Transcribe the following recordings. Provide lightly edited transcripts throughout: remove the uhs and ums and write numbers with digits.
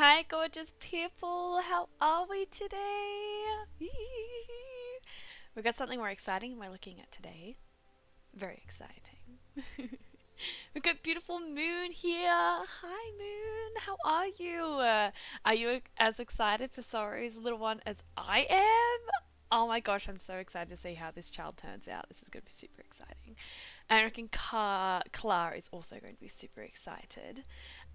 Hi, gorgeous people. How are we today? We got something more exciting we're looking at today. Very exciting. We've got beautiful Moon here. Hi, Moon. How are you? Are you as excited for Sorry's little one as I am? Oh my gosh, I'm so excited to see how this child turns out. This is going to be super exciting. And I reckon Clara is also going to be super excited.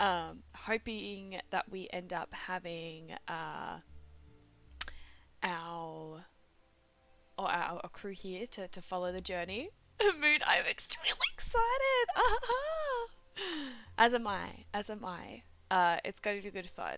Hoping that we end up having our our crew here to follow the journey. Moon, I'm extremely excited. As am I. As am I. It's going to be good fun.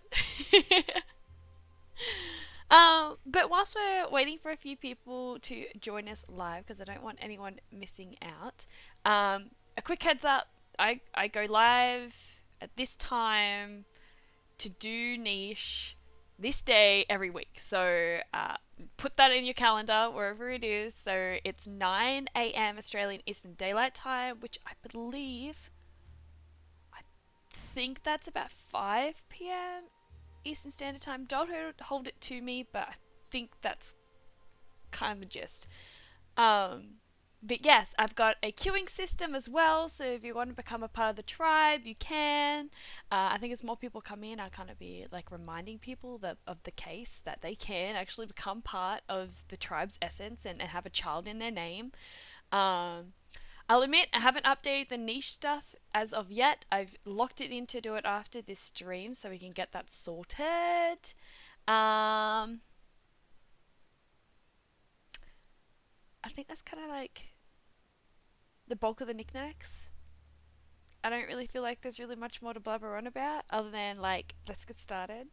But whilst we're waiting for a few people to join us live, because I don't want anyone missing out, a quick heads up, I go live at this time to do niche this day every week. So put that in your calendar wherever it is. So it's 9 a.m. Australian Eastern Daylight Time, which I think that's about 5 p.m. Eastern Standard Time. Don't hold it to me, but I think that's kind of the gist. But yes, I've got a queuing system as well, so if you want to become a part of the tribe, you can. I think as more people come in, I'll kind of be like reminding people of the case that they can actually become part of the tribe's essence and have a child in their name. Um, I'll admit I haven't updated the niche stuff as of yet. I've locked it in to do it after this stream so we can get that sorted. Um, I think that's kind of like the bulk of the knickknacks. I don't really feel like there's really much more to blabber on about other than like let's get started.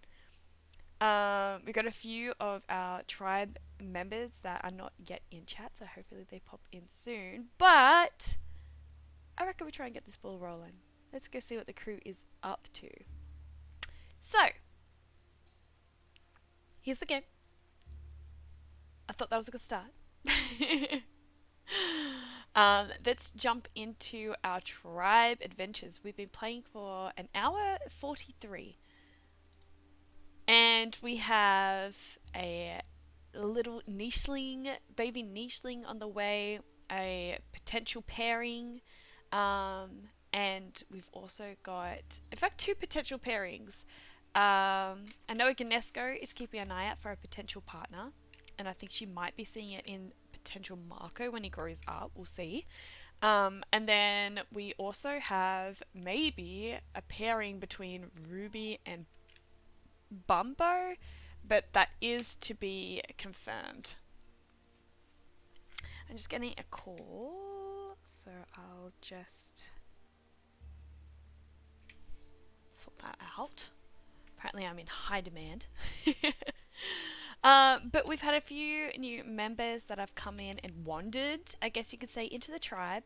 We got a few of our tribe members that are not yet in chat, so hopefully they pop in soon. But I reckon we try and get this ball rolling. Let's go see what the crew is up to. So here's the game. I thought that was a good start. Let's jump into our tribe adventures. We've been playing for an hour 43. And we have a little nichling, baby nichling on the way, a potential pairing, and we've also got, in fact, two potential pairings. I know Ignesco is keeping an eye out for a potential partner, and I think she might be seeing it in potential Marco when he grows up. We'll see. And then we also have maybe a pairing between Ruby and Bumbo, but that is to be confirmed. I'm just getting a call, so I'll just sort that out. Apparently I'm in high demand. But we've had a few new members that have come in and wandered, I guess you could say, into the tribe.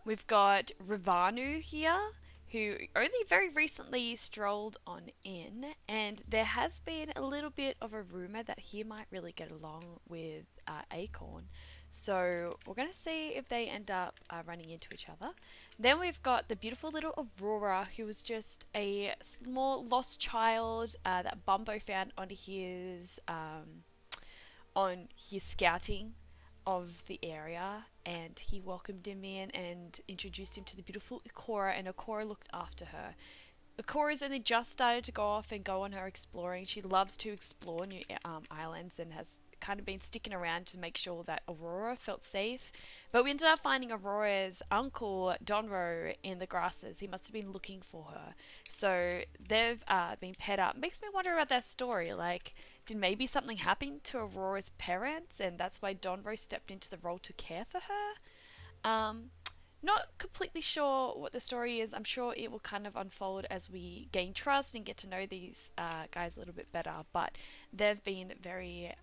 We've got Rivanu here, who only very recently strolled on in, and there has been a little bit of a rumour that he might really get along with Acorn. So we're going to see if they end up running into each other. Then we've got the beautiful little Aurora, who was just a small lost child that Bumbo found on his scouting of the area, and he welcomed him in and introduced him to the beautiful Ikora, and Ikora looked after her. Ikora's only just started to go off and go on her exploring. She loves to explore new islands and has kind of been sticking around to make sure that Aurora felt safe. But we ended up finding Aurora's uncle, Donro, in the grasses. He must have been looking for her. So they've been paired up. Makes me wonder about that story. Like, did maybe something happen to Aurora's parents and that's why Donro stepped into the role to care for her? Not completely sure what the story is. I'm sure it will kind of unfold as we gain trust and get to know these guys a little bit better. But they've been very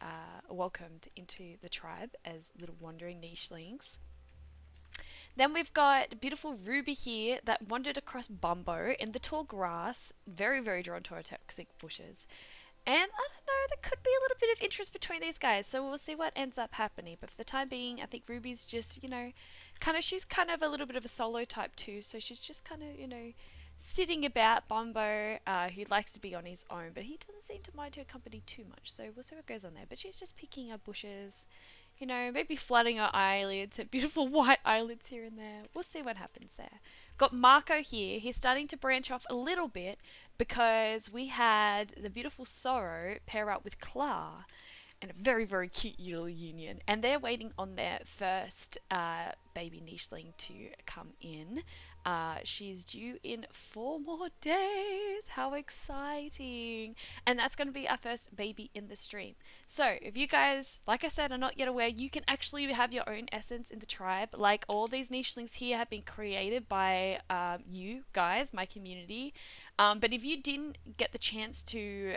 welcomed into the tribe as little wandering nichelings. Then we've got beautiful Ruby here that wandered across Bumbo in the tall grass, very, very drawn to our toxic bushes. And I don't know, there could be a little bit of interest between these guys, so we'll see what ends up happening. But for the time being, I think Ruby's just, she's kind of a little bit of a solo type too, so she's just kind of, sitting about. Bombo, who likes to be on his own, but he doesn't seem to mind her company too much, so we'll see what goes on there. But she's just picking up bushes, you know, maybe flooding her eyelids, her beautiful white eyelids here and there. We'll see what happens there. Got Marco here. He's starting to branch off a little bit because we had the beautiful Sorrow pair up with Clara and a very, very cute little union. And they're waiting on their first baby nicheling to come in. She's due in 4 more days. How exciting! And that's going to be our first baby in the stream. So, if you guys, like I said, are not yet aware, you can actually have your own essence in the tribe. Like, all these nichelings here have been created by you guys, my community. But if you didn't get the chance to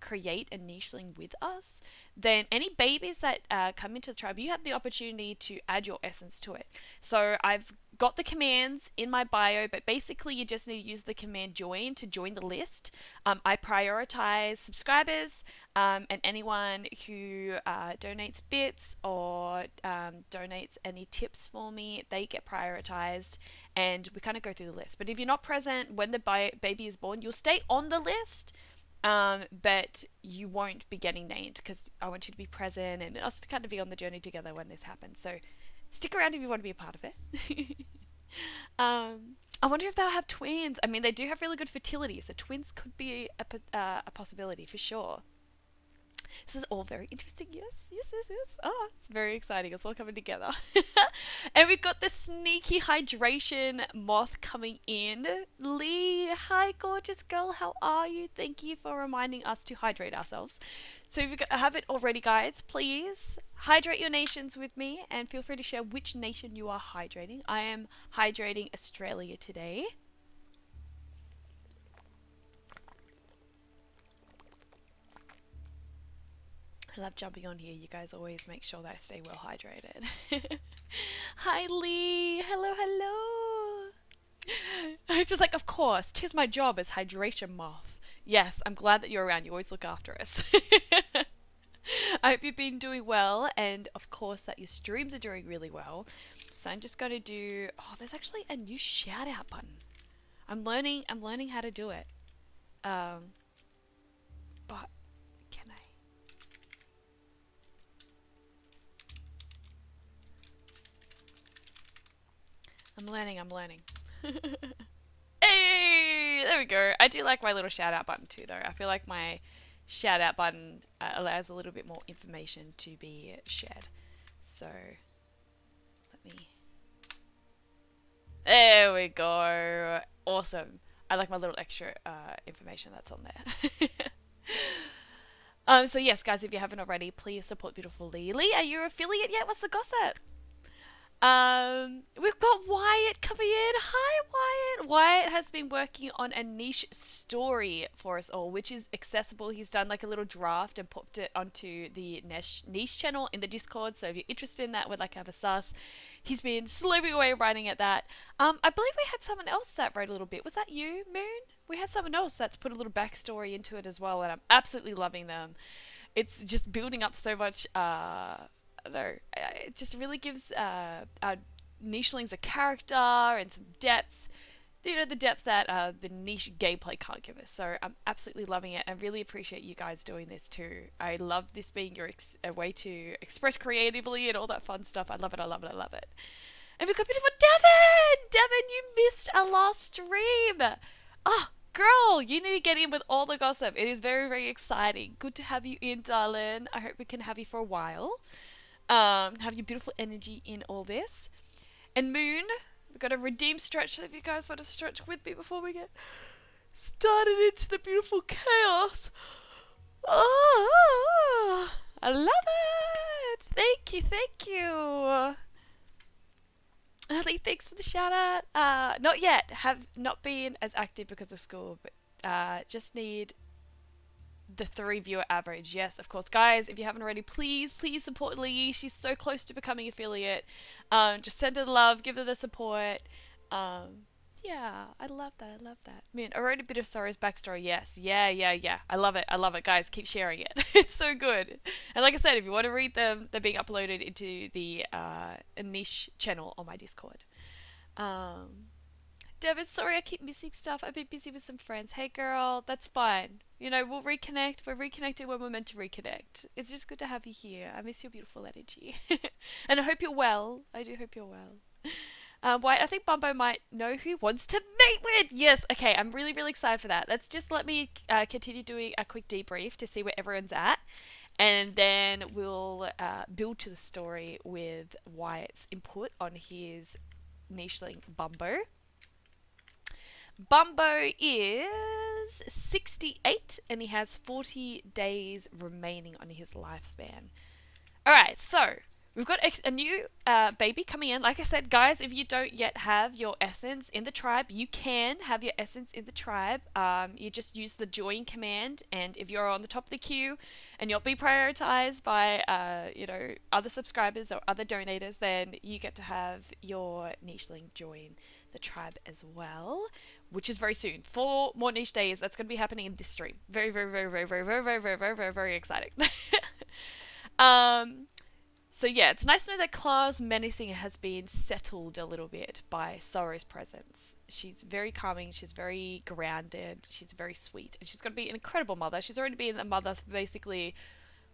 create a nicheling with us, then any babies that come into the tribe, you have the opportunity to add your essence to it. So I've got the commands in my bio, but basically you just need to use the command join to join the list. I prioritize subscribers and anyone who donates bits or donates any tips for me, they get prioritized, and we kind of go through the list. But if you're not present when the baby is born, you'll stay on the list, but you won't be getting named because I want you to be present and us to kind of be on the journey together when this happens. So stick around if you want to be a part of it. I wonder if they'll have twins. I mean, they do have really good fertility, so twins could be a possibility for sure. This is all very interesting. Yes. Oh, it's very exciting. It's all coming together. And we've got the sneaky hydration moth coming in. Lee, hi, gorgeous girl. How are you? Thank you for reminding us to hydrate ourselves. So if you have it already, guys, please hydrate your nations with me and feel free to share which nation you are hydrating. I am hydrating Australia today. I love jumping on here. You guys always make sure that I stay well hydrated. Hi, Lee. Hello. It's just like, of course, 'tis my job as hydration moth. Yes, I'm glad that you're around. You always look after us. I hope you've been doing well, and of course that your streams are doing really well. So I'm just going to do... Oh, there's actually a new shout out button. I'm learning how to do it. But can I... I'm learning. Hey, there we go. I do like my little shout out button too, though. I feel like my shout out button allows a little bit more information to be shared. So let me... There we go. Awesome. I like my little extra information that's on there. So yes, guys, if you haven't already, please support beautiful Lee. Lee, are you an affiliate yet? What's the gossip? We've got Wyatt coming in. Hi, Wyatt. Wyatt has been working on a niche story for us all, which is accessible. He's done like a little draft and popped it onto the niche channel in the Discord. So if you're interested in that, would like to have a sus, he's been slaving away writing at that. I believe we had someone else that wrote a little bit. Was that you, Moon? We had someone else that's put a little backstory into it as well, and I'm absolutely loving them. It's just building up so much, I don't know, it just really gives our nichelings a character and some depth. You know, the depth that the niche gameplay can't give us. So I'm absolutely loving it. I really appreciate you guys doing this too. I love this being your a way to express creatively and all that fun stuff. I love it. And we've got beautiful Devin! Devin, you missed our last stream! Oh, girl, you need to get in with all the gossip. It is very, very exciting. Good to have you in, darling. I hope we can have you for a while. Have your beautiful energy in all this. And Moon, we've got a redeem stretch, so if you guys want to stretch with me before we get started into the beautiful chaos. Oh, I love it. Thank you. Ali, thanks for the shout out. Not yet. Have not been as active because of school, but just need the 3 viewer average. Yes, of course, guys, if you haven't already, please support Lee. She's so close to becoming affiliate. Just send her the love, give her the support. Yeah, I love that. I mean, I wrote a bit of Sorrow's backstory. Yes, yeah. I love it, guys. Keep sharing it. It's so good. And like I said, if you want to read them, they're being uploaded into the niche channel on my Discord. Devin, sorry I keep missing stuff. I've been busy with some friends. Hey girl, that's fine. You know, we'll reconnect. We're reconnected when we're meant to reconnect. It's just good to have you here. I miss your beautiful energy. And I hope you're well. I do hope you're well. White, I think Bumbo might know who wants to meet with. Yes, okay, I'm really, really excited for that. Let's just let me continue doing a quick debrief to see where everyone's at. And then we'll build to the story with Wyatt's input on his nicheling Bumbo. Bumbo is 68 and he has 40 days remaining on his lifespan. Alright, so we've got a new baby coming in. Like I said, guys, if you don't yet have your essence in the tribe, you can have your essence in the tribe. You just use the join command, and if you're on the top of the queue and you'll be prioritized by other subscribers or other donators, then you get to have your nicheling join the tribe as well, which is very soon. 4 more niche days. That's going to be happening in this stream. Very, very, very, very, very, very, very, very, very, very, very exciting. So yeah, it's nice to know that Clara's menacing has been settled a little bit by Sorrow's presence. She's very calming, she's very grounded, she's very sweet, and she's going to be an incredible mother. She's already been a mother for basically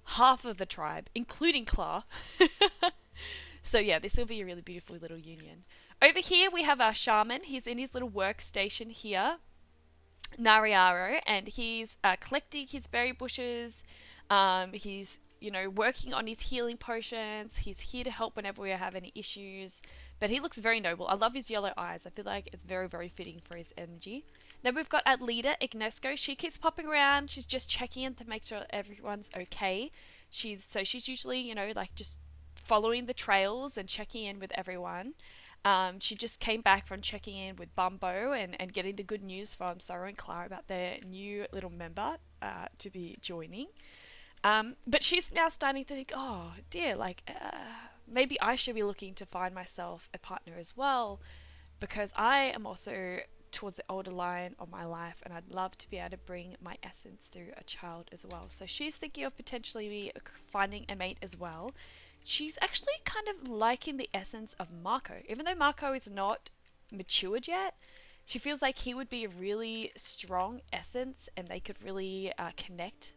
half of the tribe, including Clara. So yeah, this will be a really beautiful little union. Over here we have our shaman. He's in his little workstation here, Nariaro, and he's collecting his berry bushes. He's working on his healing potions. He's here to help whenever we have any issues. But he looks very noble. I love his yellow eyes. I feel like it's very, very fitting for his energy. Then we've got our leader, Ignesco. She keeps popping around. She's just checking in to make sure everyone's okay. She's usually, just following the trails and checking in with everyone. She just came back from checking in with Bumbo and getting the good news from Sorrow and Clara about their new little member to be joining. But she's now starting to think, oh dear, maybe I should be looking to find myself a partner as well, because I am also towards the older line of my life and I'd love to be able to bring my essence through a child as well. So she's thinking of potentially finding a mate as well. She's actually kind of liking the essence of Marco. Even though Marco is not matured yet, she feels like he would be a really strong essence and they could really connect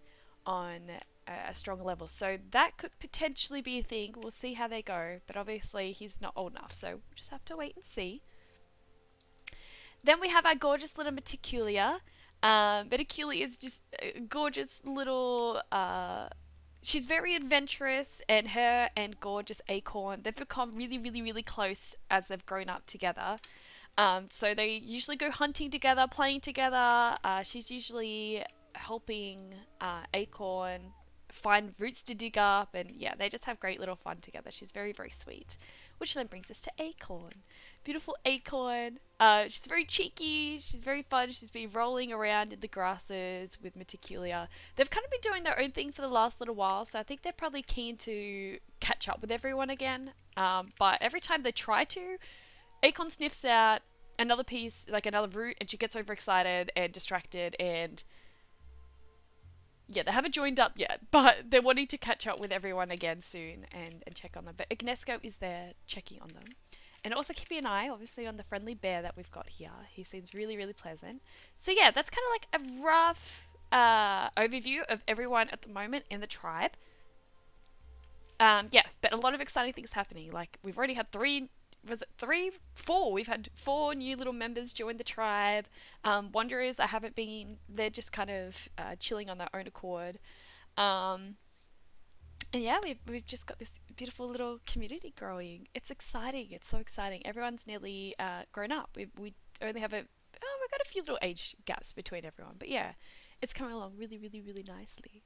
on a strong level. So that could potentially be a thing. We'll see how they go, but obviously he's not old enough, so we'll just have to wait and see. Then we have our gorgeous little Meticulia. Meticulia is just a gorgeous little she's very adventurous, and her and gorgeous Acorn, they've become really, really, really close as they've grown up together. So they usually go hunting together, playing together. She's usually helping Acorn find roots to dig up, and yeah, they just have great little fun together. She's very, very sweet. Which then brings us to Acorn. Beautiful Acorn. She's very cheeky, she's very fun, she's been rolling around in the grasses with Meticulia. They've kind of been doing their own thing for the last little while, so I think they're probably keen to catch up with everyone again. But every time they try to, Acorn sniffs out another piece, like another root, and she gets overexcited and distracted, and yeah, they haven't joined up yet, but they're wanting to catch up with everyone again soon and check on them. But Ignesco is there checking on them. And also keeping an eye, obviously, on the friendly bear that we've got here. He seems really, really pleasant. So yeah, that's kind of like a rough overview of everyone at the moment in the tribe. Yeah, but a lot of exciting things happening. Like, we've already had 4. We've had 4 new little members join the tribe. Wanderers, they're just kind of chilling on their own accord. And yeah, we've just got this beautiful little community growing. It's exciting. It's so exciting. Everyone's nearly grown up. We only have we've got a few little age gaps between everyone. But yeah, it's coming along really, really, really nicely.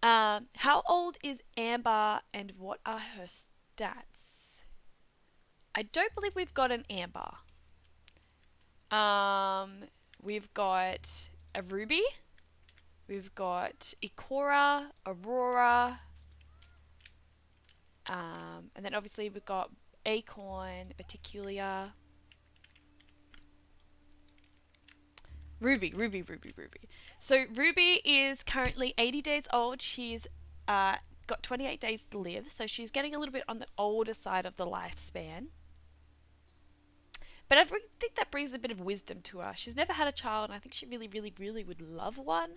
How old is Amber and what are her stats? I don't believe we've got an Amber. We've got a Ruby. We've got Ikora, Aurora. And then obviously we've got Acorn, Meticulia. Ruby. So Ruby is currently 80 days old. She's got 28 days to live, so she's getting a little bit on the older side of the lifespan. But I think that brings a bit of wisdom to her. She's never had a child, and I think she really, really, really would love one.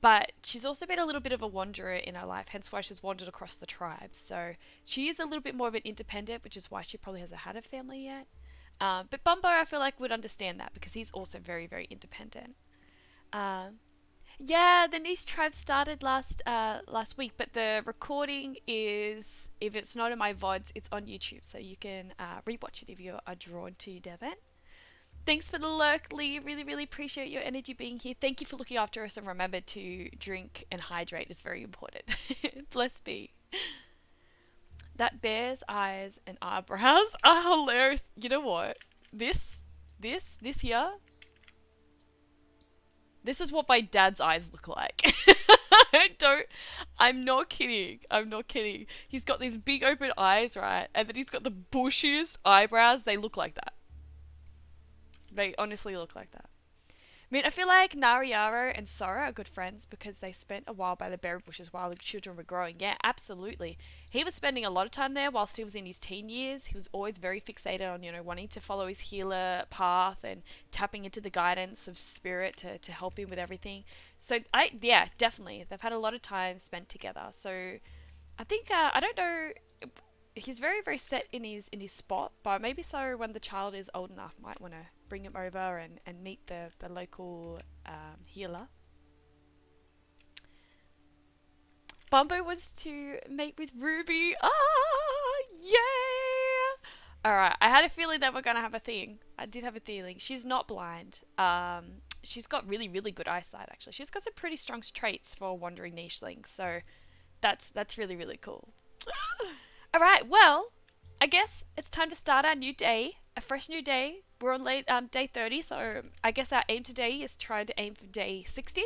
But she's also been a little bit of a wanderer in her life, hence why she's wandered across the tribes. So she is a little bit more of an independent, which is why she probably hasn't had a family yet. But Bumbo, I feel like, would understand that because he's also very, very independent. Um, yeah, the niche tribe started last week, but the recording is, if it's not in my VODs, it's on YouTube, so you can rewatch it if you are drawn to Devon. Thanks for the lurk, Lee. Really, really appreciate your energy being here. Thank you for looking after us, and remember to drink and hydrate is very important. Bless me. That bear's eyes and eyebrows are hilarious. You know what? This here. This is what my dad's eyes look like. I'm not kidding. I'm not kidding. He's got these big open eyes, right? And then he's got the bushiest eyebrows. They look like that. They honestly look like that. I mean, I feel like Nariaro and Sora are good friends because they spent a while by the berry bushes while the children were growing. Yeah, absolutely. He was spending a lot of time there whilst he was in his teen years. He was always very fixated on, wanting to follow his healer path and tapping into the guidance of spirit to help him with everything. So, yeah, definitely. They've had a lot of time spent together. So, I think, I don't know, he's very, very set in his spot, but maybe so when the child is old enough, might want to bring him over and meet the local healer. Bumbo was to mate with Ruby. Ah, yeah! Alright, I had a feeling that we're going to have a thing. I did have a feeling. She's not blind. She's got really, really good eyesight, actually. She's got some pretty strong traits for a wandering nicheling, so that's really, really cool. Alright, well, I guess it's time to start our new day. A fresh new day. We're on day 30, so I guess our aim today is trying to aim for day 60.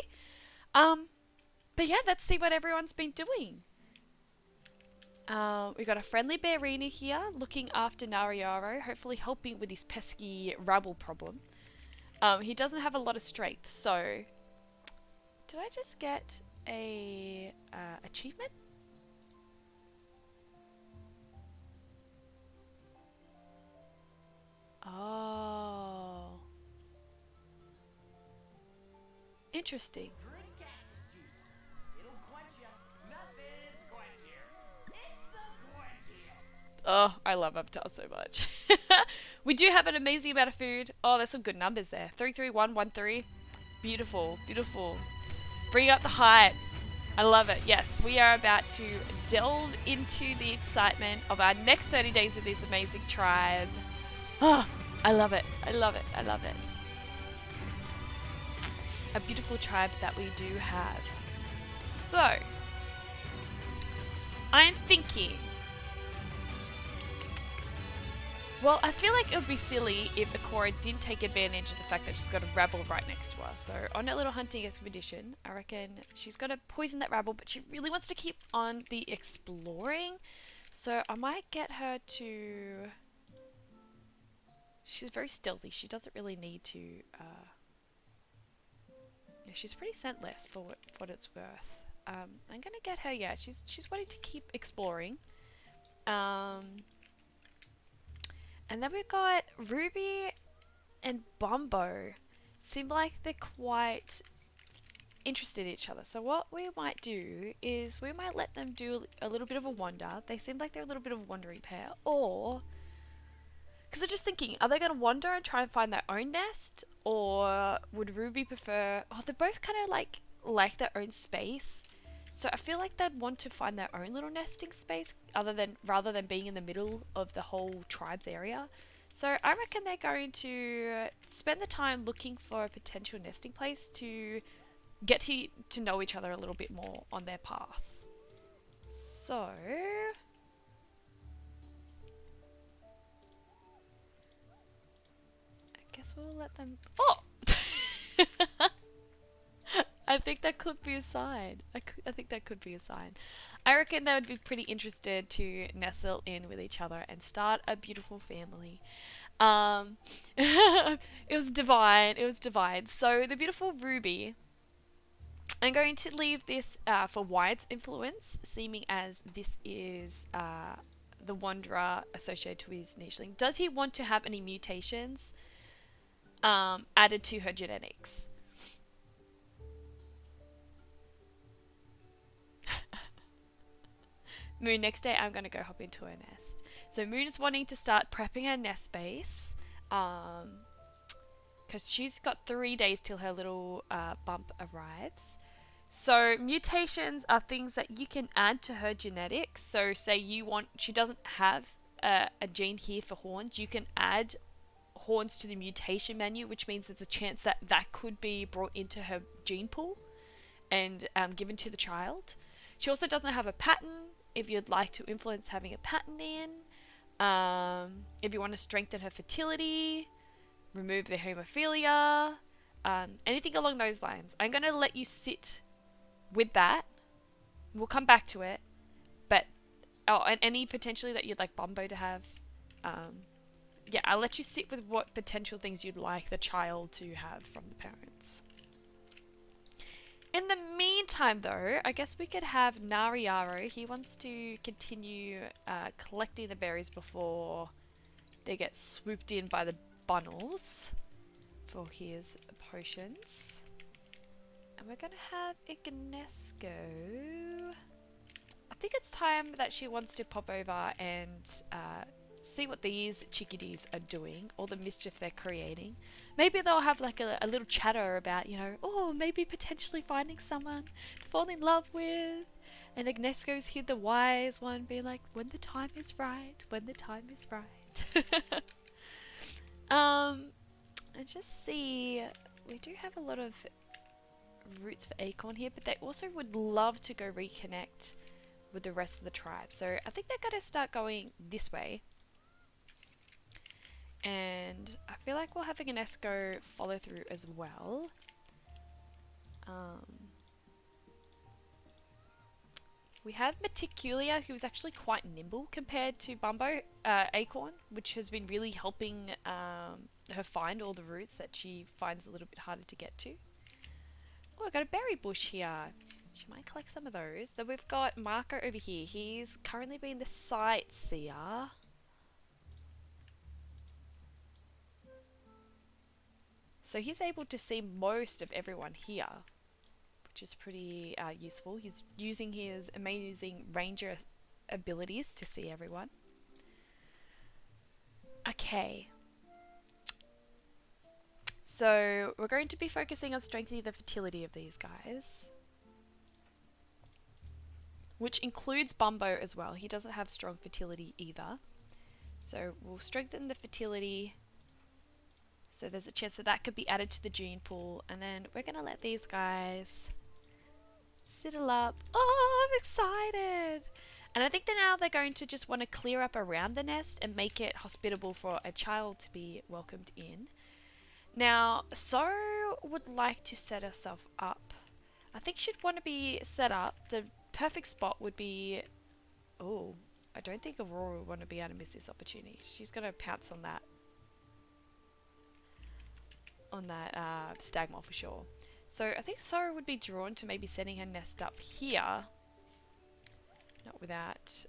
But yeah, let's see what everyone's been doing. We got a friendly Bearina here, looking after Nariaro, hopefully helping with his pesky rabble problem. He doesn't have a lot of strength, so... Did I just get a achievement? Oh. Interesting. Drink cactus juice. It'll quench you. Nothing's quenchier. It's the quenchiest. Oh, I love Avatar so much. We do have an amazing amount of food. Oh, there's some good numbers there. 33113. Beautiful, beautiful. Bring up the hype. I love it. Yes, we are about to delve into the excitement of our next 30 days with this amazing tribe. Oh, I love it. I love it. I love it. A beautiful tribe that we do have. So, I am thinking... Well, I feel like it would be silly if Ikora didn't take advantage of the fact that she's got a rabble right next to her. So, on her little hunting expedition, I reckon she's got to poison that rabble, but she really wants to keep on the exploring. So, I might get her to... She's very stealthy. She doesn't really need to... Yeah, she's pretty scentless for what it's worth. I'm gonna get her. Yeah, she's wanting to keep exploring. And then we've got Ruby and Bumbo. Seem like they're quite interested in each other. So what we might do is we might let them do a little bit of a wander. They seem like they're a little bit of a wandering pair. Or... Because I'm just thinking, are they going to wander and try and find their own nest? Or would Ruby prefer... Oh, they're both kind of like their own space. So I feel like they'd want to find their own little nesting space rather than being in the middle of the whole tribe's area. So I reckon they're going to spend the time looking for a potential nesting place to get to know each other a little bit more on their path. So... Guess we'll let them... Oh! I think that could be a sign. I think that could be a sign. I reckon they would be pretty interested to nestle in with each other and start a beautiful family. It was divine. It was divine. So the beautiful Ruby... I'm going to leave this for Wyatt's influence, seeming as this is the wanderer associated with his nicheling. Does he want to have any mutations added to her genetics? Moon, next day I'm going to go hop into her nest. So Moon is wanting to start prepping her nest space. Because she's got 3 days till her little bump arrives. So mutations are things that you can add to her genetics. So say she doesn't have a gene here for horns, you can add horns to the mutation menu, which means there's a chance that that could be brought into her gene pool and given to the child. She also doesn't have a pattern. If you'd like to influence having a pattern in, if you want to strengthen her fertility, remove the hemophilia, anything along those lines. I'm going to let you sit with that. We'll come back to it. But, and any potentially that you'd like Bumbo to have. Yeah, I'll let you sit with what potential things you'd like the child to have from the parents. In the meantime, though, I guess we could have Nariaro. He wants to continue collecting the berries before they get swooped in by the bunnels for his potions. And we're going to have Ignesco. I think it's time that she wants to pop over and see what these chickadees are doing, all the mischief they're creating. Maybe they'll have like a little chatter about, you know, oh, maybe potentially finding someone to fall in love with. And Ignesco's here, the wise one, being like, when the time is right, when the time is right. And just see, we do have a lot of roots for acorn here, but they also would love to go reconnect with the rest of the tribe. So I think they're going to start going this way. And I feel like we'll have a Ignesco follow through as well. We have Meticulia, who's actually quite nimble compared to Bumbo, Acorn, which has been really helping her find all the roots that she finds a little bit harder to get to. Oh, I've got a berry bush here. She might collect some of those. Then we've got Marco over here. He's currently being the sightseer. So he's able to see most of everyone here, which is pretty useful. He's using his amazing ranger abilities to see everyone. Okay. So we're going to be focusing on strengthening the fertility of these guys, which includes Bumbo as well. He doesn't have strong fertility either. So we'll strengthen the fertility. So there's a chance that that could be added to the gene pool. And then we're going to let these guys settle up. Oh, I'm excited. And I think that now they're going to just want to clear up around the nest and make it hospitable for a child to be welcomed in. Now, So would like to set herself up. I think she'd want to be set up. The perfect spot would be... Oh, I don't think Aurora would want to be able to miss this opportunity. She's going to pounce on that. Stagmore for sure. So I think Sora would be drawn to maybe setting her nest up here. Not without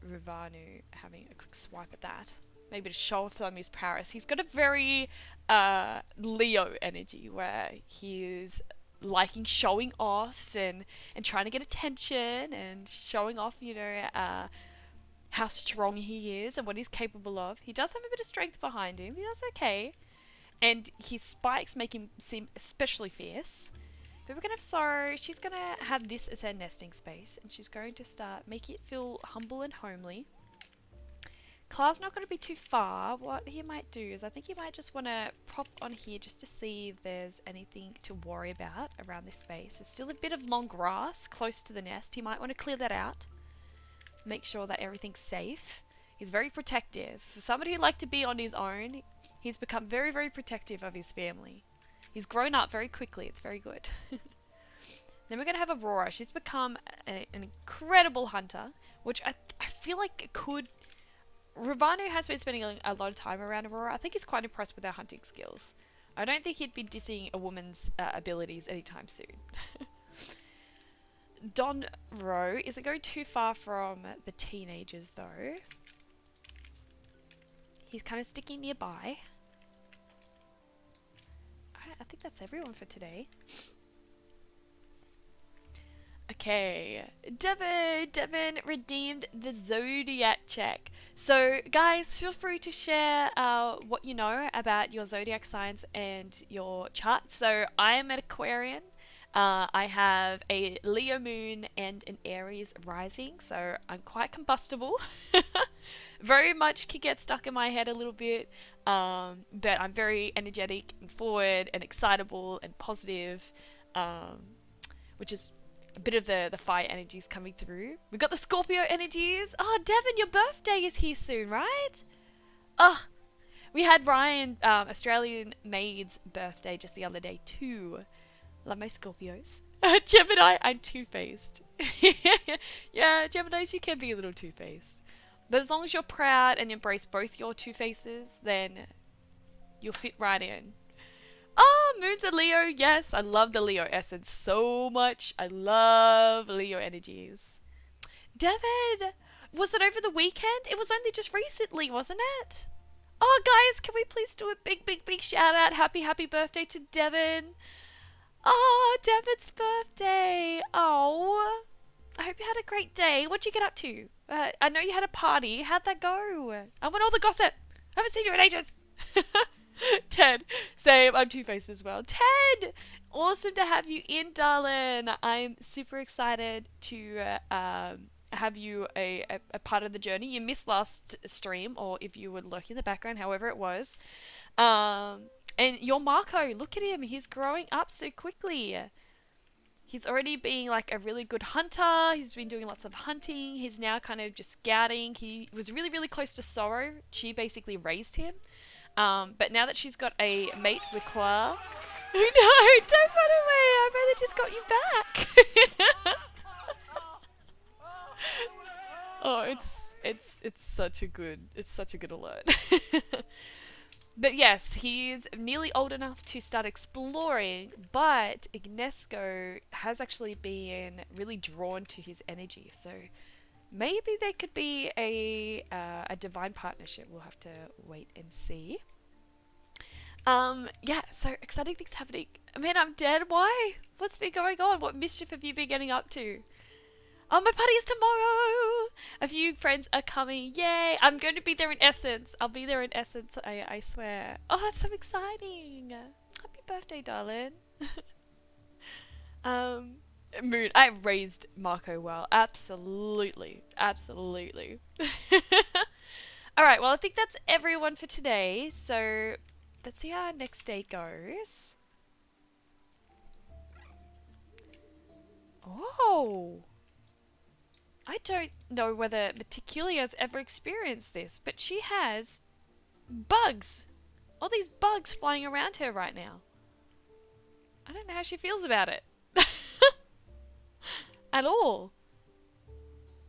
Rivanu having a quick swipe at that. Maybe to show off some of his prowess. He's got a very Leo energy where he is liking showing off and trying to get attention and showing off, you know, how strong he is and what he's capable of. He does have a bit of strength behind him. He does okay. And his spikes make him seem especially fierce. But we're going to have Sorrow. She's going to have this as her nesting space. And she's going to start making it feel humble and homely. Clark's not going to be too far. What he might do is I think he might just want to prop on here just to see if there's anything to worry about around this space. There's still a bit of long grass close to the nest. He might want to clear that out. Make sure that everything's safe. He's very protective. For somebody who'd like to be on his own, he's become very, very protective of his family. He's grown up very quickly. It's very good. Then we're going to have Aurora. She's become an incredible hunter, which I feel like could... Ravanu has been spending a lot of time around Aurora. I think he's quite impressed with her hunting skills. I don't think he'd be dissing a woman's abilities anytime soon. Don Rowe isn't going too far from the teenagers though. He's kind of sticking nearby. Alright, I think that's everyone for today. Okay, Devin redeemed the zodiac check. So guys, feel free to share what you know about your zodiac signs and your chart. So I am an Aquarian. I have a Leo moon and an Aries rising, so I'm quite combustible. Very much can get stuck in my head a little bit, but I'm very energetic and forward and excitable and positive, which is a bit of the fire energies coming through. We got the Scorpio energies. Oh, Devin, your birthday is here soon, right? Oh, we had Ryan, Australian maid's birthday just the other day too. Love my Scorpios. Gemini, I'm two-faced. Yeah, Geminis, you can be a little two-faced. But as long as you're proud and embrace both your two faces, then you'll fit right in. Oh, Moon's a Leo. Yes, I love the Leo essence so much. I love Leo energies. Devin, was it over the weekend? It was only just recently, wasn't it? Oh, guys, can we please do a big shout out? Happy birthday to Devin. Oh, Devin's birthday. Oh, I hope you had a great day. What'd you get up to? I know you had a party. How'd that go? I want all the gossip. I haven't seen you in ages. Ted, same. I'm two-faced as well. Ted, awesome to have you in, darling. I'm super excited to have you a part of the journey. You missed last stream, or if you were lurking in the background, however it was. And your Marco, look at him. He's growing up so quickly. He's already being like a really good hunter. He's been doing lots of hunting. He's now kind of just scouting. He was really close to Sorrow. She basically raised him. But now that she's got a mate with Claire... Oh no, don't run away. I've only just got you back. Oh, it's such a good alert. But yes, he's nearly old enough to start exploring, but Ignesco has actually been really drawn to his energy. So maybe there could be a divine partnership. We'll have to wait and see. Yeah, so exciting things happening. Man, I'm dead. Why? What's been going on? What mischief have you been getting up to? Oh, my party is tomorrow! A few friends are coming. Yay! I'm going to be there in essence. I'll be there in essence, I swear. Oh, that's so exciting. Happy birthday, darling. Moon, I raised Marco well. Absolutely. Absolutely. Alright, well, I think that's everyone for today. So, let's see how our next day goes. Oh! I don't know whether Meticulia's ever experienced this, but she has bugs. All these bugs flying around her right now. I don't know how she feels about it. At all.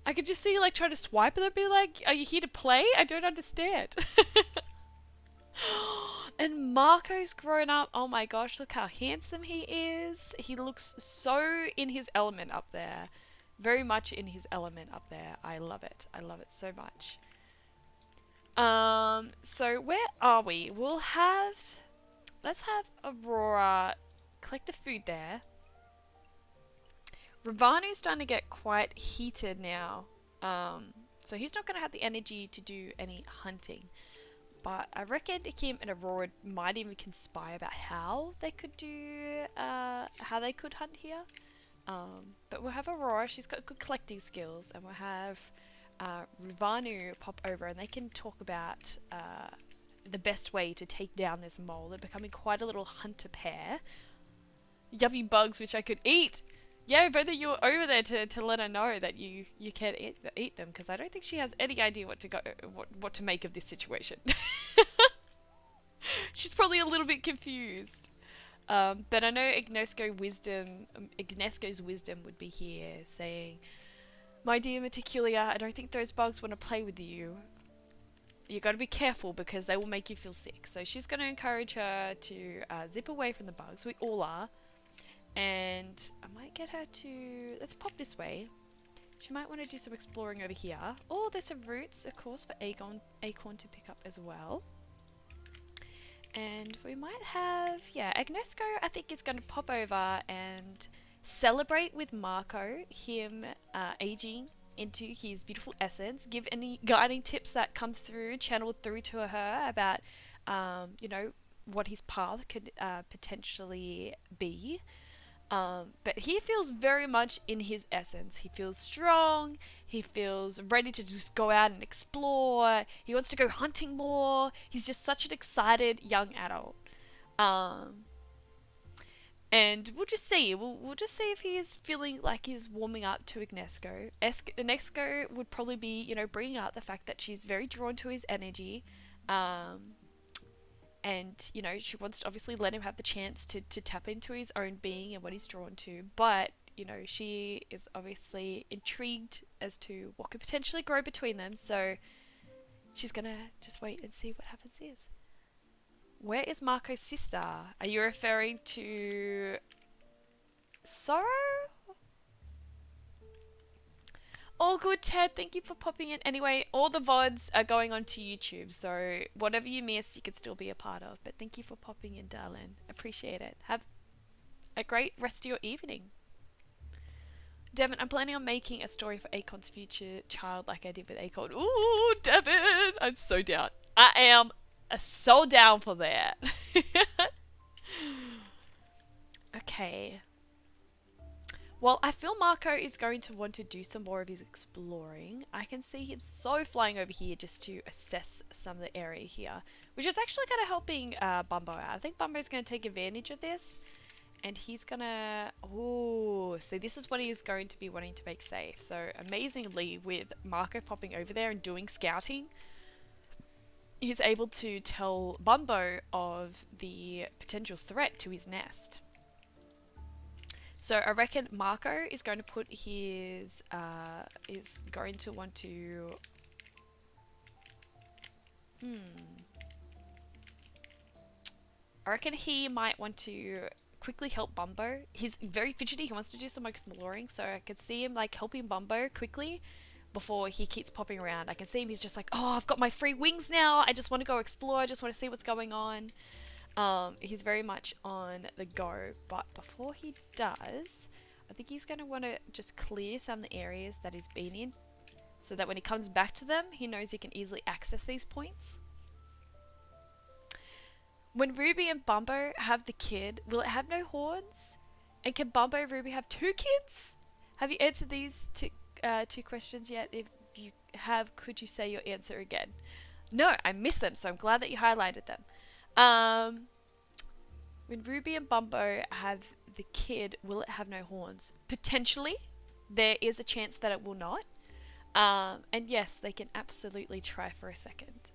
I could just see like try to swipe at them and be like, are you here to play? I don't understand. And Marco's grown up. Oh my gosh, look how handsome he is. He looks so in his element up there. Very much in his element up there. I love it. I love it so much. So where are we? Let's have Aurora collect the food there. Ravanu's starting to get quite heated now. So he's not going to have the energy to do any hunting. But I reckon him and Aurora might even conspire about how they could hunt here. But we'll have Aurora, she's got good collecting skills, and we'll have Ravanu pop over and they can talk about the best way to take down this mole. They're becoming quite a little hunter pair. Yummy bugs which I could eat! Yeah, both of you were over there to let her know that you can eat them, because I don't think she has any idea what to make of this situation. She's probably a little bit confused. But I know Ignesco's wisdom would be here, saying, "My dear Meticulia, I don't think those bugs want to play with you. You got to be careful because they will make you feel sick." So she's going to encourage her to zip away from the bugs. We all are. And I might get her to... Let's pop this way. She might want to do some exploring over here. Oh, there's some roots, of course, for Acorn to pick up as well. And we might have... Yeah, Ignesco, I think, is going to pop over and celebrate with Marco, him aging into his beautiful essence. Give any guiding tips that comes through, channeled through to her about, you know, what his path could potentially be. But he feels very much in his essence. He feels strong. He feels ready to just go out and explore. He wants to go hunting more. He's just such an excited young adult. And we'll just see. We'll just see if he is feeling like he's warming up to Ignesco. Ignesco would probably be, you know, bringing out the fact that she's very drawn to his energy. And, you know, she wants to obviously let him have the chance to tap into his own being and what he's drawn to. But, you know, she is obviously intrigued as to what could potentially grow between them. So she's going to just wait and see what happens is. Where is Marco's sister? Are you referring to Sorrow? All good, Ted. Thank you for popping in. Anyway, all the VODs are going onto YouTube, so whatever you missed, you could still be a part of. But thank you for popping in, darling. Appreciate it. Have a great rest of your evening. Devin, I'm planning on making a story for Acorn's future child like I did with Acorn. Ooh, Devin! I'm so down. I am so down for that. Okay. Well, I feel Marco is going to want to do some more of his exploring. I can see him so flying over here just to assess some of the area here, which is actually kind of helping Bumbo out. I think Bumbo's going to take advantage of this, and he's going to... Ooh, see, this is what he is going to be wanting to make safe. So, amazingly, with Marco popping over there and doing scouting, he's able to tell Bumbo of the potential threat to his nest. So I reckon Marco is going to put his, is going to want to, I reckon he might want to quickly help Bumbo. He's very fidgety, he wants to do some exploring, so I could see him like helping Bumbo quickly before he keeps popping around. I can see him, he's just like, oh, I've got my free wings now, I just want to go explore, I just want to see what's going on. He's very much on the go, but before he does, I think he's going to want to just clear some of the areas that he's been in, so that when he comes back to them, he knows he can easily access these points. When Ruby and Bumbo have the kid, will it have no horns? And can Bumbo and Ruby have two kids? Have you answered these two questions yet? If you have, could you say your answer again? No, I missed them, so I'm glad that you highlighted them. When Ruby and Bumbo have the kid, will it have no horns? Potentially. There is a chance that it will not. And yes, they can absolutely try for a second.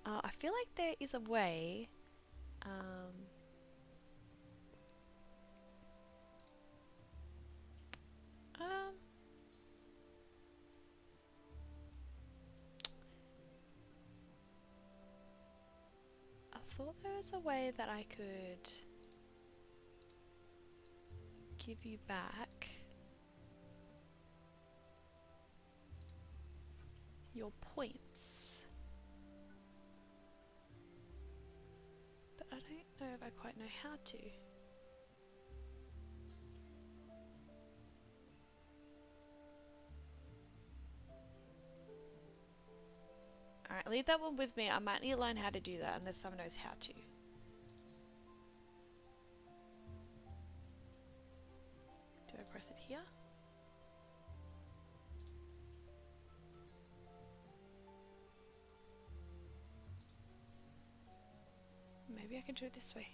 I feel like there is a way. I thought there was a way that I could give you back your points, but I don't know if I quite know how to. Alright, leave that one with me. I might need to learn how to do that unless someone knows how to. Do I press it here? Maybe I can do it this way.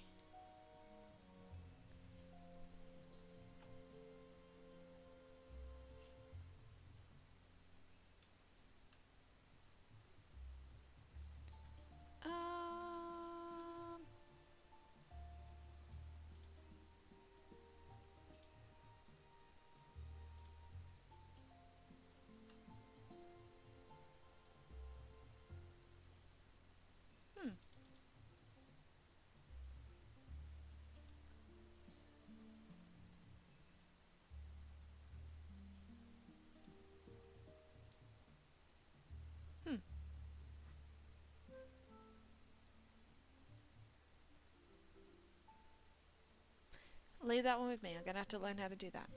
Leave that one with me. I'm gonna have to learn how to do that.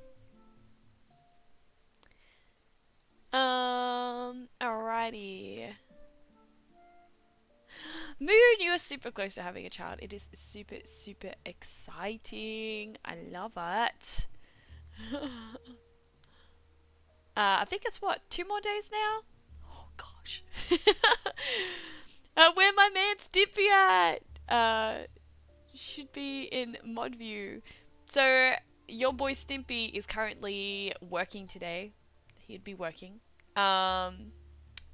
Alrighty. Moon, you are super close to having a child. It is super, super exciting. I love it. I think it's what, 2 more days now? Oh gosh. Where my man Stimpy at? Should be in mod view. So your boy Stimpy is currently working today. He'd be working.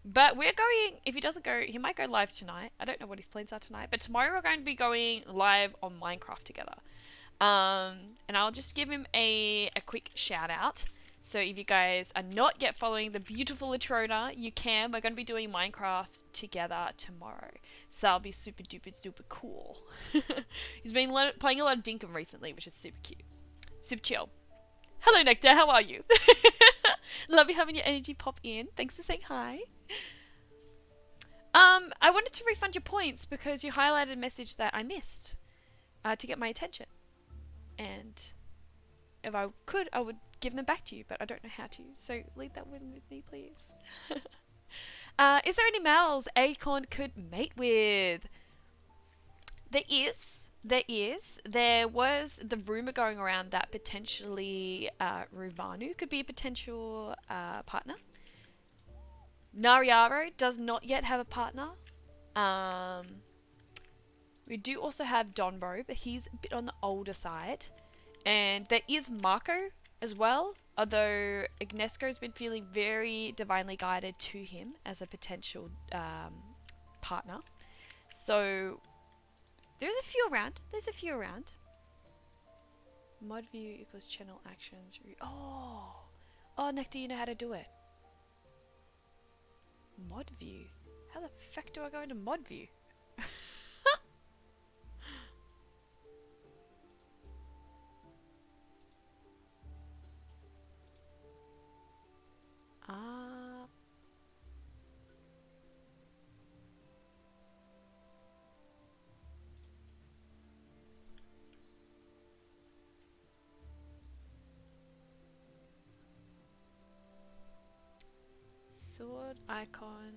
But we're going, if he doesn't go, he might go live tonight. I don't know what his plans are tonight, but tomorrow we're going to be going live on Minecraft together. And I'll just give him a quick shout out. So if you guys are not yet following the beautiful Latrona, you can. We're going to be doing Minecraft together tomorrow. So that'll be super duper super cool. He's been playing a lot of Dinkum recently, which is super cute. Super chill. Hello Nectar, how are you? Love you having your energy pop in. Thanks for saying hi. I wanted to refund your points because you highlighted a message that I missed to get my attention. And if I could, I would give them back to you, but I don't know how to. So leave that with me, please. Is there any males Acorn could mate with? There is. There was the rumor going around that potentially Ruvanu could be a potential partner. Nariaro does not yet have a partner. We do also have Donbo, but he's a bit on the older side. And there is Marco as well, although Ignesco's been feeling very divinely guided to him as a potential partner. So there's a few around. Mod view equals channel actions. Oh, Nectar, you know how to do it. Mod view. How the fuck do I go into mod view? Sword icon.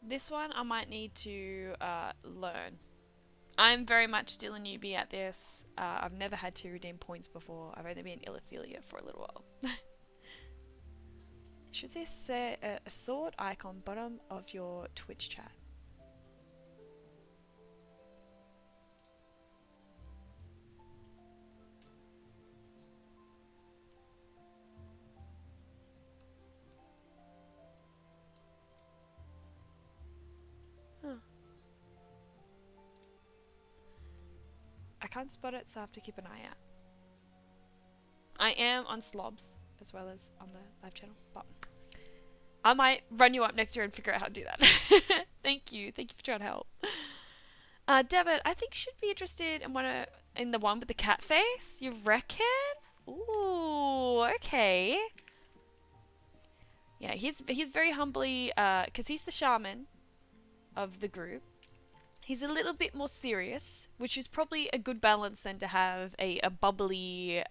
This one I might need to learn. I'm very much still a newbie at this. I've never had to redeem points before. I've only been ill affiliate for a little while. Should say a sword icon bottom of your Twitch chat. I can't spot it, so I have to keep an eye out. I am on Slobs as well as on the live channel, but I might run you up next year and figure out how to do that. Thank you for trying to help. Devitt, I think should be interested in the one with the cat face. You reckon? Ooh, okay. Yeah, he's very humbly, because he's the shaman of the group. He's a little bit more serious, which is probably a good balance then to have a bubbly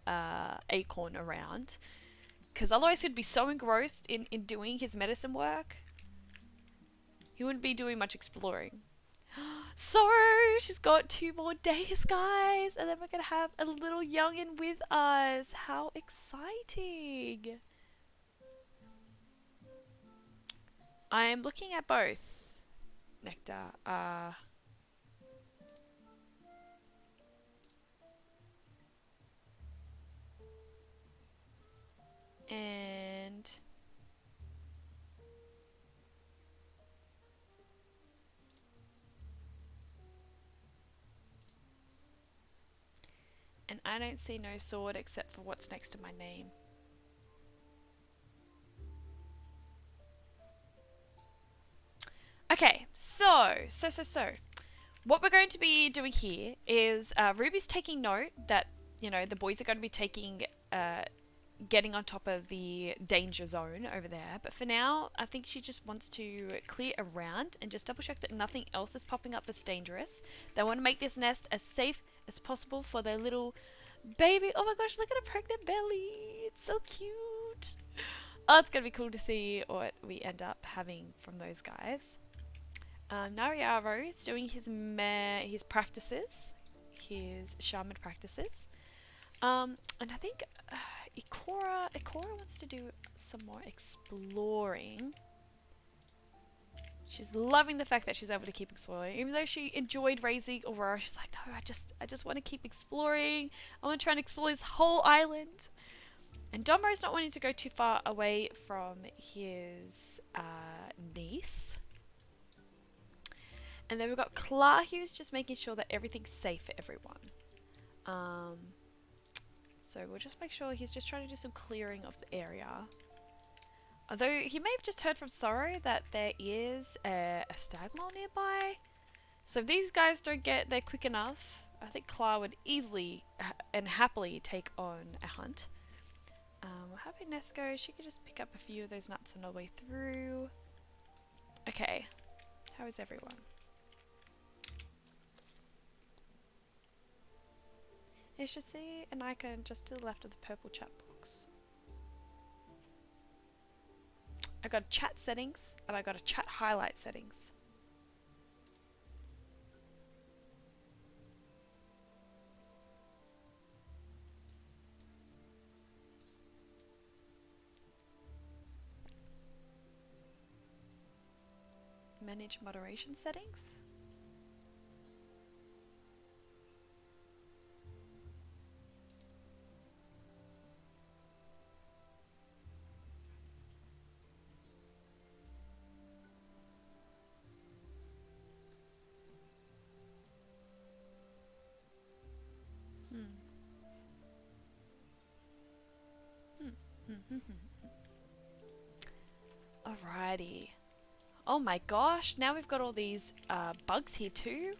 acorn around. Because otherwise he'd be so engrossed in doing his medicine work. He wouldn't be doing much exploring. So, she's got 2 more days, guys. And then we're going to have a little youngin' with us. How exciting. I'm looking at both. Nectar. And I don't see no sword except for what's next to my name. Okay, so. What we're going to be doing here is Ruby's taking note that, you know, the boys are going to be taking getting on top of the danger zone over there. But for now, I think she just wants to clear around and just double check that nothing else is popping up that's dangerous. They want to make this nest as safe as possible for their little baby. Oh my gosh, look at a pregnant belly. It's so cute. Oh, it's going to be cool to see what we end up having from those guys. Nariaro is doing his practices, his shaman practices. And I think Ikora wants to do some more exploring. She's loving the fact that she's able to keep exploring. Even though she enjoyed raising Aurora, she's like, no, I just want to keep exploring. I want to try and explore this whole island. And Domo's not wanting to go too far away from his niece. And then we've got Clark, who's just making sure that everything's safe for everyone. So we'll just make sure he's just trying to do some clearing of the area. Although he may have just heard from Sorrow that there is a stag mole nearby. So if these guys don't get there quick enough, I think Clark would easily and happily take on a hunt. We'll have Ignesco. She could just pick up a few of those nuts on our way through. Okay. How is everyone? You should see an icon just to the left of the purple chat box. I got chat settings and I got a chat highlight settings. Manage moderation settings. Alrighty. Oh my gosh, now we've got all these bugs here too.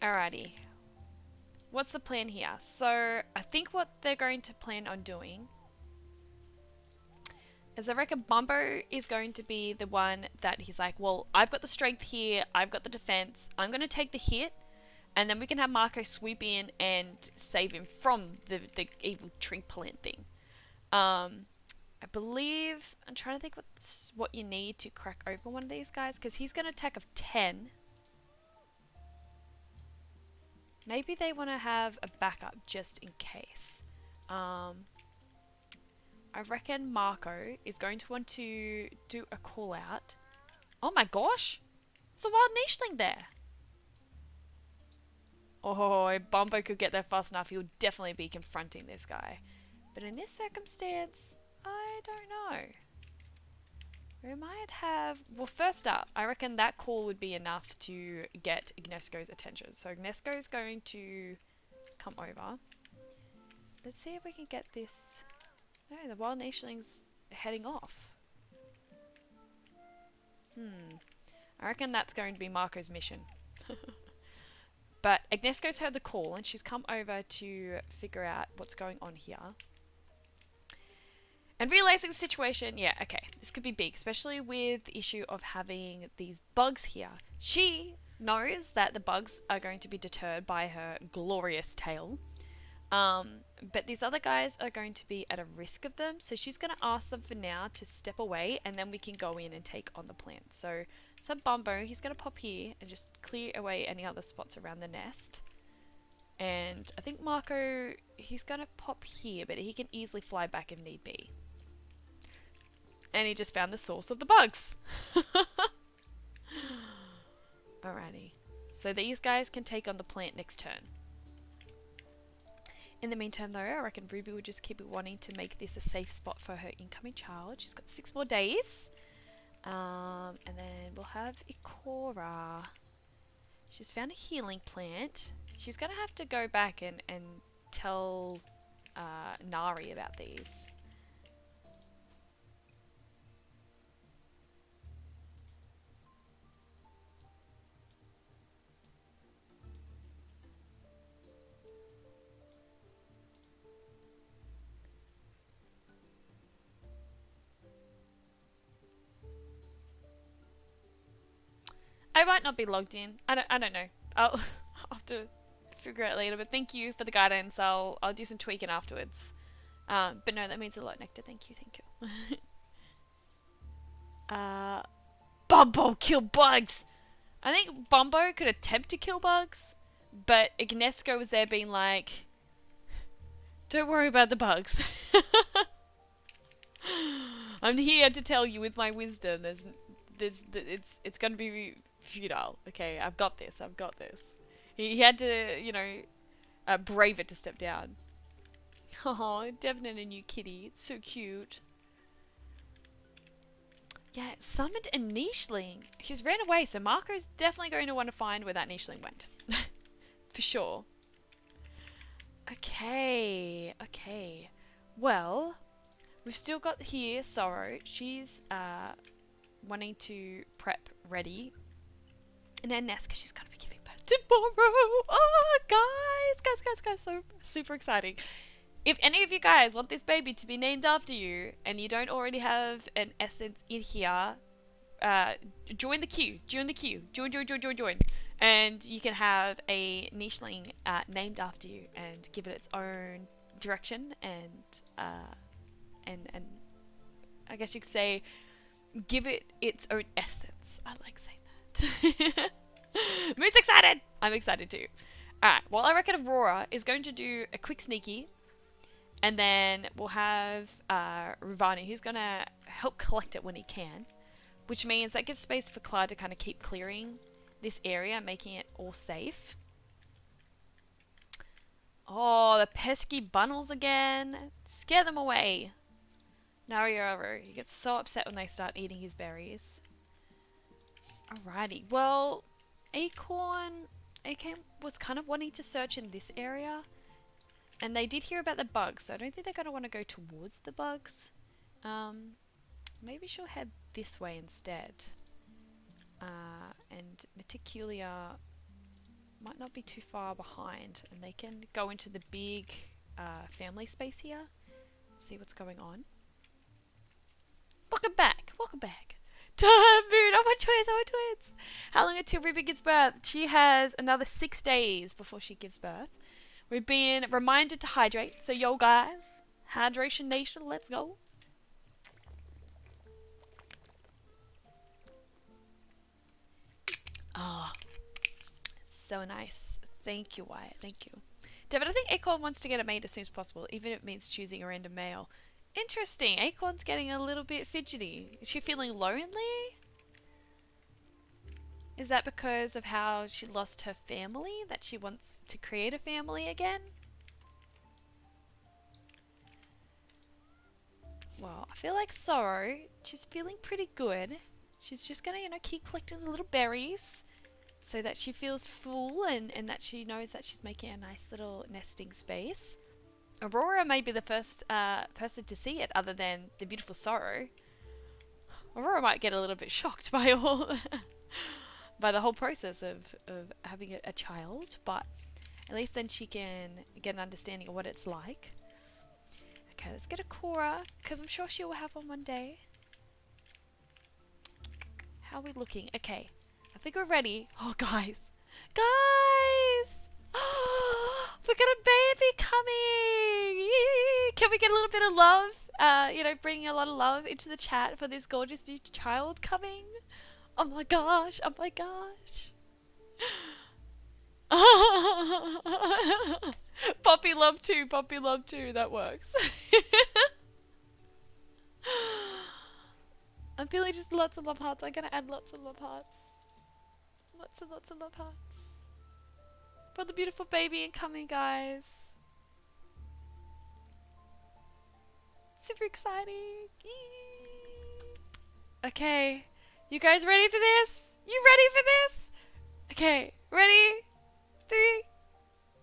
Alrighty. What's the plan here? So, I think what they're going to plan on doing is I reckon Bumbo is going to be the one that he's like, well, I've got the strength here, I've got the defense, I'm going to take the hit, and then we can have Marco swoop in and save him from the evil tree plant thing. I believe, I'm trying to think what you need to crack open one of these guys, because he's going to attack of 10. Maybe they want to have a backup just in case. I reckon Marco is going to want to do a call out. Oh my gosh! There's a wild nicheling there! Oh, if Bumbo could get there fast enough, he would definitely be confronting this guy. But in this circumstance, I don't know. We might have... Well, first up, I reckon that call would be enough to get Ignesco's attention. So Ignesco's going to come over. Let's see if we can get this... No, the wild nicheling's heading off. I reckon that's going to be Marco's mission. But Ignesco's heard the call and she's come over to figure out what's going on here. And realizing the situation, yeah, okay, this could be big, especially with the issue of having these bugs here. She knows that the bugs are going to be deterred by her glorious tail. But these other guys are going to be at a risk of them, so she's going to ask them for now to step away, and then we can go in and take on the plant. So Bumbo, he's going to pop here and just clear away any other spots around the nest. And I think Marco, he's going to pop here, but he can easily fly back if need be. And he just found the source of the bugs. Alrighty. So these guys can take on the plant next turn. In the meantime though, I reckon Ruby would just keep wanting to make this a safe spot for her incoming child. She's got 6 more days. And then we'll have Ikora. She's found a healing plant. She's going to have to go back and tell Nari about these. I might not be logged in. I don't know. I'll have to figure out later. But thank you for the guidance. I'll do some tweaking afterwards. But no, that means a lot, Nectar. Thank you, thank you. Bumbo kill bugs. I think Bumbo could attempt to kill bugs, but Ignesco was there being like, "Don't worry about the bugs. I'm here to tell you with my wisdom. It's gonna be futile. Okay, I've got this. I've got this." He had to, you know, brave it to step down. Oh, Devin and a new kitty. It's so cute. Yeah, summoned a nichling. He's ran away, so Marco's definitely going to want to find where that nichling went. For sure. Okay, okay. Well, we've still got here Sorrow. She's wanting to prep ready. And then Neska, she's going to be giving birth tomorrow. Oh, guys, so super exciting. If any of you guys want this baby to be named after you and you don't already have an essence in here, join the queue. Join. And you can have a nichling named after you and give it its own direction and I guess you could say give it its own essence. I like saying that. Moon's excited! I'm excited too. Alright, well I reckon Aurora is going to do a quick sneaky. And then we'll have Ruvani, who's going to help collect it when he can. Which means that gives space for Clyde to kind of keep clearing this area, making it all safe. Oh, the pesky bunnels again. Scare them away. Narioru, he gets so upset when they start eating his berries. Alrighty, well, Acorn was kind of wanting to search in this area. And they did hear about the bugs, so I don't think they're going to want to go towards the bugs. Maybe she'll head this way instead. And Meticulia might not be too far behind. And they can go into the big family space here. See what's going on. Welcome back! Welcome back! Moon! Oh my twins! How long until Ruby gives birth? She has another 6 days before she gives birth. We've been reminded to hydrate, so yo guys, Hydration Nation, let's go. Oh, so nice. Thank you, Wyatt, thank you. David, I think Acorn wants to get it made as soon as possible, even if it means choosing a random male. Interesting, Acorn's getting a little bit fidgety. Is she feeling lonely? Is that because of how she lost her family, that she wants to create a family again? Well, I feel like Sorrow, she's feeling pretty good. She's just gonna, you know, keep collecting the little berries so that she feels full and that she knows that she's making a nice little nesting space. Aurora may be the first person to see it other than the beautiful Sorrow. Aurora might get a little bit shocked by all... by the whole process of having a child, but at least then she can get an understanding of what it's like. Okay, let's get a Cora, because I'm sure she will have one day. How are we looking? Okay, I think we're ready. Oh, guys! Guys! We got a baby coming! Yee! Can we get a little bit of love? You know, bringing a lot of love into the chat for this gorgeous new child coming? Oh my gosh, oh my gosh. Poppy love too, that works. I'm feeling just lots of love hearts. I'm gonna add lots of love hearts. Lots and lots of love hearts. For the beautiful baby incoming, guys. Super exciting. Okay. You guys ready for this? You ready for this? Okay, ready? 3,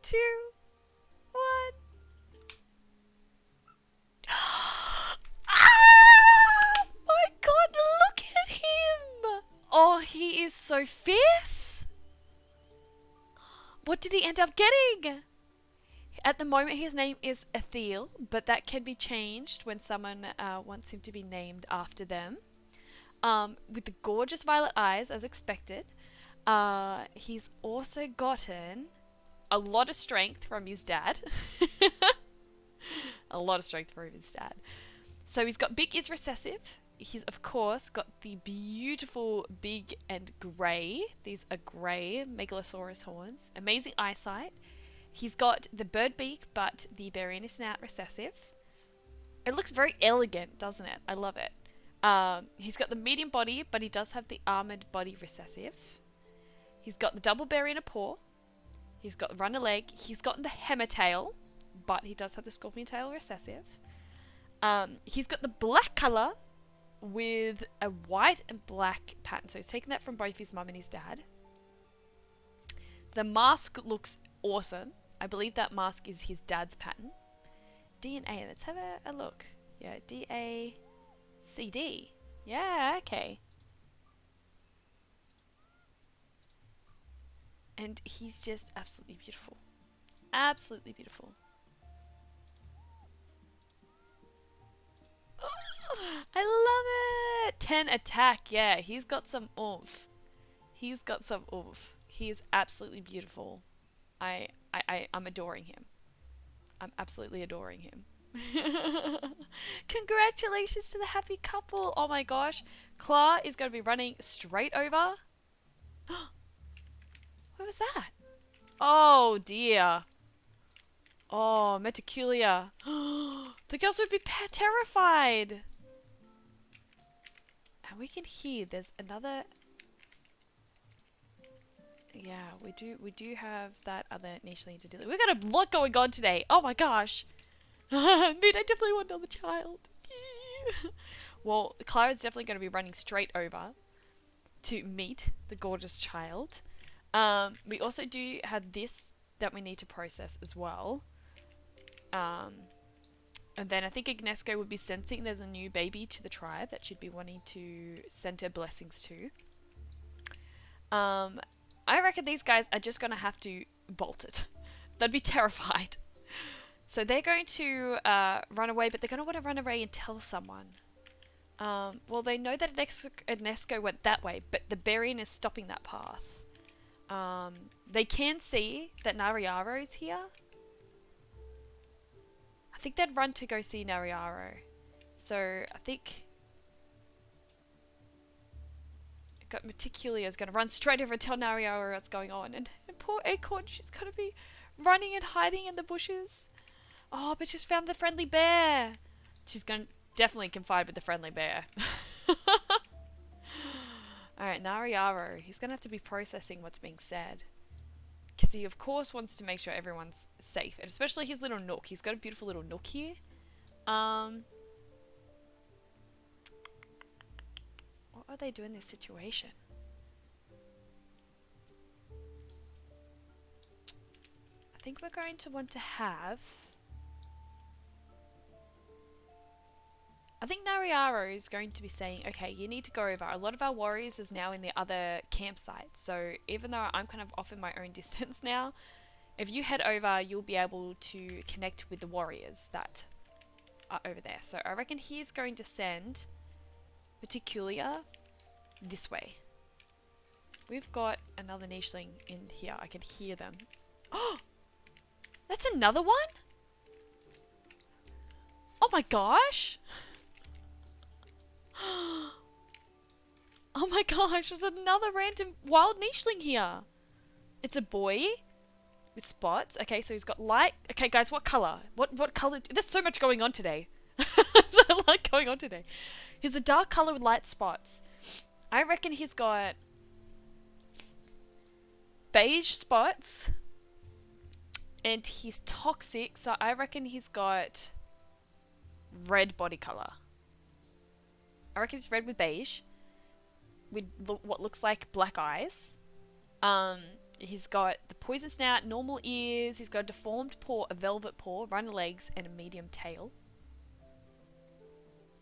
2, 1. Ah! My God, look at him! Oh, he is so fierce. What did he end up getting? At the moment, his name is Ethiel, but that can be changed when someone wants him to be named after them. With the gorgeous violet eyes, as expected. He's also gotten a lot of strength from his dad. A lot of strength from his dad. So he's got big is recessive. He's of course got the beautiful big and grey. These are grey Megalosaurus horns. Amazing eyesight. He's got the bird beak, but the Barian snout recessive. It looks very elegant, doesn't it? I love it. He's got the medium body, but he does have the armored body recessive. He's got the double Barian paw. He's got the runner leg. He's got the hammer tail, but he does have the scorpion tail recessive. He's got the black colour with a white and black pattern. So he's taken that from both his mum and his dad. The mask looks awesome. I believe that mask is his dad's pattern. DNA, let's have a look. Yeah, D-A-C-D. Yeah, okay. And he's just absolutely beautiful. Absolutely beautiful. I love it! 10 attack, yeah, he's got some oomph. He's got some oomph. He is absolutely beautiful. I'm adoring him. I'm absolutely adoring him. Congratulations to the happy couple! Oh my gosh. Clara is going to be running straight over. What was that? Oh dear. Oh, Metaculia. The girls would be terrified. And we can hear there's another... Yeah, we do have that other nicheling to deal with. We've got a lot going on today. Oh my gosh. Dude, I definitely want another child. Well, Clara's definitely going to be running straight over to meet the gorgeous child. We also do have this that we need to process as well. And then I think Ignesco would be sensing there's a new baby to the tribe that she'd be wanting to send her blessings to. I reckon these guys are just going to have to bolt it. They'd be terrified. So they're going to run away, but they're going to want to run away and tell someone. Well, they know that Ignesco went that way, but the Barian is stopping that path. They can see that Nariaro's here. I think they'd run to go see Nariaro. So I think... got Meticulia is going to run straight over and tell Nariaro what's going on. And poor Acorn, she's going to be running and hiding in the bushes. Oh, but she's found the friendly bear. She's going to definitely confide with the friendly bear. Alright, Nariaro. He's going to have to be processing what's being said. Because he, of course, wants to make sure everyone's safe. And especially his little nook. He's got a beautiful little nook here. What are they doing in this situation? I think we're going to want to have... I think Nariaro is going to be saying, okay, you need to go over. A lot of our warriors is now in the other campsite. So even though I'm kind of off in my own distance now, if you head over, you'll be able to connect with the warriors that are over there. So I reckon he's going to send Meticulia this way. We've got another nicheling in here. I can hear them. Oh! That's another one? Oh my gosh! Oh my gosh, there's another random wild nicheling here. It's a boy with spots. Okay, so he's got light. Okay, guys, what color? What color? There's so much going on today. There's a lot going on today. He's a dark color with light spots. I reckon he's got beige spots. And he's toxic, so I reckon he's got red body color. I reckon it's red with beige, with what looks like black eyes. He's got the poison snout, normal ears, he's got a deformed paw, a velvet paw, runner legs, and a medium tail.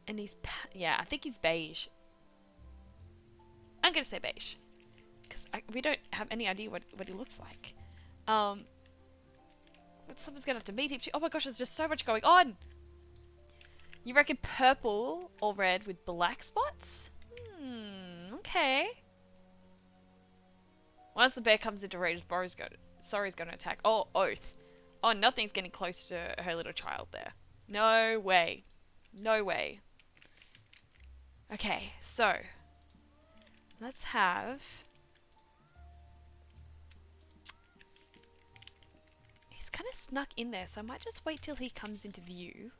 And he's, yeah, I think he's beige. I'm gonna say beige, because we don't have any idea what he looks like. But someone's gonna have to meet him too. Oh my gosh, there's just so much going on! You reckon purple or red with black spots? Okay. Once the bear comes into range, Sorry's going to attack. Oh, oath. Oh, nothing's getting close to her little child there. No way. No way. Okay, so let's have... He's kind of snuck in there, so I might just wait till he comes into view.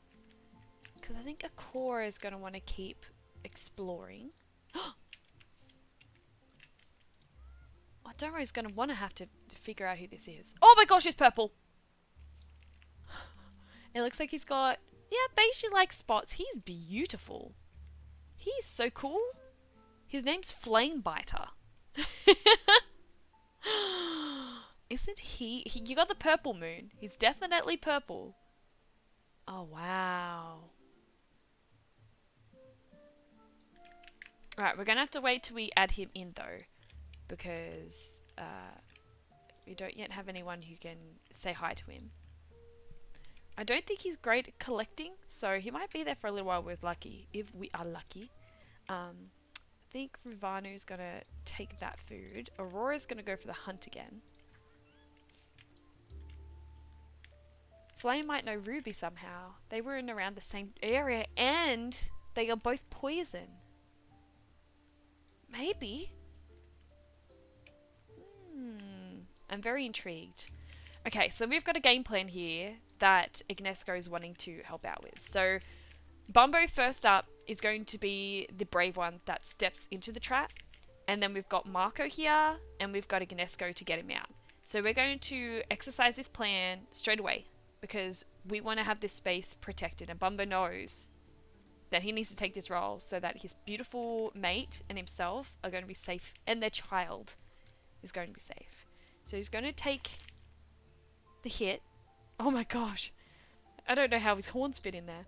Because I think Akora is going to want to keep exploring. Oh, Doro's going to want to have to figure out who this is. Oh my gosh, he's purple! It looks like he's got... Yeah, beige like spots. He's beautiful. He's so cool. His name's Flamebiter. Isn't he? You got the purple moon. He's definitely purple. Oh, wow. Alright, we're going to have to wait till we add him in, though. Because we don't yet have anyone who can say hi to him. I don't think he's great at collecting, so he might be there for a little while with lucky, if we are lucky. I think Ruvanu's going to take that food. Aurora's going to go for the hunt again. Flame might know Ruby somehow. They were in around the same area and they are both poison. Maybe. I'm very intrigued. Okay, so we've got a game plan here that Ignesco is wanting to help out with. So Bumbo first up is going to be the brave one that steps into the trap. And then we've got Marco here and we've got Ignesco to get him out. So we're going to exercise this plan straight away because we want to have this space protected. And Bumbo knows that he needs to take this role so that his beautiful mate and himself are going to be safe and their child is going to be safe. So he's going to take the hit. Oh my gosh. I don't know how his horns fit in there.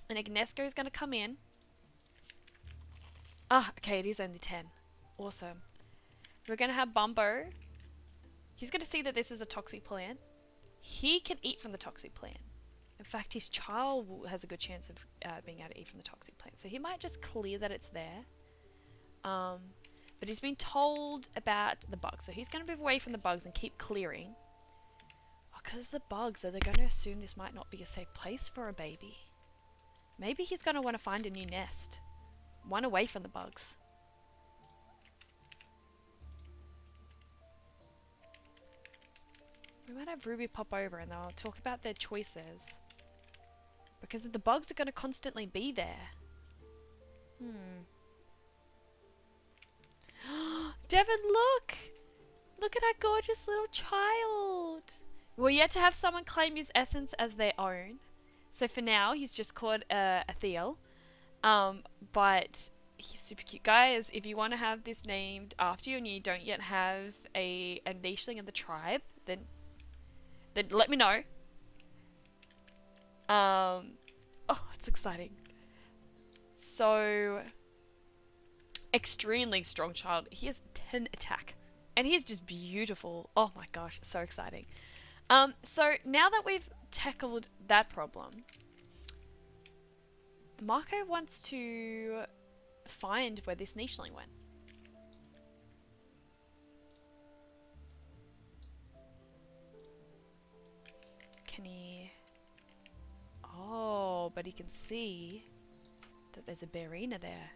And Ignesco is going to come in. Ah, okay, it is only 10. Awesome. We're going to have Bumbo. He's going to see that this is a toxic plant. He can eat from the toxic plant. In fact, his child has a good chance of being able to eat from the toxic plant. So he might just clear that it's there. But he's been told about the bugs. So he's going to move away from the bugs and keep clearing. Because the bugs, are they going to assume this might not be a safe place for a baby? Maybe he's going to want to find a new nest. One away from the bugs. We might have Ruby pop over and they'll talk about their choices. Because the bugs are going to constantly be there. Devon, look! Look at that gorgeous little child! We're yet to have someone claim his essence as their own. So for now, he's just called Athiel. But he's super cute. Guys, if you want to have this named after you and you don't yet have a nicheling in the tribe, then let me know. Oh, it's exciting. So, extremely strong child. He has 10 attack. And he's just beautiful. Oh my gosh, so exciting. So now that we've tackled that problem, Marco wants to find where this nicheling went. Can he... Oh, but he can see that there's a Barina there.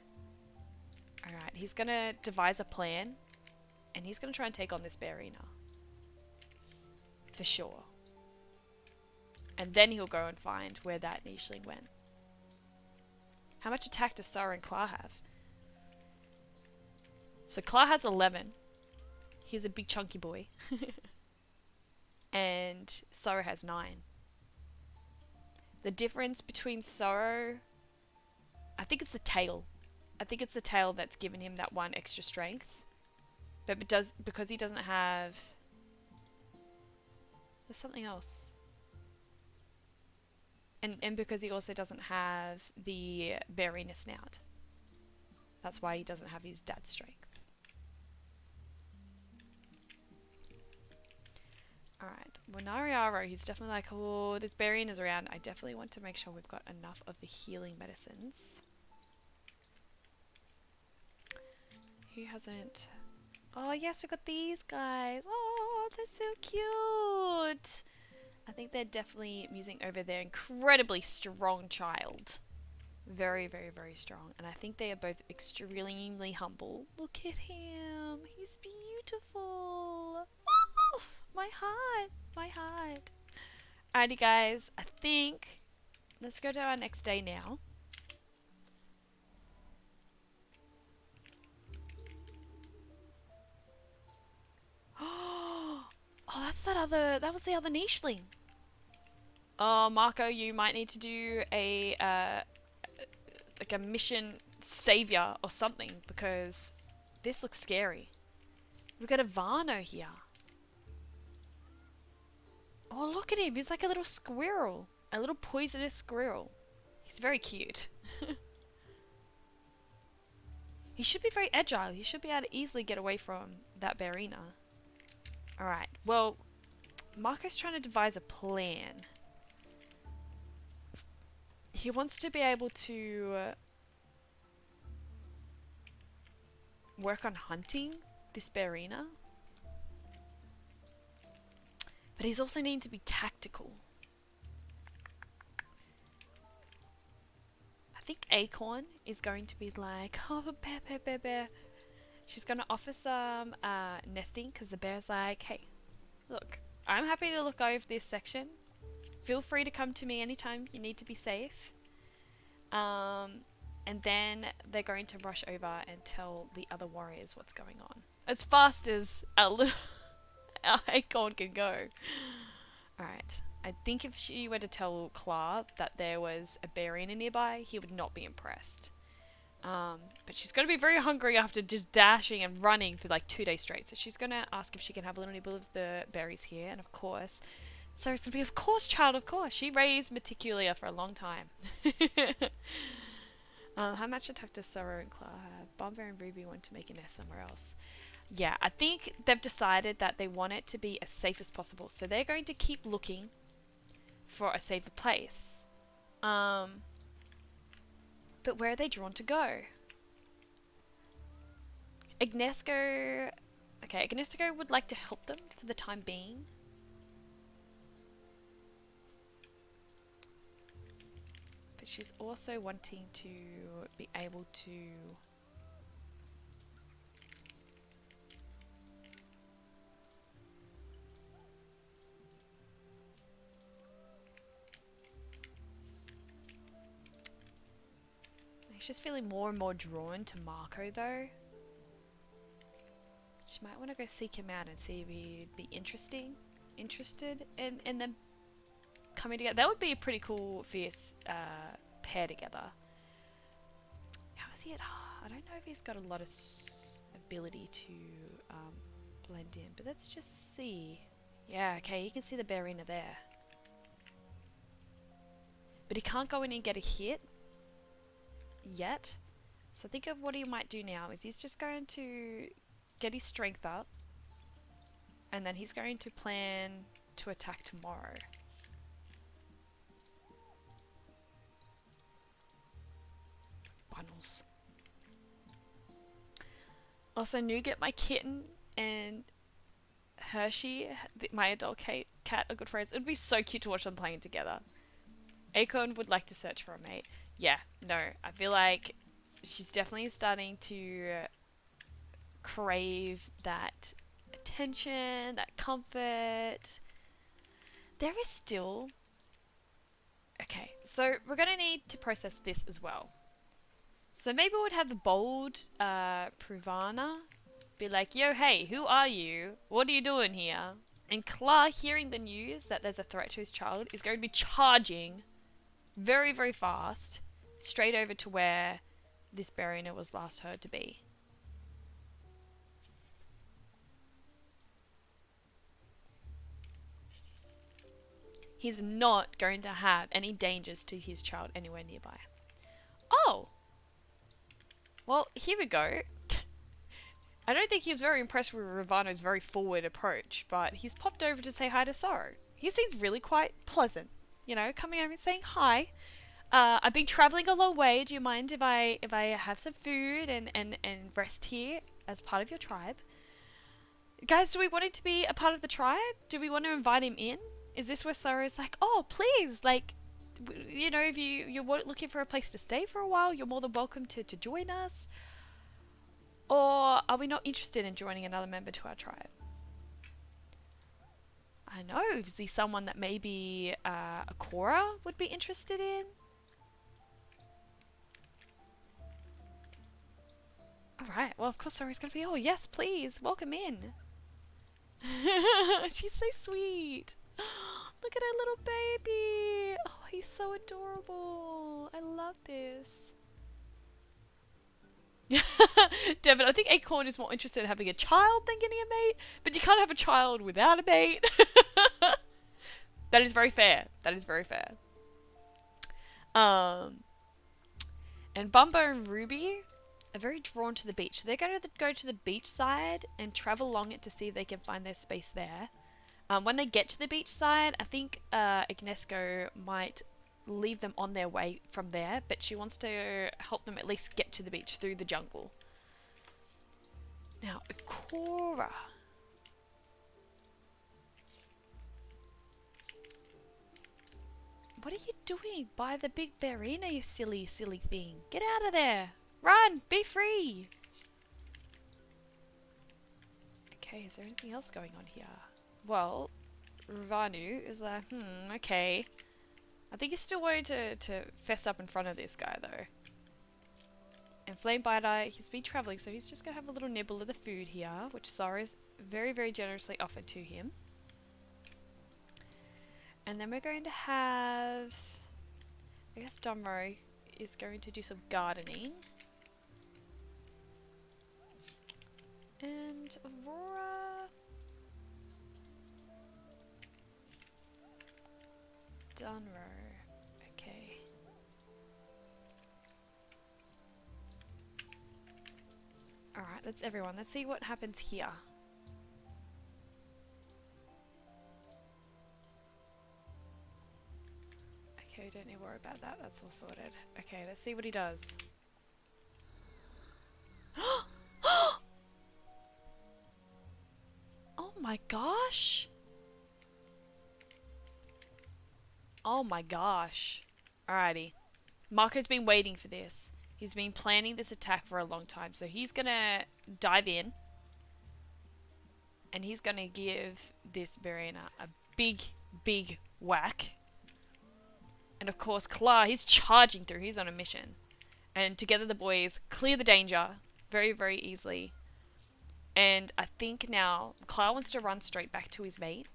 Alright, he's gonna devise a plan and he's gonna try and take on this Barina. For sure. And then he'll go and find where that nicheling went. How much attack does Sarah and Klar have? So Klar has 11. He's a big chunky boy. And Sorrow has 9. The difference between Sorrow... I think it's the tail. I think it's the tail that's given him that 1 extra strength. But because he doesn't have... There's something else. And because he also doesn't have the Barina snout. That's why he doesn't have his dad's strength. Alright, Monariaro, he's definitely like, oh, this Barina's around. I definitely want to make sure we've got enough of the healing medicines. Who hasn't... Oh, yes, we got these guys. Oh, they're so cute. I think they're definitely musing over their incredibly strong child. Very, very, very strong. And I think they are both extremely humble. Look at him. He's beautiful. Oh, my heart. My heart. Alrighty, guys. I think let's go to our next day now. Oh, that was the other nicheling. Oh, Marco, you might need to do a like a mission savior or something, because this looks scary. We've got a Varno here. Oh, look at him. He's like a little squirrel. A little poisonous squirrel. He's very cute. He should be very agile. He should be able to easily get away from that Barina. Alright, well, Marco's trying to devise a plan. He wants to be able to work on hunting this Barina. But he's also needing to be tactical. I think Acorn is going to be like, oh, bear. She's going to offer some nesting, because the bear's like, hey, look, I'm happy to look over this section. Feel free to come to me anytime you need to be safe. And then they're going to rush over and tell the other warriors what's going on. As fast as our Acorn can go. Alright. I think if she were to tell Clark that there was a Barina nearby, he would not be impressed. But she's going to be very hungry after just dashing and running for like 2 days straight. So she's going to ask if she can have a little nibble of the berries here. And of course, so it's going to be, of course, child, of course. She raised Meticulia for a long time. How much attack does Sorrow and Clark have? Bomber and Ruby want to make a nest somewhere else. Yeah, I think they've decided that they want it to be as safe as possible. So they're going to keep looking for a safer place. But where are they drawn to go? Ignesco... Okay, Ignesco would like to help them for the time being. But she's also wanting to be able to... She's feeling more and more drawn to Marco though. She might want to go seek him out and see if he'd be interested in them coming together. That would be a pretty cool, fierce pair together. How is he at... I don't know if he's got a lot of ability to blend in, but let's just see. Yeah, okay, you can see the Barina there. But he can't go in and get a hit yet. So think of what he might do now is he's just going to get his strength up, and then he's going to plan to attack tomorrow. Bundles. Also, Nougat, my kitten, and Hershey, my adult cat, are good friends. It would be so cute to watch them playing together. Acorn would like to search for a mate. Yeah, no, I feel like she's definitely starting to crave that attention, that comfort. There is still... Okay, so we're going to need to process this as well. So maybe we'd have a bold Pruvana be like, yo, hey, who are you? What are you doing here? And Clark, hearing the news that there's a threat to his child, is going to be charging very, very fast straight over to where this Barina was last heard to be. He's not going to have any dangers to his child anywhere nearby. Oh! Well, here we go. I don't think he was very impressed with Ravano's very forward approach, but he's popped over to say hi to Sorrow. He seems really quite pleasant, you know, coming over and saying hi. I've been travelling a long way. Do you mind if I have some food and rest here as part of your tribe? Guys, do we want him to be a part of the tribe? Do we want to invite him in? Is this where Soro's like, oh, please, like, you know, if you're looking for a place to stay for a while, you're more than welcome to join us? Or are we not interested in joining another member to our tribe? I know, is he someone that maybe Akora would be interested in? Alright, well, of course Soro's gonna be, oh, yes, please, welcome in. She's so sweet. Look at her little baby. Oh, he's so adorable. I love this. Devin, I think Acorn is more interested in having a child than getting a mate, but you can't have a child without a mate. That is very fair. That is very fair. And Bumbo and Ruby are very drawn to the beach. So they're going to go to the beach side and travel along it to see if they can find their space there. When they get to the beach side, I think Ignesco might leave them on their way from there, but she wants to help them at least get to the beach through the jungle. Now, Ikora. What are you doing by the big Barina, you silly, silly thing? Get out of there! Run! Be free! Okay, is there anything else going on here? Well, Ranu is like, okay. I think he's still wanting to fess up in front of this guy, though. And Flamebiter, he's been travelling, so he's just going to have a little nibble of the food here, which Sora's very, very generously offered to him. And then we're going to have... I guess Domro is going to do some gardening. And Aurora... Dunro. Okay. Alright, that's everyone. Let's see what happens here. Okay, don't need to worry about that. That's all sorted. Okay, let's see what he does. Oh my gosh! Oh my gosh. Alrighty. Marco's been waiting for this. He's been planning this attack for a long time. So he's gonna dive in. And he's gonna give this Barina a big, big whack. And of course, Kla, he's charging through. He's on a mission. And together the boys clear the danger very, very easily. And I think now Kla wants to run straight back to his mate.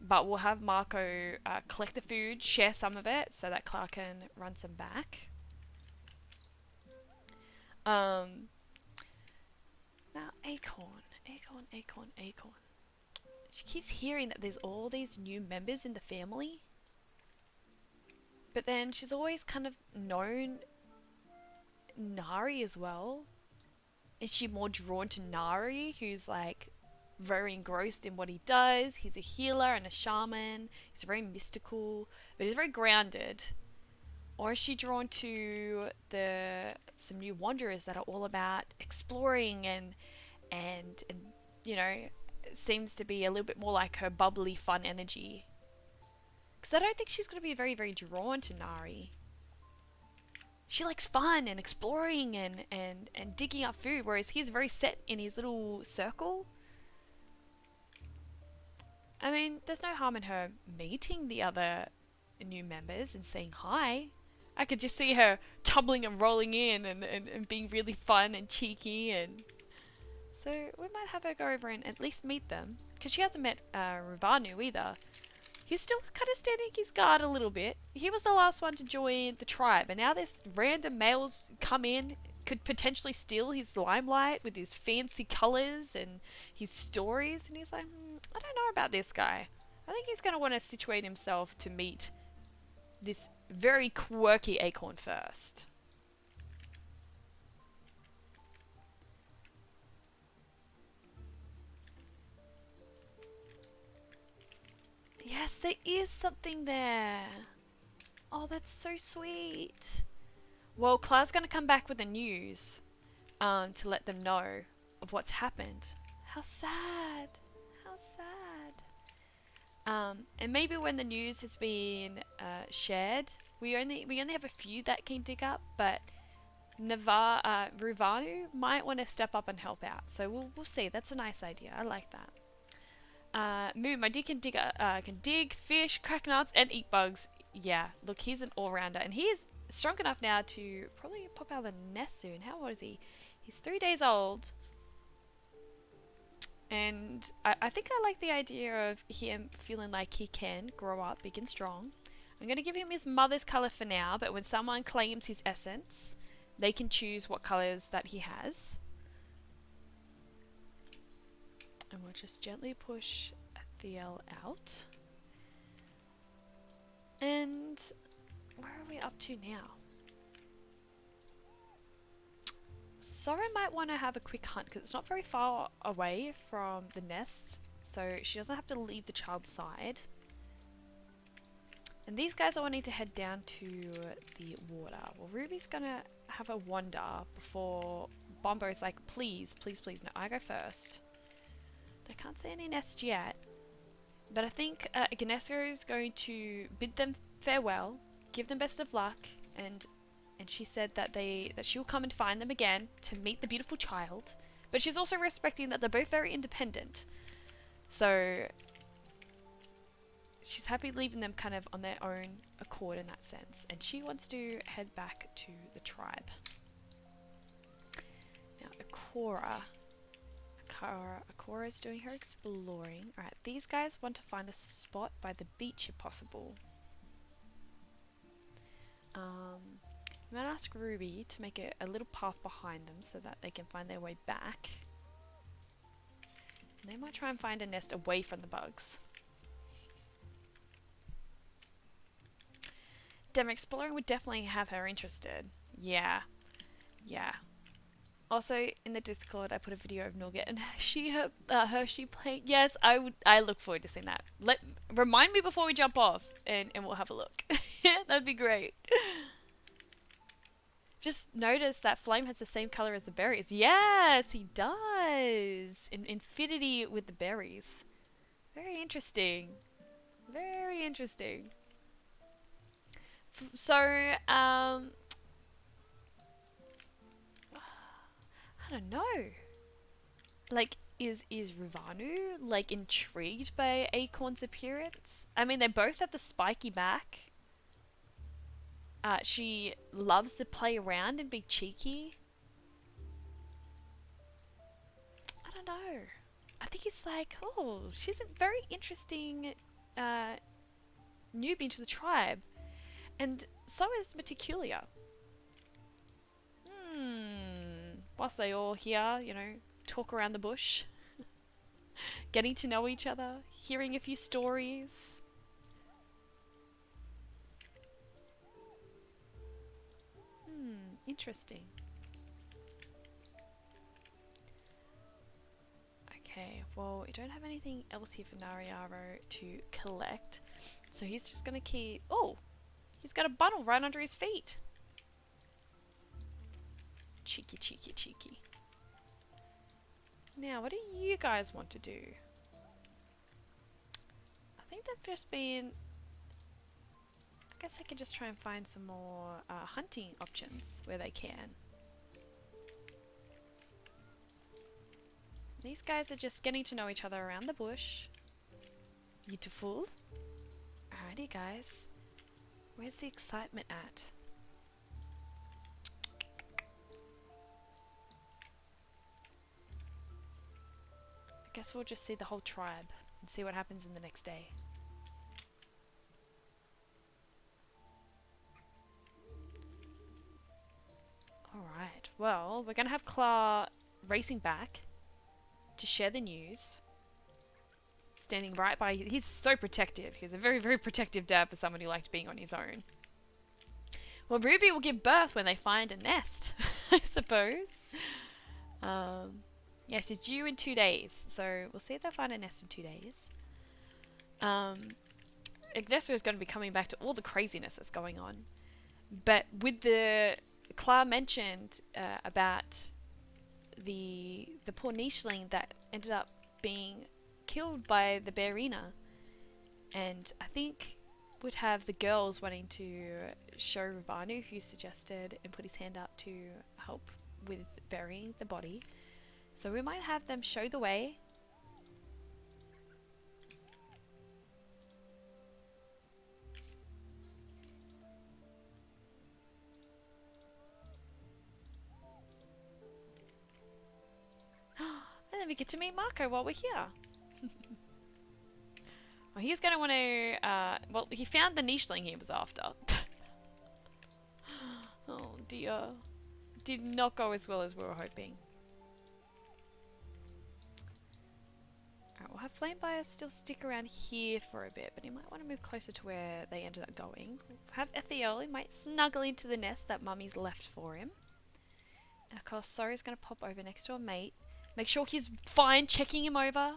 But we'll have Marco collect the food, share some of it, so that Clark can run some back. Now, Acorn. She keeps hearing that there's all these new members in the family. But then she's always kind of known Nari as well. Is she more drawn to Nari, who's like... very engrossed in what he does? He's a healer and a shaman. He's very mystical, but he's very grounded. Or is she drawn to some new wanderers that are all about exploring and you know, it seems to be a little bit more like her bubbly, fun energy. Because I don't think she's going to be very, very drawn to Nari. She likes fun and exploring and digging up food, whereas he's very set in his little circle. I mean, there's no harm in her meeting the other new members and saying hi. I could just see her tumbling and rolling in and being really fun and cheeky. And so we might have her go over and at least meet them. Because she hasn't met Ruvanu either. He's still kind of standing his guard a little bit. He was the last one to join the tribe. And now this random males come in, could potentially steal his limelight with his fancy colours and his stories. And he's like, I don't know about this guy. I think he's going to want to situate himself to meet this very quirky Acorn first. Yes, there is something there. Oh, that's so sweet. Well, Claire's going to come back with the news to let them know of what's happened. How sad. sad. And maybe when the news has been shared, we only have a few that can dig up, but Ruvanu might want to step up and help out. So we'll see. That's a nice idea. I like that. Moon, my deer can dig, fish, crack nuts, and eat bugs. Yeah, look, he's an all-rounder, and he is strong enough now to probably pop out of the nest soon. How old is he? He's 3 days old. And I think I like the idea of him feeling like he can grow up big and strong. I'm going to give him his mother's colour for now, but when someone claims his essence, they can choose what colours that he has. And we'll just gently push Thiel out. And where are we up to now? Sora might want to have a quick hunt because it's not very far away from the nest, so she doesn't have to leave the child's side. And these guys are wanting to head down to the water. Well, Ruby's gonna have a wander before Bombo's like, please, please, please, no, I go first. They can't see any nests yet, but I think Ignesco is going to bid them farewell, give them best of luck, and she said that she'll come and find them again to meet the beautiful child. But she's also respecting that they're both very independent. So she's happy leaving them kind of on their own accord in that sense. And she wants to head back to the tribe. Now, Akora's doing her exploring. Alright, these guys want to find a spot by the beach if possible. I'm going to ask Ruby to make a little path behind them so that they can find their way back. And they might try and find a nest away from the bugs. Dem exploring would definitely have her interested. Yeah. Yeah. Also, in the Discord, I put a video of Nugget and Hershey playing. Yes, I look forward to seeing that. Remind me before we jump off and we'll have a look. That'd be great. Just notice that Flame has the same color as the berries. Yes, he does. In infinity with the berries. Very interesting. Very interesting. So, I don't know. Like, is Ruvanu, like, intrigued by Acorn's appearance? I mean, they both have the spiky back. She loves to play around and be cheeky. I don't know. I think he's like, oh, she's a very interesting newbie to the tribe. And so is Meticulia. Whilst they all here, you know, talk around the bush. Getting to know each other. Hearing a few stories. Interesting. Okay, well, we don't have anything else here for Nariaro to collect. So he's just gonna keep... Oh! He's got a bundle right under his feet. Cheeky, cheeky, cheeky. Now, what do you guys want to do? I think they've just been... I guess I can just try and find some more hunting options where they can. These guys are just getting to know each other around the bush. Beautiful. Alrighty, guys. Where's the excitement at? I guess we'll just see the whole tribe and see what happens in the next day. Alright, well, we're going to have Claw racing back to share the news. Standing right by... He's so protective. He's a very, very protective dad for someone who liked being on his own. Well, Ruby will give birth when they find a nest, I suppose. Yeah, she's due in 2 days. So we'll see if they find a nest in 2 days. Ignesco is going to be coming back to all the craziness that's going on. But with the... Clara mentioned about the poor nichling that ended up being killed by the Bearina. And I think would have the girls wanting to show Ravanu, who suggested and put his hand up to help with burying the body. So we might have them show the way. And then we get to meet Marco while we're here. Well, he's going to want to... well, he found the nichling he was after. Oh dear. Did not go as well as we were hoping. Alright, we'll have Flamefire still stick around here for a bit, but he might want to move closer to where they ended up going. We'll have Ethiel, he might snuggle into the nest that Mummy's left for him. And of course, Sorry's going to pop over next to a mate. Make sure he's fine, checking him over.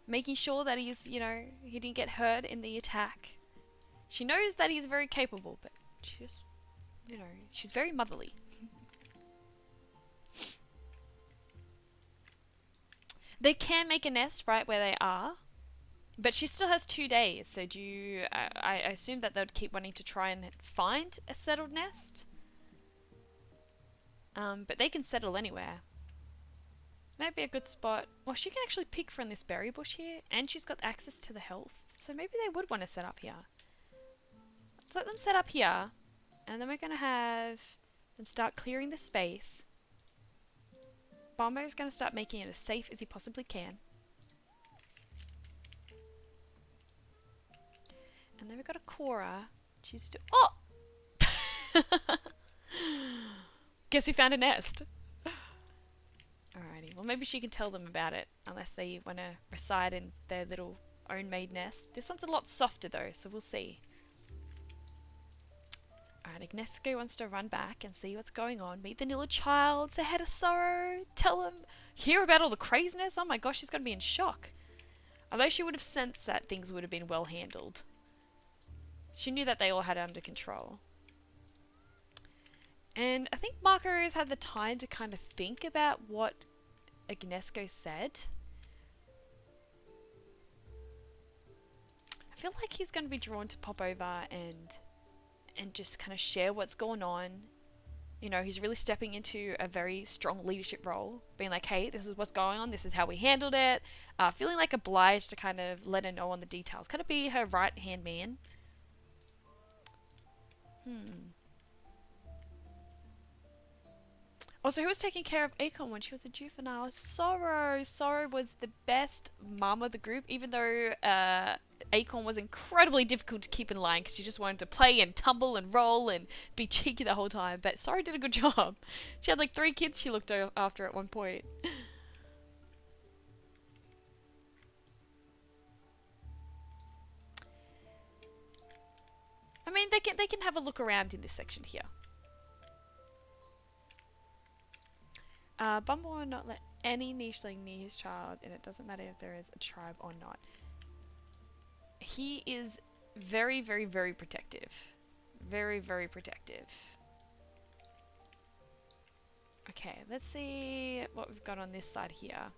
Making sure that he's, you know, he didn't get hurt in the attack. She knows that he's very capable, but she just, you know, she's very motherly. They can make a nest right where they are, but she still has 2 days, so do you, I assume that they would keep wanting to try and find a settled nest. But they can settle anywhere. Might be a good spot. Well, she can actually pick from this berry bush here, and she's got access to the health, so maybe they would want to set up here. Let's let them set up here, and then we're going to have them start clearing the space. Bombo's going to start making it as safe as he possibly can. And then we've got a Cora. She's still... Oh! Guess we found a nest. Alrighty, well maybe she can tell them about it, unless they want to reside in their little own made nest. This one's a lot softer though, so we'll see. Alright, Ignesco wants to run back and see what's going on, meet the little child, say hi to Sorrow, tell him, hear about all the craziness. Oh my gosh, she's going to be in shock. Although she would have sensed that things would have been well handled. She knew that they all had it under control. And I think Marco has had the time to kind of think about what Ignesco said. I feel like he's going to be drawn to pop over and just kind of share what's going on. You know, he's really stepping into a very strong leadership role, being like, hey, this is what's going on, this is how we handled it. Feeling like obliged to kind of let her know on the details, kind of be her right hand man. Also, who was taking care of Akon when she was a juvenile? Sorrow. Sorrow was the best mum of the group, even though Akon was incredibly difficult to keep in line because she just wanted to play and tumble and roll and be cheeky the whole time. But Sorrow did a good job. She had like 3 kids she looked after at one point. I mean, they can have a look around in this section here. Bumble will not let any nicheling near his child, and it doesn't matter if there is a tribe or not. He is very, very, very protective. Very, very protective. Okay, let's see what we've got on this side here.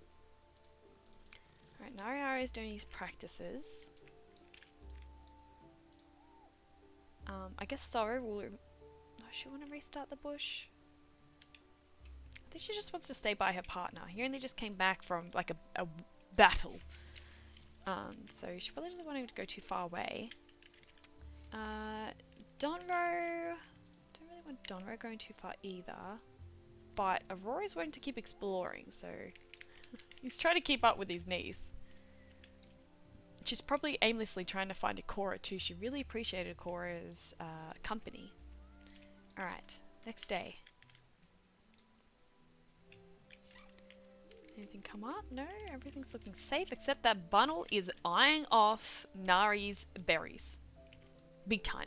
Alright, Nariara is doing his practices. I guess Sorrow will... Oh, she want to restart the bush? I think she just wants to stay by her partner. He only just came back from like a battle. So she probably doesn't want him to go too far away. Donro... Don't really want Donro going too far either. But Aurora's wanting to keep exploring, so... he's trying to keep up with his niece. She's probably aimlessly trying to find a Cora too. She really appreciated Cora's company. Alright, next day. Anything come up? No, everything's looking safe except that Bunnel is eyeing off Nari's berries. Big time.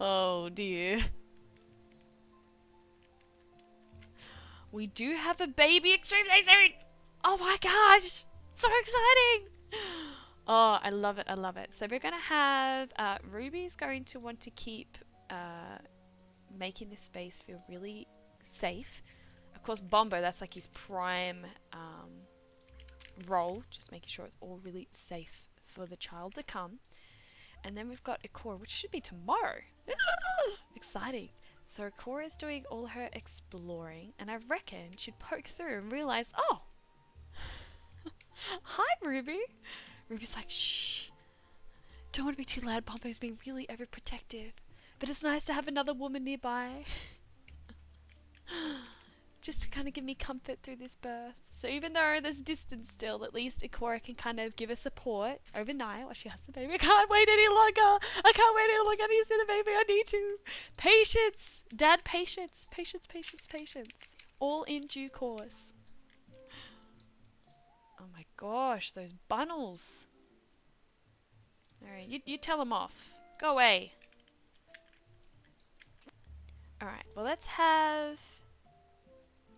Oh dear. We do have a baby extremely soon! Oh my gosh! So exciting! Oh, I love it, I love it. So we're going to have... Ruby's going to want to keep making this space feel really safe. course, Bombo, that's like his prime role, just making sure it's all really safe for the child to come. And then we've got Ikora, which should be tomorrow. Exciting. So Ikora is doing all her exploring, and I reckon she'd poke through and realize, oh, hi, Ruby. Ruby's like, shh, don't want to be too loud. Bombo's being really overprotective, but it's nice to have another woman nearby. Just to kind of give me comfort through this birth. So even though there's distance still, at least Ikora can kind of give her support overnight while she has the baby. I can't wait any longer. I can't wait any longer. I need to see the baby. I need to. Patience. Dad, patience. Patience, patience, patience. All in due course. Oh my gosh, those bunnels. Alright, you tell them off. Go away. Alright, well let's have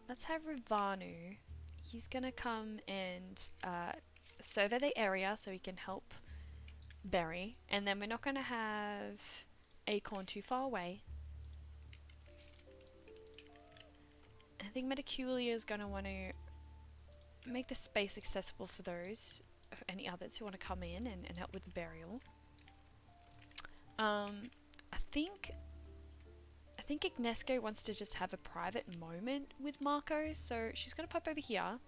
Rivanu. He's gonna come and survey the area so he can help Berry. And then we're not gonna have Acorn too far away. I think Metaculia is gonna want to make the space accessible for those, any others who want to come in and help with the burial. I think Ignesco wants to just have a private moment with Marco, so she's going to pop over here.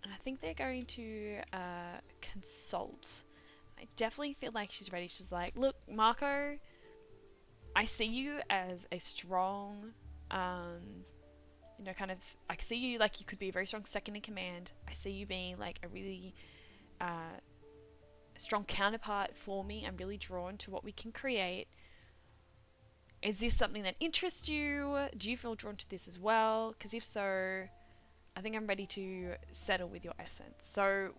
And I think they're going to consult. I definitely feel like she's ready. She's like, look, Marco, I see you as a strong, you know, kind of, I see you like you could be a very strong second in command. I see you being like a really strong counterpart for me. I'm really drawn to what we can create. Is this something that interests you? Do you feel drawn to this as well? Because if so, I think I'm ready to settle with your essence. So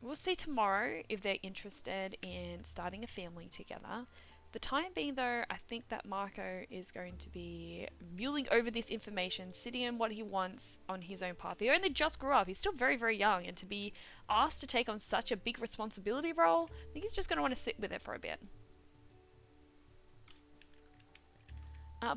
we'll see tomorrow if they're interested in starting a family together. The time being though, I think that Marco is going to be mulling over this information, sitting in what he wants on his own path. He only just grew up. He's still very, very young. And to be asked to take on such a big responsibility role, I think he's just going to want to sit with it for a bit.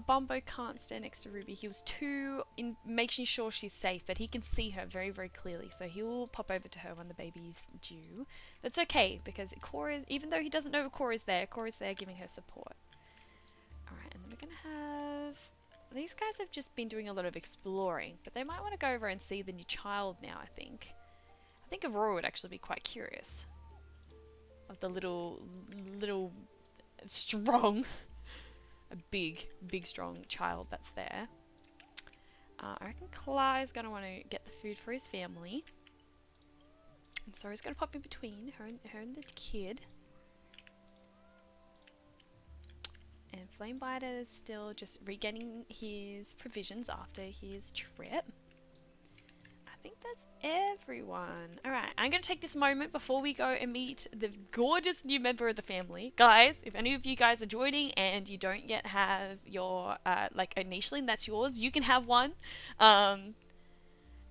Bombo can't stand next to Ruby. He was too in making sure she's safe, but he can see her very, very clearly. So he will pop over to her when the baby's due. That's okay, because Ikora, even though he doesn't know Ikora's there giving her support. Alright, and then we're going to have... These guys have just been doing a lot of exploring, but they might want to go over and see the new child now, I think. I think Aurora would actually be quite curious of the little strong... a big, strong child that's there. I reckon Clive's going to want to get the food for his family. And so he's going to pop in between her and the kid. And Flamebiter is still just regaining his provisions after his trip. I think that's everyone. Alright, I'm going to take this moment before we go and meet the gorgeous new member of the family. Guys, if any of you guys are joining and you don't yet have your, like a nicheling that's yours, you can have one.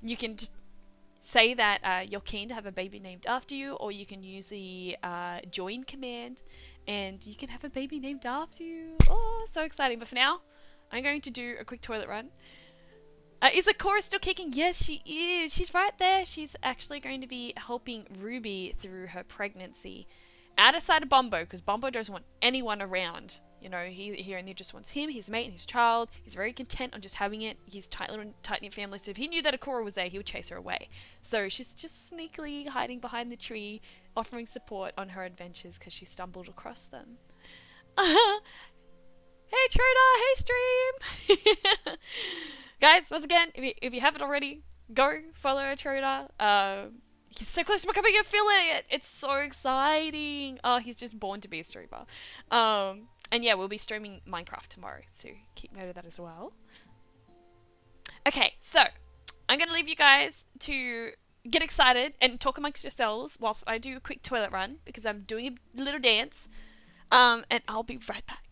You can just say that you're keen to have a baby named after you, or you can use the join command and you can have a baby named after you. Oh, so exciting. But for now, I'm going to do a quick toilet run. Is Ikora still kicking? Yes, she is. She's right there. She's actually going to be helping Ruby through her pregnancy. Out of sight of Bombo, because Bombo doesn't want anyone around. You know, he only just wants him, his mate, and his child. He's very content on just having it. He's tight-knit family, so if he knew that Ikora was there, he would chase her away. So she's just sneakily hiding behind the tree, offering support on her adventures because she stumbled across them. Hey, Truda! Hey, stream! Guys, once again, if you haven't already, go follow Truda. He's so close to becoming an affiliate. It's so exciting. Oh, he's just born to be a streamer. And yeah, we'll be streaming Minecraft tomorrow, so keep note of that as well. Okay, so I'm going to leave you guys to get excited and talk amongst yourselves whilst I do a quick toilet run, because I'm doing a little dance. And I'll be right back.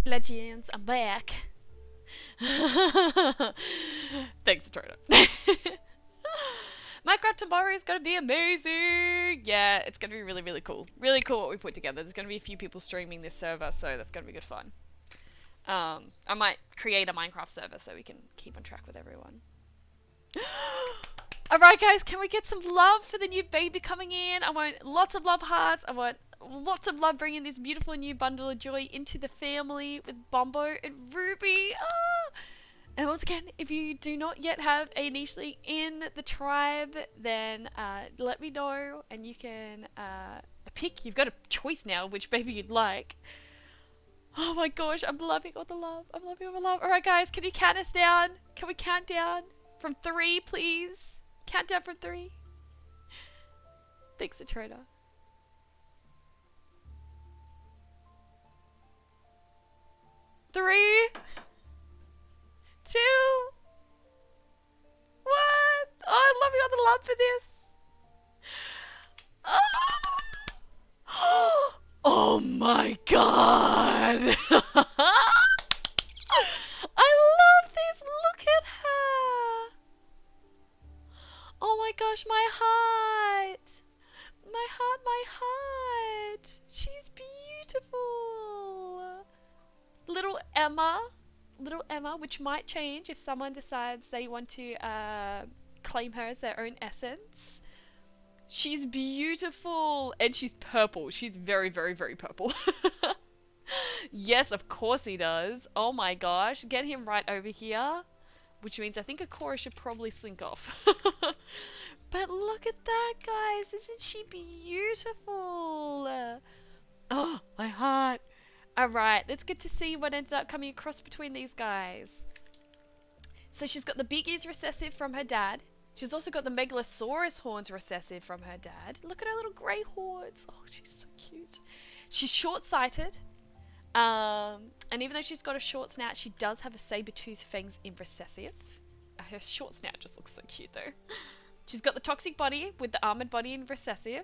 Legends, I'm back. Thanks, Trono. Minecraft tomorrow is going to be amazing. Yeah, it's going to be really, really cool. Really cool what we put together. There's going to be a few people streaming this server, so that's going to be good fun. I might create a Minecraft server so we can keep on track with everyone. Alright guys, can we get some love for the new baby coming in? I want lots of love hearts. I want lots of love bringing this beautiful new bundle of joy into the family with Bombo and Ruby. Ah! And once again, if you do not yet have a nichling in the tribe, then let me know and you can pick. You've got a choice now which baby you'd like. Oh my gosh, I'm loving all the love. I'm loving all the love. Alright guys, can you count us down? Can we count down from 3, please? Count down from 3. Thanks, Atrona. 3, 2, 1. Oh, I'm loving all the love for this. Oh, oh my god. I love this. Look at her. Oh my gosh, my heart. My heart, my heart. She's beautiful. Little Emma, which might change if someone decides they want to claim her as their own essence. She's beautiful and she's purple. She's very, very, very purple. Yes, of course he does. Oh my gosh, get him right over here. Which means I think Akora should probably slink off. But look at that, guys. Isn't she beautiful? Oh, my heart. Alright, let's get to see what ends up coming across between these guys. So she's got the big ears recessive from her dad. She's also got the Megalosaurus horns recessive from her dad. Look at her little grey horns. Oh, she's so cute. She's short-sighted. And even though she's got a short snout, she does have a saber-tooth fangs in recessive. Her short snout just looks so cute though. She's got the toxic body with the armored body in recessive.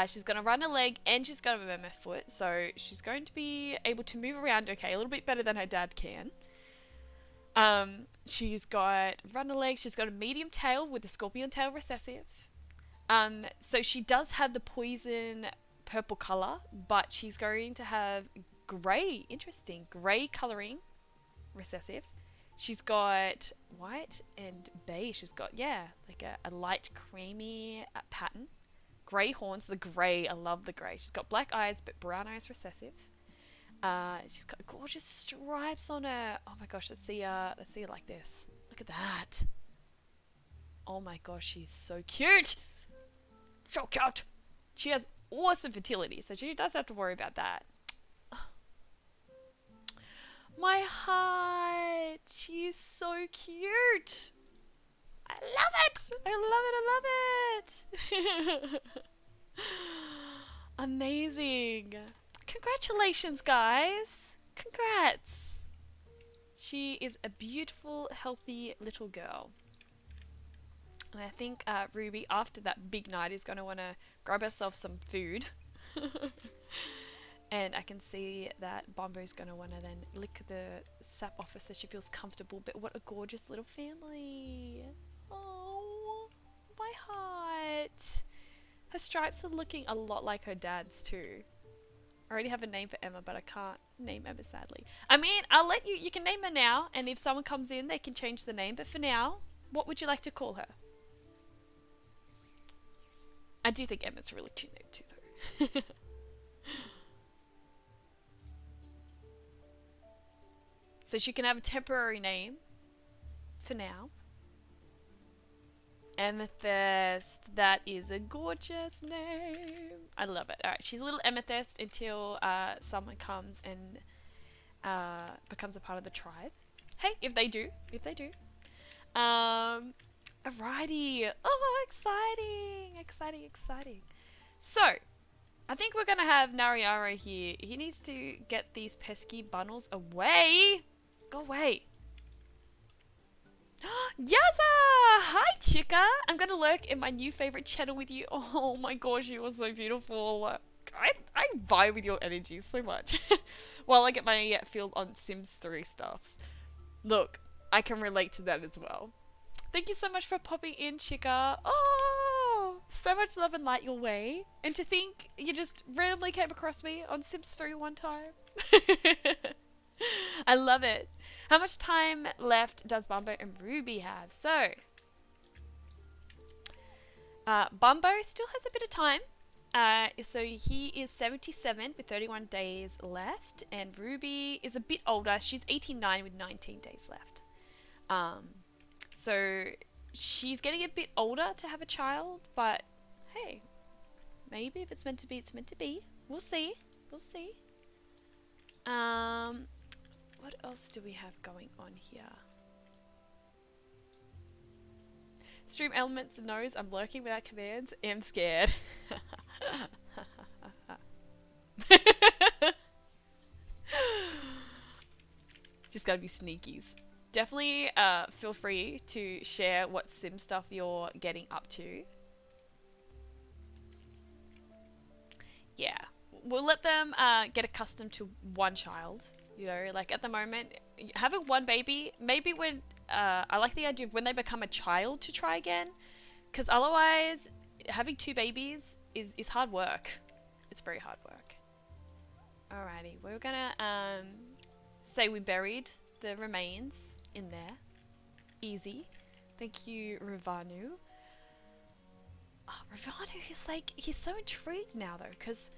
She's going to run a leg and she's got a mammoth foot. So she's going to be able to move around okay, a little bit better than her dad can. She's got run a leg. She's got a medium tail with the scorpion tail recessive. So she does have the poison purple color, but she's going to have grey, interesting, grey colouring recessive. She's got white and beige. She's got, yeah, like a light creamy pattern. Grey horns, the grey, I love the grey. She's got black eyes, but brown eyes recessive. She's got gorgeous stripes on her. Oh my gosh, let's see her like this. Look at that. Oh my gosh, she's so cute. So cute. She has awesome fertility, so she does have to worry about that. My heart. She's so cute. I love it. I love it. Amazing. Congratulations, guys. Congrats. She is a beautiful, healthy little girl. And I think Ruby, after that big night, is going to want to grab herself some food. And I can see that Bombo's going to want to then lick the sap off her so she feels comfortable. But what a gorgeous little family. Oh, my heart. Her stripes are looking a lot like her dad's too. I already have a name for Emma, but I can't name Emma, sadly. I mean, I'll let you can name her now, and if someone comes in, they can change the name. But for now, what would you like to call her? I do think Emma's a really cute name too, though. So she can have a temporary name for now. Amethyst. That is a gorgeous name. I love it. Alright, she's a little amethyst until someone comes and becomes a part of the tribe. Hey, if they do. If they do. Alrighty. Oh, exciting. Exciting, exciting. So, I think we're going to have Nariaro here. He needs to get these pesky bundles away. Go away. Yaza! Hi, Chica! I'm gonna lurk in my new favorite channel with you. Oh my gosh, you are so beautiful. I vibe with your energy so much. While I get my feel on Sims 3 stuffs. Look, I can relate to that as well. Thank you so much for popping in, Chica. Oh, so much love and light your way. And to think you just randomly came across me on Sims 3 one time. I love it. How much time left does Bumbo and Ruby have? So, Bumbo still has a bit of time. So he is 77 with 31 days left, and Ruby is a bit older. She's 89 with 19 days left. So she's getting a bit older to have a child, but hey, maybe if it's meant to be, it's meant to be. We'll see. We'll see. What else do we have going on here? Stream elements knows I'm lurking without commands. Am scared. Just gotta be sneakies. Definitely feel free to share what sim stuff you're getting up to. Yeah. We'll let them get accustomed to one child. You know, like at the moment, having one baby, maybe when, I like the idea of when they become a child to try again. Because otherwise, having two babies is hard work. It's very hard work. Alrighty, we're gonna say we buried the remains in there. Easy. Thank you, Ravanu. Oh, Ravanu, he's so intrigued now though, because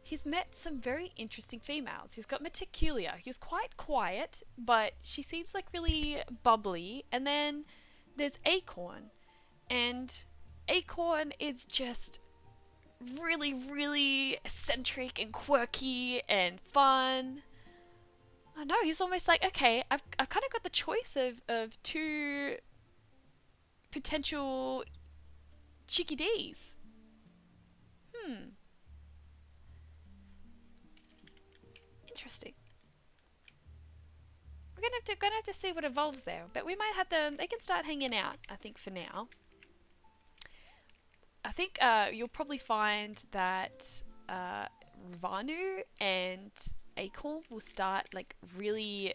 he's met some very interesting females. He's got Meticulia, who's quite quiet, but she seems like really bubbly. And then there's Acorn, and Acorn is just really, really eccentric and quirky and fun. I know, he's almost like, okay, I've kind of got the choice of two potential chickadees. Interesting. We're gonna have to see what evolves there, but we might have them. They can start hanging out, I think, for now. I think you'll probably find that Vanu and Acorn will start like really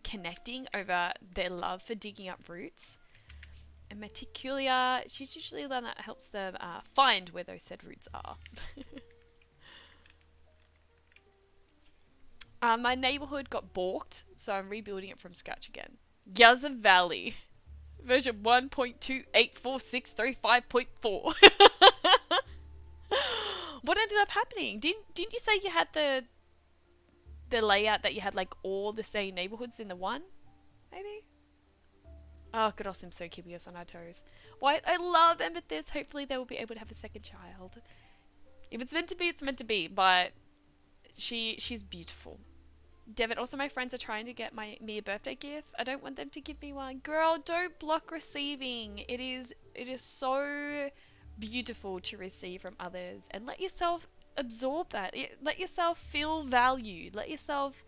connecting over their love for digging up roots. And Meticulia, she's usually the one that helps them find where those said roots are. My neighborhood got balked, so I'm rebuilding it from scratch again. Yaza Valley. Version 1.28463.5.4. What ended up happening? Didn't you say you had the layout that you had like all the same neighborhoods in the one? Maybe? Oh, good awesome, so keeping us on our toes. White, I love Amethyst. Hopefully they will be able to have a second child. If it's meant to be, it's meant to be, but she's beautiful. Devin, also my friends are trying to get me a birthday gift. I don't want them to give me one. Girl, don't block receiving. It is so beautiful to receive from others, and let yourself absorb that. Let yourself feel valued. Let yourself,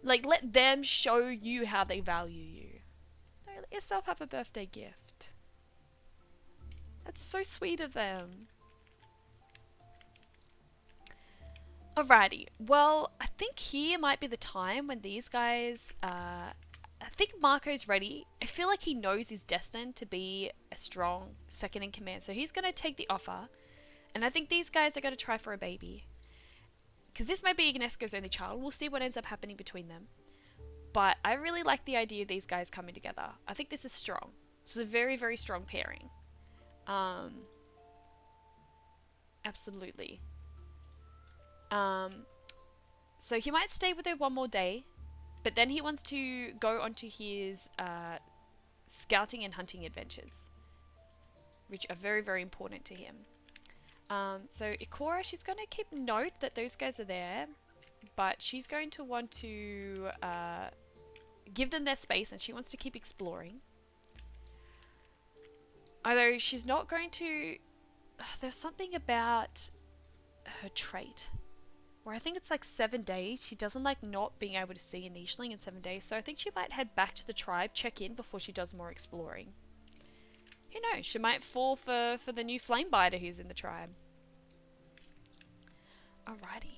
like, let them show you how they value you. No, let yourself have a birthday gift. That's so sweet of them. Alrighty, well, I think here might be the time when these guys, I think Marco's ready. I feel like he knows he's destined to be a strong second in command, so he's going to take the offer. And I think these guys are going to try for a baby. Because this might be Ignesco's only child. We'll see what ends up happening between them. But I really like the idea of these guys coming together. I think this is strong. This is a very, very strong pairing. Absolutely. So he might stay with her one more day, but then he wants to go onto his scouting and hunting adventures, which are very, very important to him. So Ikora, she's going to keep note that those guys are there, but she's going to want to give them their space, and she wants to keep exploring. Although she's not going to... there's something about her trait where I think it's like 7 days. She doesn't like not being able to see a nicheling in 7 days. So I think she might head back to the tribe, check in before she does more exploring. Who knows? She might fall for the new flame biter who's in the tribe. Alrighty.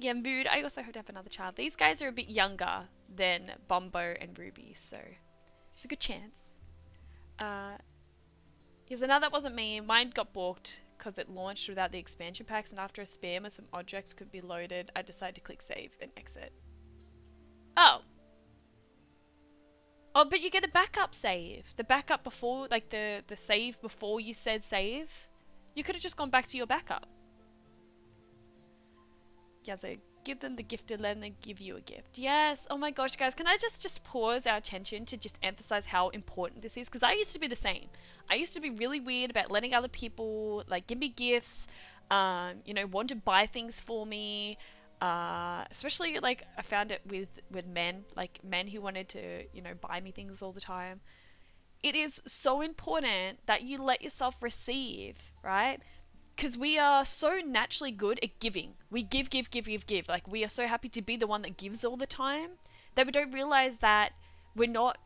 Yeah, Mood, I also hope to have another child. These guys are a bit younger than Bumbo and Ruby, so it's a good chance. Here's another that wasn't me. Mine got balked because it launched without the expansion packs, and after a spam of some objects could be loaded, I decided to click save and exit. Oh. Oh, but you get a backup save. The backup before, like the save before you said save. You could have just gone back to your backup. Yaza, give them the gift and let them give you a gift. Yes. Oh my gosh, guys. Can I just pause our attention to just emphasize how important this is? Because I used to be the same. I used to be really weird about letting other people, like, give me gifts, you know, want to buy things for me. Especially, like, I found it with men, like, men who wanted to, you know, buy me things all the time. It is so important that you let yourself receive, right? Because we are so naturally good at giving. We give. Like, we are so happy to be the one that gives all the time that we don't realize that we're not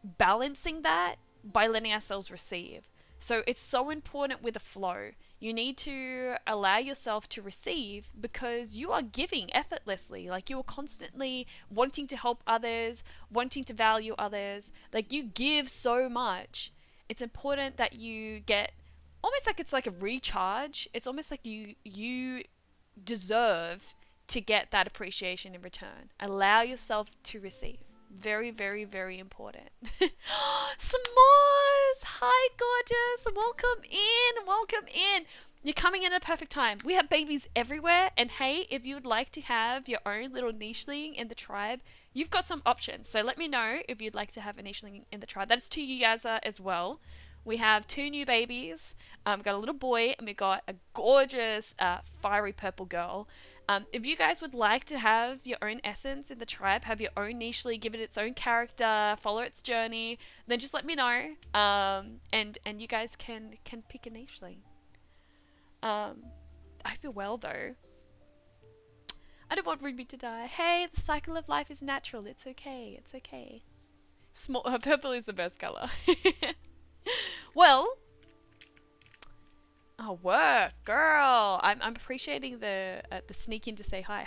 balancing that by letting ourselves receive. So it's so important with a flow. You need to allow yourself to receive because you are giving effortlessly. Like, you are constantly wanting to help others, wanting to value others. Like, you give so much. It's important that you get almost like it's like a recharge. It's almost like you deserve to get that appreciation in return. Allow yourself to receive. Very, very, very important. S'mores! Hi, gorgeous! Welcome in! You're coming in at a perfect time. We have babies everywhere, and hey, if you would like to have your own little nicheling in the tribe, you've got some options. So let me know if you'd like to have a nicheling in the tribe. That's to you, Yaza, as well. We have 2 new babies. We've got a little boy, and we've got a gorgeous fiery purple girl. If you guys would like to have your own essence in the tribe, have your own nicheling, give it its own character, follow its journey, then just let me know. And you guys can pick a nicheling. I hope you're well, though. I don't want Ruby to die. Hey, the cycle of life is natural. It's okay. It's okay. Purple is the best color. Well, oh, work, girl. I'm appreciating the sneak in to say hi.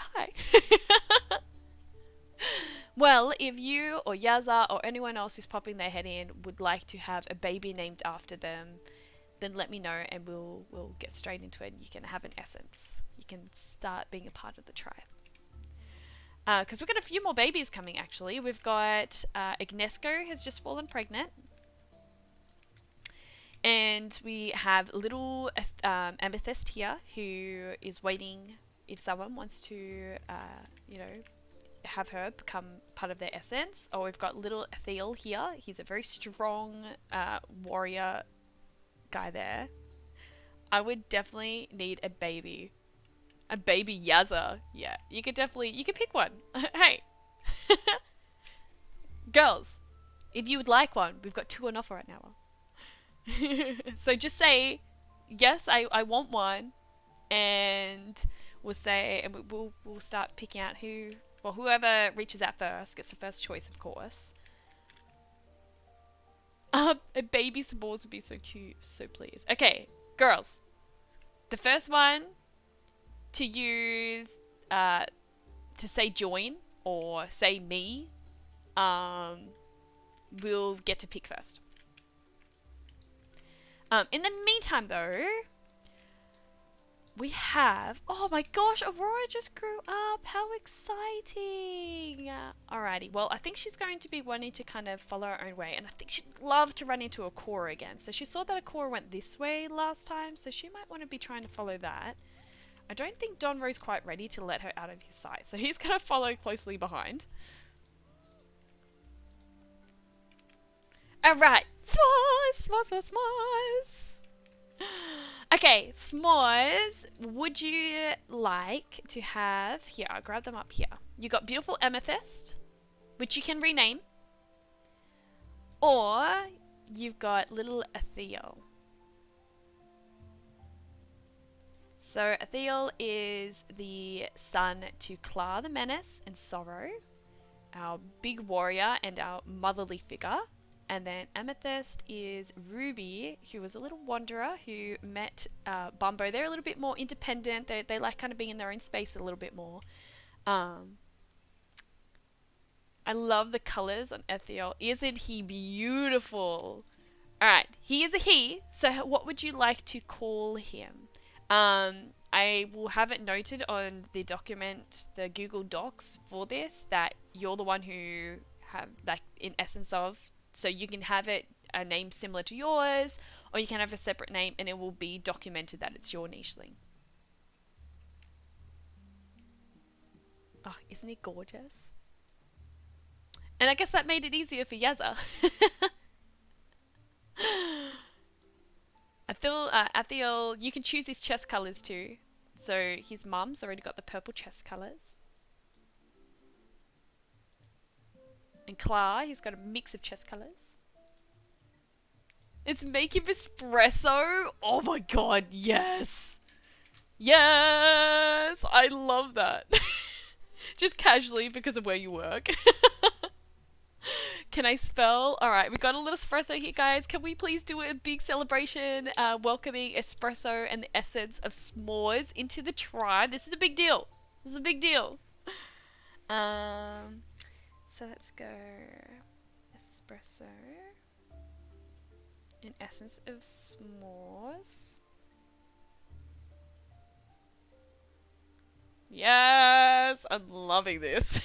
Well, if you or Yaza or anyone else who's popping their head in would like to have a baby named after them, then let me know and we'll get straight into it. You can have an essence. You can start being a part of the tribe. Because we've got a few more babies coming, actually. We've got Ignesco has just fallen pregnant. And we have little Amethyst here, who is waiting if someone wants to, you know, have her become part of their essence. Or we've got little Ethiel here. He's a very strong warrior guy there. I would definitely need a baby. A baby Yaza. Yeah, you could pick one. Hey. Girls, if you would like one, we've got 2 on offer right now. So just say, yes, I want one, and we'll say, and we'll start picking out whoever reaches out first gets the first choice, of course. A baby s'mores would be so cute, so please. Okay, girls, the first one to use, to say join or say me, we'll get to pick first. In the meantime, though, we have... Oh my gosh, Aurora just grew up. How exciting. Alrighty, well, I think she's going to be wanting to kind of follow her own way. And I think she'd love to run into a Cora again. So she saw that a Cora went this way last time. So she might want to be trying to follow that. I don't think Donro's quite ready to let her out of his sight. So he's going to follow closely behind. Alright, s'mores. Okay, s'mores, would you like to have... Here, I'll grab them up here. You got beautiful Amethyst, which you can rename. Or you've got little Ethiel. So Ethiel is the son to Klar the Menace and Sorrow, our big warrior and our motherly figure. And then Amethyst is Ruby, who was a little wanderer who met Bumbo. They're a little bit more independent. They like kind of being in their own space a little bit more. Um, I love the colors on Ethiel. Isn't he beautiful? Alright, he is a he. So what would you like to call him? I will have it noted on the document, the Google Docs for this, that you're the one who have, like, in essence of, so you can have it a name similar to yours, or you can have a separate name and it will be documented that it's your nicheling. Oh, isn't he gorgeous? And I guess that made it easier for Yazza. Athiel, you can choose his chest colours too. So his mum's already got the purple chest colours. And Clara, he's got a mix of chest colours. It's make him espresso. Oh my god, yes. Yes! I love that. Just casually because of where you work. Can I spell? Alright, we've got a little espresso here, guys. Can we please do a big celebration welcoming espresso and the essence of s'mores into the tribe? This is a big deal. This is a big deal. So let's go espresso in essence of s'mores. Yes! I'm loving this.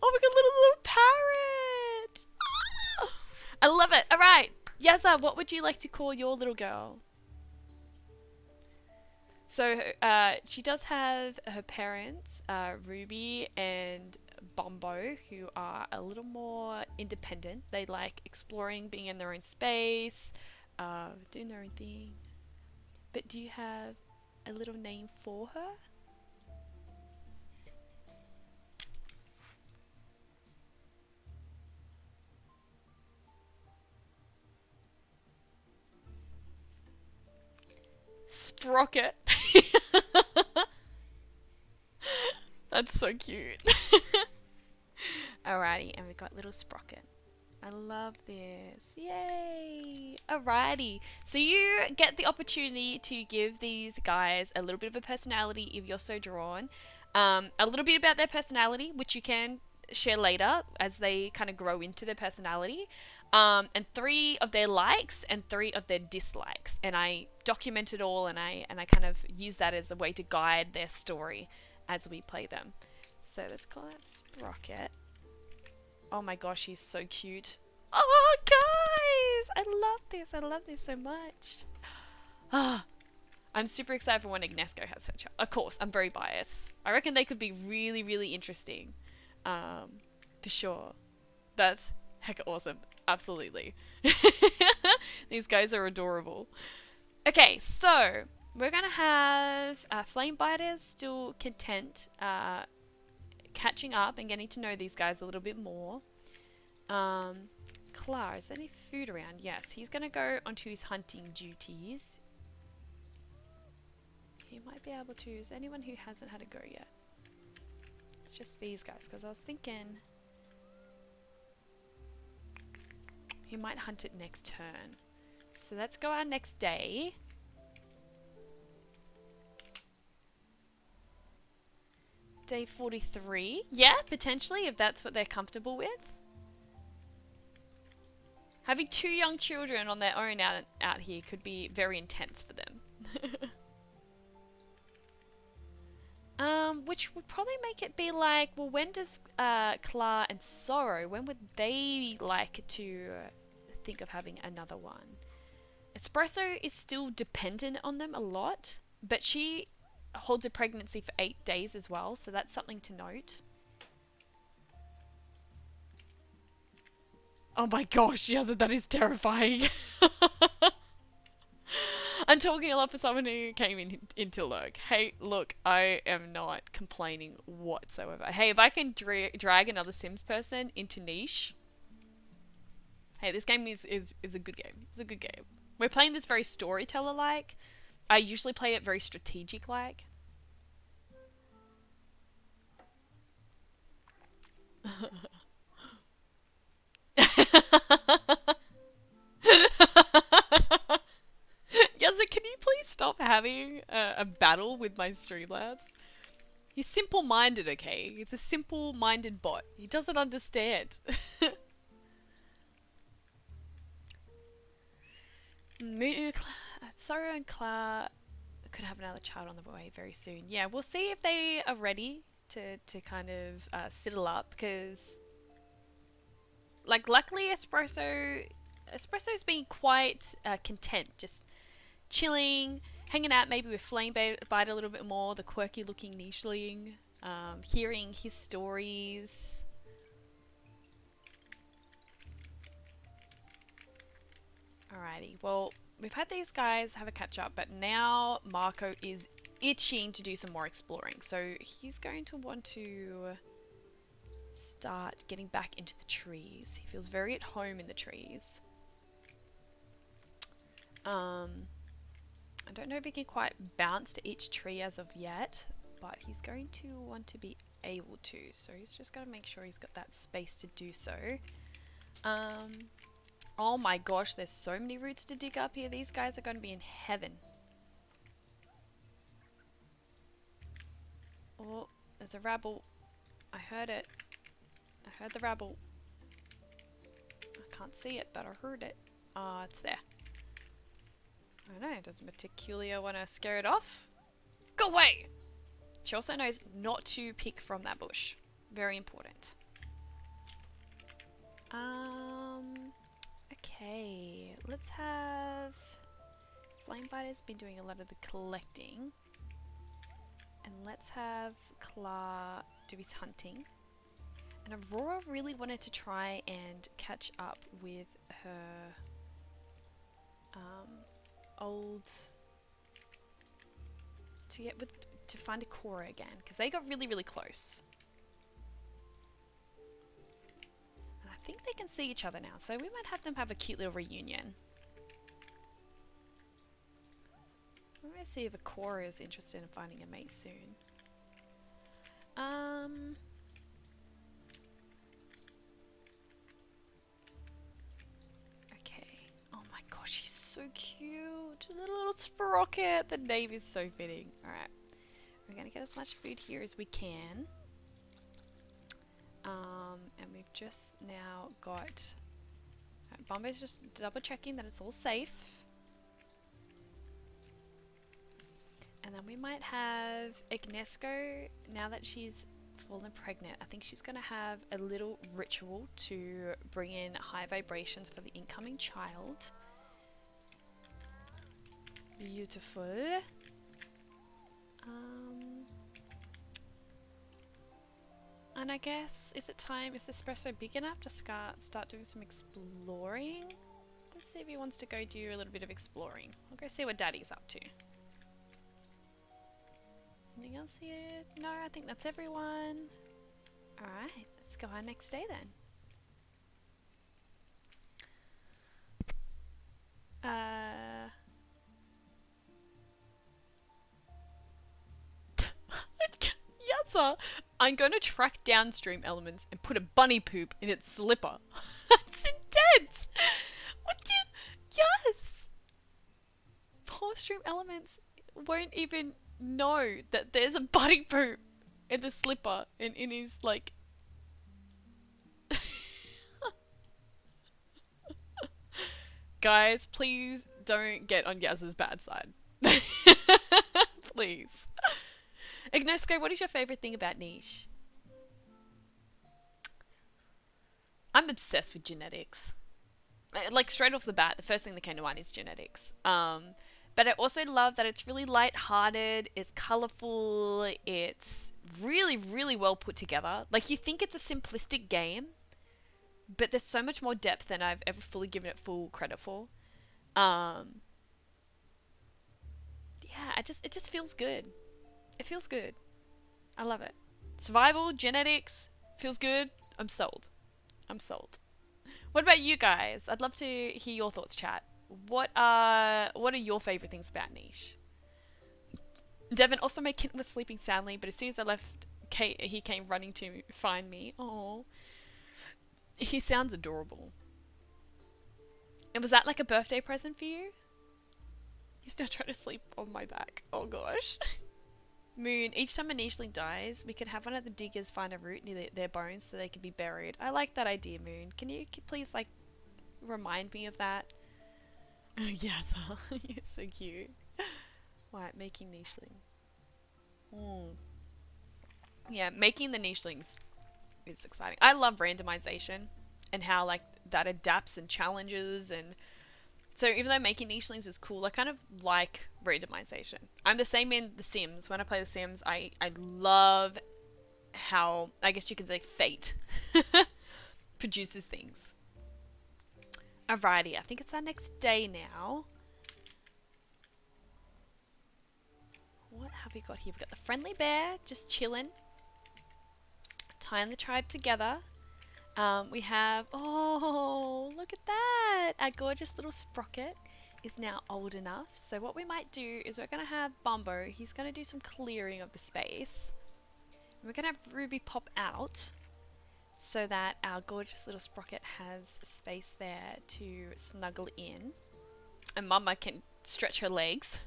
Oh my god, little parrot! Ah! I love it. Alright, Yazza, what would you like to call your little girl? So, she does have her parents, Ruby and Bumbo, who are a little more independent. They like exploring, being in their own space, doing their own thing. But do you have a little name for her? Sprocket. That's so cute. Alrighty, and we've got little Sprocket. I love this. Yay! Alrighty. So you get the opportunity to give these guys a little bit of a personality if you're so drawn. A little bit about their personality, which you can share later as they kind of grow into their personality. And 3 of their likes and 3 of their dislikes. And I document it all, and I kind of use that as a way to guide their story as we play them. So let's call that Sprocket. Oh my gosh, he's so cute. Oh, guys! I love this. I love this so much. Ah, I'm super excited for when Ignesco has her child. Of course, I'm very biased. I reckon they could be really, really interesting. For sure. That's hecka awesome. Absolutely. These guys are adorable. Okay, so we're going to have Flame Biters still content, catching up and getting to know these guys a little bit more. Clar, is there any food around? Yes, he's going to go onto his hunting duties. He might be able to. Is there anyone who hasn't had a go yet? It's just these guys, because I was thinking he might hunt it next turn. So let's go our next day. Day 43. Yeah, potentially, if that's what they're comfortable with. Having 2 young children on their own out here could be very intense for them. Which would probably make it be like, well, when does Clar and Sorrow, when would they like to think of having another one? Espresso is still dependent on them a lot, but she holds a pregnancy for 8 days as well, so that's something to note. Oh my gosh, yeah, that is terrifying. I'm talking a lot for someone who came into Lurk. Hey, look, I am not complaining whatsoever. Hey, if I can drag another Sims person into niche, hey, this game is a good game. It's a good game. We're playing this very storyteller-like. I usually play it very strategic-like. having a battle with my Streamlabs. He's simple-minded, okay? He's a simple-minded bot. He doesn't understand. Sorrow and Clara could have another child on the way very soon. Yeah, we'll see if they are ready to kind of settle up, because like luckily Espresso's been quite content, just chilling, hanging out maybe with Flamebite a little bit more, the quirky looking nichling, hearing his stories. Alrighty, well, we've had these guys have a catch up, but now Marco is itching to do some more exploring. So he's going to want to start getting back into the trees. He feels very at home in the trees. I don't know if he can quite bounce to each tree as of yet, but he's going to want to be able to. So he's just got to make sure he's got that space to do so. Oh my gosh, there's so many roots to dig up here. These guys are going to be in heaven. Oh, there's a rabble. I heard it. I heard the rabble. I can't see it, but I heard it. Ah, it's there. I don't know, does Meticulia want to scare it off? Go away! She also knows not to pick from that bush. Very important. Okay, let's have... Flamebiter's been doing a lot of the collecting. And let's have Clara do his hunting. And Aurora really wanted to try and catch up with her to find a Cora again, because they got really close. And I think they can see each other now, so we might have them have a cute little reunion. I'm gonna see if a Cora is interested in finding a mate soon. Okay. Oh my gosh, she's so cute. The little sprocket. The name is so fitting. Alright. We're gonna get as much food here as we can. And we've just now got... Bombay's just double checking that it's all safe. And then we might have Ignesco, now that she's fallen pregnant. I think she's going to have a little ritual to bring in high vibrations for the incoming child. Beautiful. And I guess, is Espresso big enough to start doing some exploring? Let's see if he wants to go do a little bit of exploring. I'll go see what Daddy's up to. Anything else here? No, I think that's everyone. Alright, let's go our next day then. Yatsa! I'm going to track down stream elements and put a bunny poop in its slipper. That's intense! What do you... Yes! Poor stream elements won't even know that there's a bunny poop in the slipper and in his, like... Guys, please don't get on Yaz's bad side. Please. Ignesco, what is your favourite thing about Niche? I'm obsessed with genetics. Like, straight off the bat, the first thing that came to mind is genetics. But I also love that it's really light-hearted, it's colourful, it's really well put together. Like, you think it's a simplistic game, but there's so much more depth than I've ever fully given it full credit for. Yeah, it just feels good. It feels good. I love it. Survival, genetics, feels good. I'm sold. I'm sold. What about you guys? I'd love to hear your thoughts, chat. What are your favourite things about Niche? Devin, also my kitten was sleeping soundly, but as soon as I left, he came running to find me. Oh, he sounds adorable. And was that like a birthday present for you? He's still trying to sleep on my back. Oh gosh. Moon, each time a nicheling dies, we can have one of the diggers find a root near their bones so they can be buried. I like that idea, Moon. Can you please, like, remind me of that? Yes, you're so cute. Right, making nicheling. Yeah, making the nichelings is exciting. I love randomization and how, like, that adapts and challenges. And so even though making nichelings is cool, I kind of like randomization. I'm the same in The Sims. When I play The Sims, I love how, I guess you can say, fate produces things. Alrighty, I think it's our next day now. What have we got here? We've got the friendly bear just chilling, tying the tribe together. We have, oh, look at that! Our gorgeous little sprocket is now old enough. So what we might do is we're going to have Bumbo. He's going to do some clearing of the space. And we're going to have Ruby pop out so that our gorgeous little sprocket has space there to snuggle in. And Mama can stretch her legs.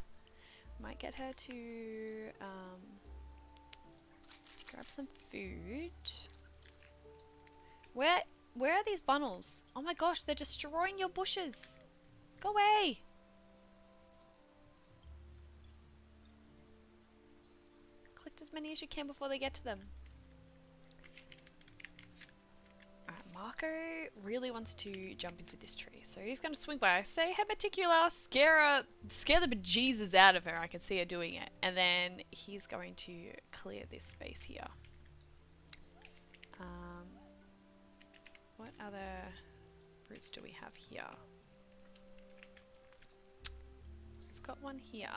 Might get her to grab some food. Where are these bunnels? Oh my gosh, they're destroying your bushes. Go away. Collect as many as you can before they get to them. Alright, Marco really wants to jump into this tree. So he's going to swing by. Say, hey, Meticula, scare the bejesus out of her. I can see her doing it. And then he's going to clear this space here. What other roots do we have here? We've got one here.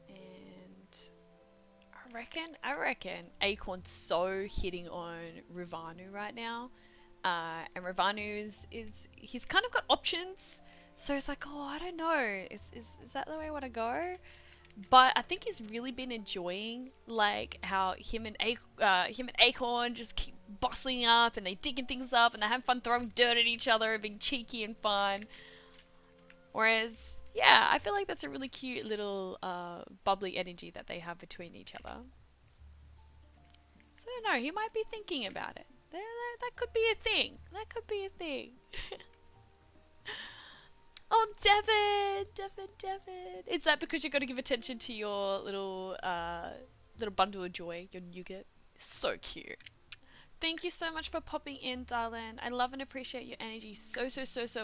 And I reckon Acorn's so hitting on Rivanu right now. And Rivanu he's kind of got options. So it's like, oh, I don't know. Is that the way I want to go? But I think he's really been enjoying, like, how him and Acorn just keep bustling up and they digging things up and they have fun throwing dirt at each other and being cheeky and fun. Whereas, yeah, I feel like that's a really cute little bubbly energy that they have between each other. So I don't know, he might be thinking about it. That could be a thing. That could be a thing. Oh, Devin! Is that because you've got to give attention to your little bundle of joy, your nougat? So cute. Thank you so much for popping in, darling. I love and appreciate your energy so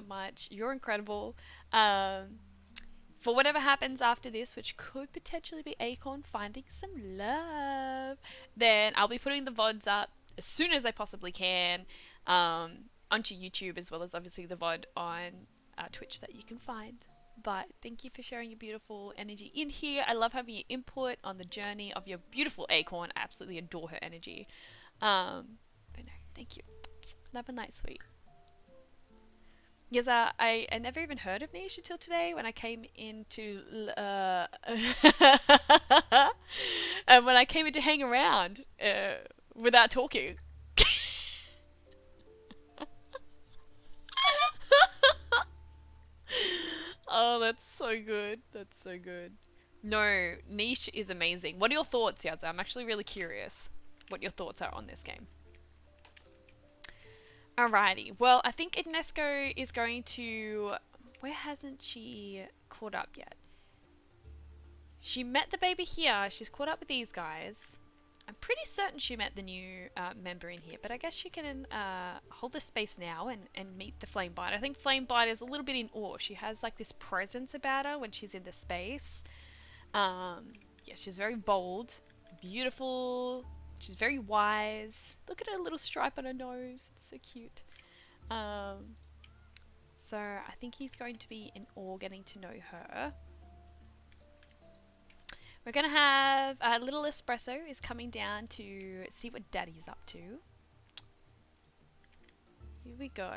much. You're incredible. For whatever happens after this, which could potentially be Acorn finding some love, then I'll be putting the VODs up as soon as I possibly can onto YouTube, as well as obviously the VOD on Twitch that you can find. But thank you for sharing your beautiful energy in here. I love having your input on the journey of your beautiful Acorn. I absolutely adore her energy. But no, thank you. Love and light, sweet. Yes, I never even heard of Niche until today when I came into and when I came in to hang around without talking. Oh, that's so good. That's so good. No, Niche is amazing. What are your thoughts, Yadza? I'm actually really curious what your thoughts are on this game. Alrighty. Well, I think Ignesco is going to... Where hasn't she caught up yet? She met the baby here. She's caught up with these guys. I'm pretty certain she met the new member in here, but I guess she can hold the space now and meet the Flamebite. I think Flamebite is a little bit in awe. She has like this presence about her when she's in the space. Yeah, she's very bold, beautiful. She's very wise. Look at her little stripe on her nose. It's so cute. So I think he's going to be in awe getting to know her. We're going to have a little espresso is coming down to see what Daddy's up to. Here we go.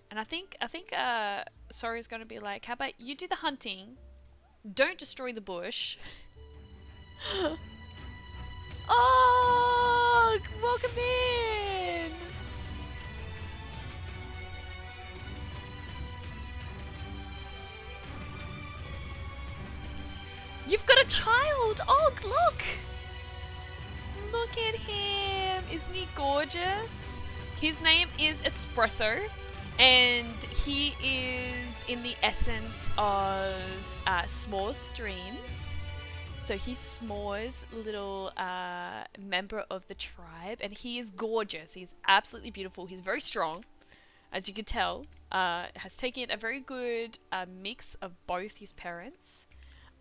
And I think Sori's going to be like, how about you do the hunting? Don't destroy the bush. Oh, welcome in. got a child. Oh, look. Look at him. Isn't he gorgeous? His name is Espresso, and he is in the essence of S'mores Streams. So he's S'mores' little member of the tribe, and he is gorgeous. He's absolutely beautiful. He's very strong, as you can tell. Has taken a very good mix of both his parents.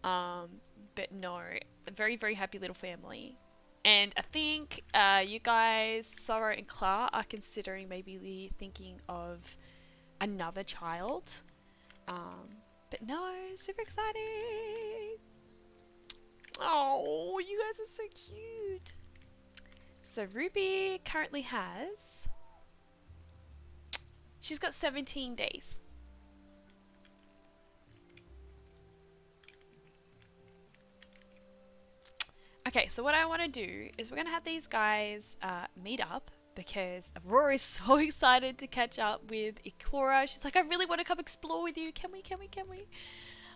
But no, a very, very happy little family. And I think you guys, Sorrow and Clara, are considering maybe thinking of another child. But no, super exciting. Oh, you guys are so cute. So Ruby currently has... She's got 17 days. Okay, so what I want to do is we're going to have these guys meet up because Aurora is so excited to catch up with Ikora. She's like, I really want to come explore with you. Can we?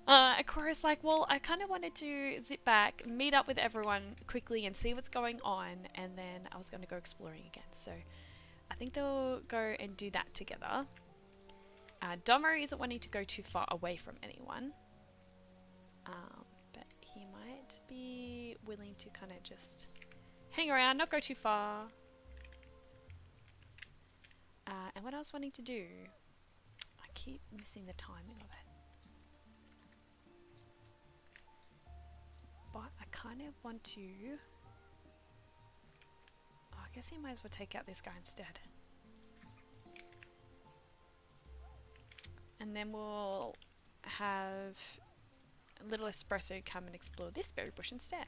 Ikora's like, well, I kind of wanted to zip back, meet up with everyone quickly and see what's going on, and then I was going to go exploring again. So I think they'll go and do that together. Domo isn't wanting to go too far away from anyone. But he might be willing to kind of just hang around, not go too far. And what I was wanting to do, I keep missing the timing of it. But I kind of want to... Oh, I guess he might as well take out this guy instead. And then we'll have a little Espresso come and explore this berry bush instead.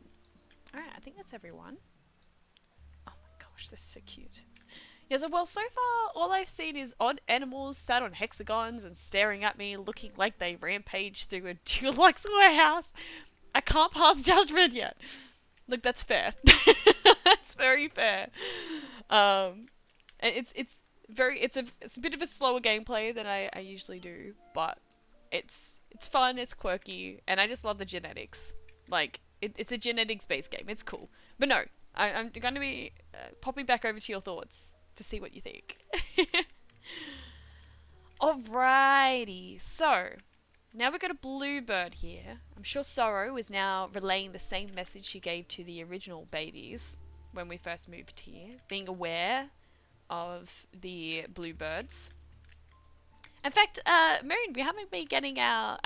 Alright, I think that's everyone. Oh my gosh, they're so cute. Yeah, so well, so far all I've seen is odd animals sat on hexagons and staring at me, looking like they rampage through a Dulux warehouse. I can't pass judgment yet. Look, that's fair. That's very fair. It's a bit of a slower gameplay than I usually do, but it's fun, it's quirky, and I just love the genetics. Like, it's a genetics-based game. It's cool. But no, I'm going to be popping back over to your thoughts to see what you think. Alrighty, so now we've got a bluebird here. I'm sure Sorrow is now relaying the same message she gave to the original babies when we first moved here, being aware of the bluebirds. In fact, Moon, we haven't been getting our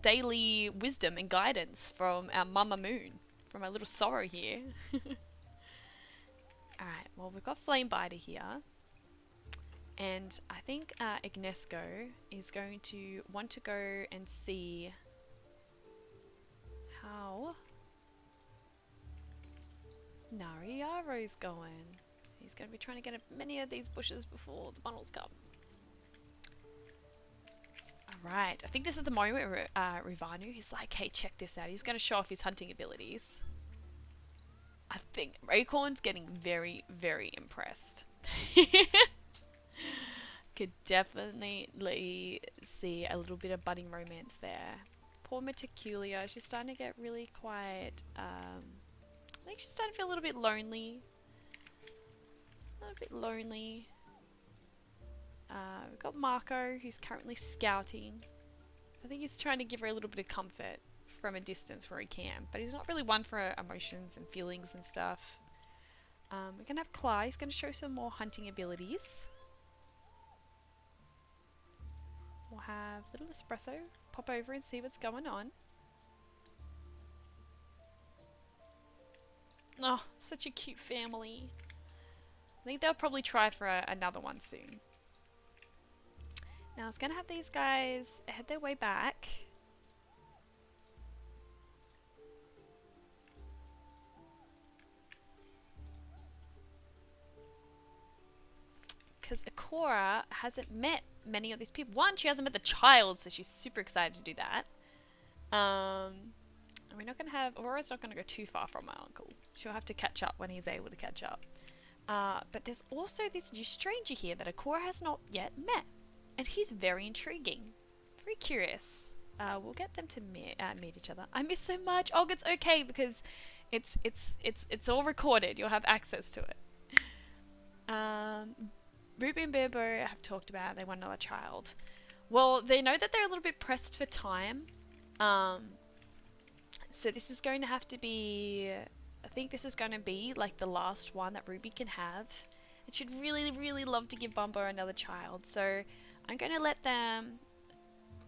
daily wisdom and guidance from our Mama Moon, from our little Sorrow here. Alright, well, we've got Flamebiter here. And I think Ignesco is going to want to go and see how Nariyaro's going. He's going to be trying to get many of these bushes before the bundles come. Alright, I think this is the moment where Rivanu, he's like, hey, check this out. He's going to show off his hunting abilities. I think Acorn's getting very, very impressed. Could definitely see a little bit of budding romance there. Poor Meticulia, she's starting to get really quite, I think she's starting to feel a little bit lonely. We've got Marco, who's currently scouting. I think he's trying to give her a little bit of comfort from a distance where he can, but he's not really one for emotions and feelings and stuff. We're going to have Clyde, he's going to show some more hunting abilities. We'll have little Espresso pop over and see what's going on. Oh, such a cute family. I think they'll probably try for another one soon. Now I was going to have these guys head their way back. Because Ikora hasn't met many of these people. One, she hasn't met the child, so she's super excited to do that. And we're not going to have... Aurora's not going to go too far from my uncle. She'll have to catch up when he's able to catch up. But there's also this new stranger here that Ikora has not yet met. And he's very intriguing. Very curious we'll get them to meet each other. I miss so much. Oh, it's okay because it's all recorded. You'll have access to it. Ruby and Bilbo have talked about they want another child. Well, they know that they're a little bit pressed for time. So this is going to have to be, I think this is going to be like the last one that Ruby can have. And she'd really, really love to give Bumbo another child. So I'm going to let them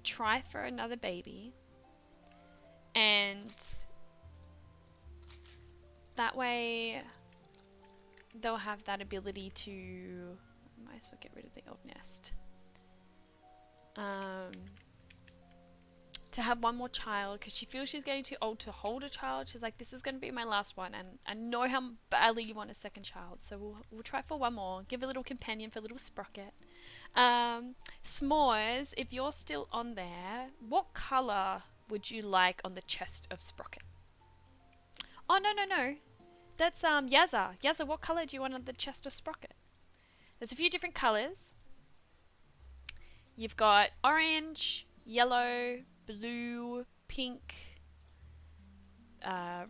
try for another baby. And that way they'll have that ability to, might as well get rid of the old nest. To have one more child because she feels she's getting too old to hold a child. She's like, this is going to be my last one, and I know how badly you want a second child, so we'll try for one more. Give a little companion for little Sprocket. S'mores, if you're still on there, what colour would you like on the chest of Sprocket? Oh, no. That's Yazza. Yazza, what colour do you want on the chest of Sprocket? There's a few different colours. You've got orange, yellow, blue, pink,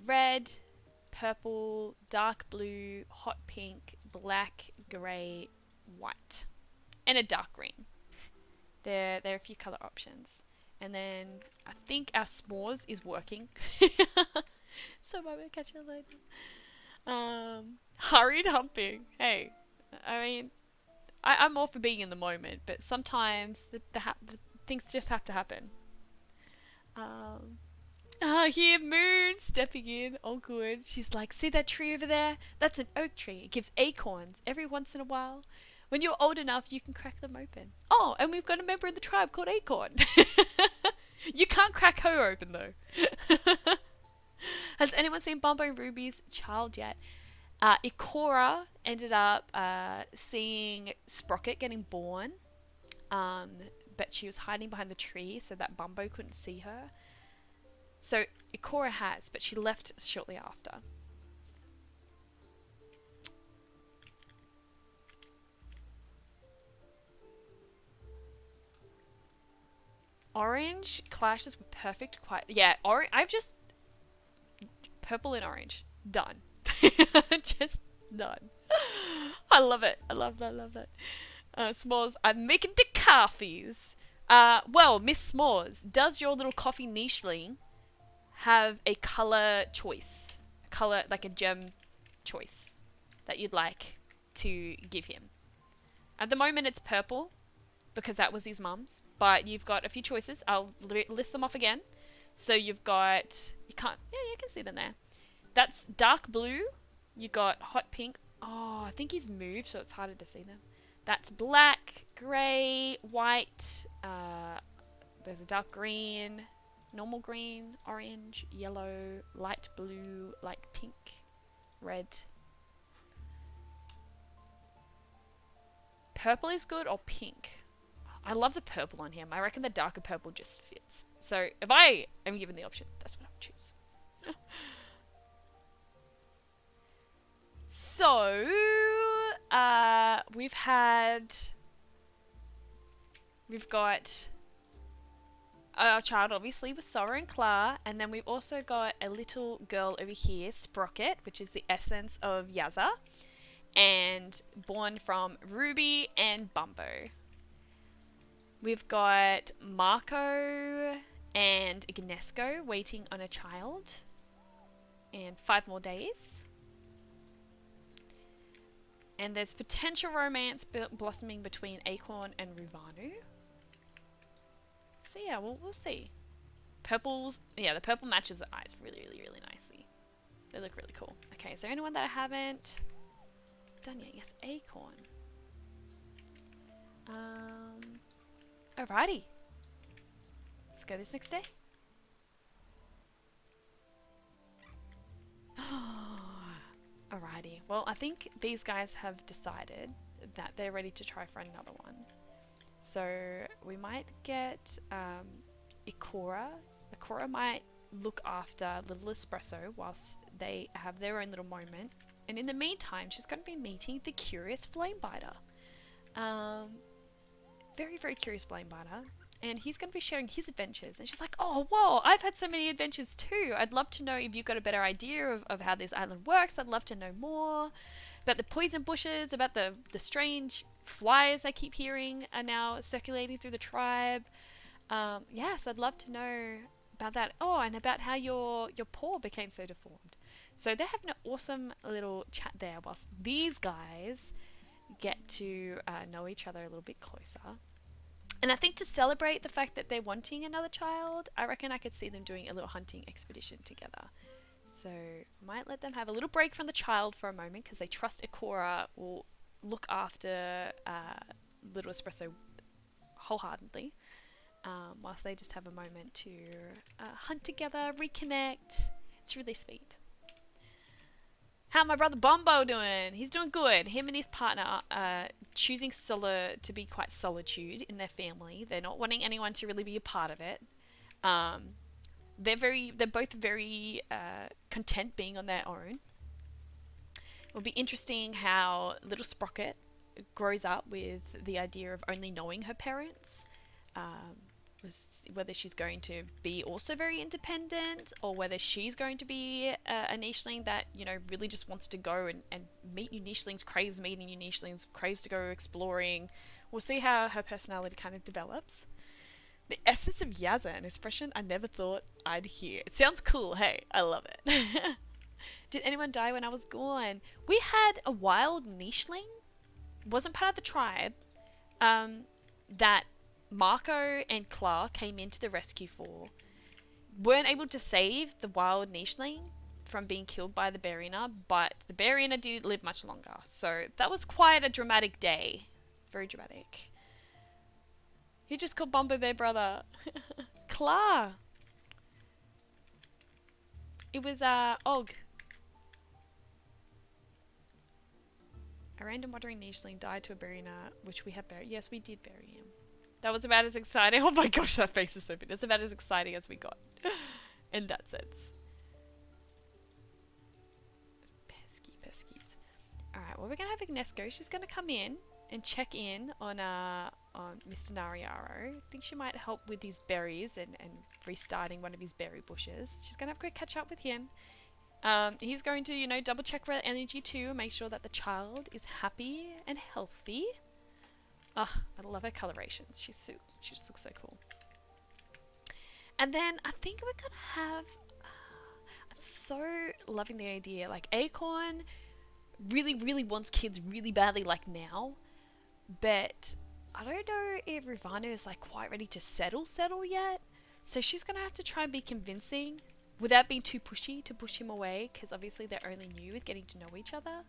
red, purple, dark blue, hot pink, black, grey, white, and a dark green. There are a few colour options. And then I think our s'mores is working. So I will catch you later. Hurried humping. Hey, I mean, I'm all for being in the moment, but sometimes the things just have to happen. Here, Moon stepping in, all good. She's like, see that tree over there? That's an oak tree. It gives acorns every once in a while. When you're old enough, you can crack them open. Oh, and we've got a member of the tribe called Acorn. You can't crack her open, though. Has anyone seen Bumbo and Ruby's child yet? Ikora ended up seeing Sprocket getting born, but she was hiding behind the tree so that Bumbo couldn't see her. So Ikora has, but she left shortly after. Orange clashes with perfect I've just purple and orange. Done. Just done. I love it. I love that. S'mores, I'm making the coffees. Well, Miss S'mores, does your little coffee nicheling have a colour choice? A colour, like a gem choice that you'd like to give him? At the moment it's purple, because that was his mum's. But you've got a few choices. I'll list them off again. So you've got, you can see them there. That's dark blue. You got hot pink. Oh, I think he's moved, so it's harder to see them. That's black, grey, white. There's a dark green, normal green, orange, yellow, light blue, light pink, red. Purple is good, or pink? I love the purple on him. I reckon the darker purple just fits. So if I am given the option, that's what I would choose. So, we've got our child obviously with Sora and Clara, and then we've also got a little girl over here, Sprocket, which is the essence of Yazza, and born from Ruby and Bumbo. We've got Marco and Ignesco waiting on a child, and 5 more days. And there's potential romance blossoming between Acorn and Ruvanu. So yeah, we'll see. Purples, yeah, the purple matches the eyes really nicely. They look really cool. Okay, is there anyone that I haven't done yet? Yes, Acorn. Alrighty. Let's go this next day. Alrighty. Well, I think these guys have decided that they're ready to try for another one. So we might get Ikora. Ikora might look after Little Espresso whilst they have their own little moment. And in the meantime, she's going to be meeting the curious Flamebiter. very, very curious flame biter. And he's going to be sharing his adventures. And she's like, oh, whoa, I've had so many adventures too. I'd love to know if you've got a better idea of how this island works. I'd love to know more about the poison bushes, about the strange flies I keep hearing are now circulating through the tribe. Yes, I'd love to know about that. Oh, and about how your paw became so deformed. So they're having an awesome little chat there whilst these guys get to know each other a little bit closer. And I think to celebrate the fact that they're wanting another child, I reckon I could see them doing a little hunting expedition together. So might let them have a little break from the child for a moment because they trust Ikora will look after Little Espresso wholeheartedly, whilst they just have a moment to hunt together, reconnect. It's really sweet. How my brother Bombo doing? He's doing good. Him and his partner are choosing to be quite solitude in their family. They're not wanting anyone to really be a part of it. They're both very content being on their own. It'll be interesting how little Sprocket grows up with the idea of only knowing her parents. Whether she's going to be also very independent, or whether she's going to be a nicheling that, you know, really just wants to go and meet new nichelings, craves meeting new nichelings, craves to go exploring. We'll see how her personality kind of develops. The essence of Yaza, an expression I never thought I'd hear. It sounds cool, hey, I love it. Did anyone die when I was gone? We had a wild nicheling, wasn't part of the tribe, that Marco and Clark came into the rescue for. Weren't able to save the wild nicheling from being killed by the Barina, but the Barina did live much longer. So that was quite a dramatic day. Very dramatic. You just called Bombo their brother. Clark. It was Og. A random wandering nicheling died to a Barina, which we have buried. Yes, we did bury him. That was about as exciting. Oh my gosh, that face is so big. It's about as exciting as we got. In that sense. Peskies. Alright, well, we're going to have Ignesco. She's going to come in and check in on Mr. Nariaro. I think she might help with his berries and restarting one of his berry bushes. She's going to have a quick catch up with him. He's going to, you know, double check for energy too and make sure that the child is happy and healthy. Ugh, I love her colorations. She just looks so cool. And then I think we're gonna have. I'm so loving the idea. Like Acorn really, really wants kids really badly, like now. But I don't know if Rivana is like quite ready to settle yet. So she's gonna have to try and be convincing without being too pushy to push him away, because obviously they're only new with getting to know each other.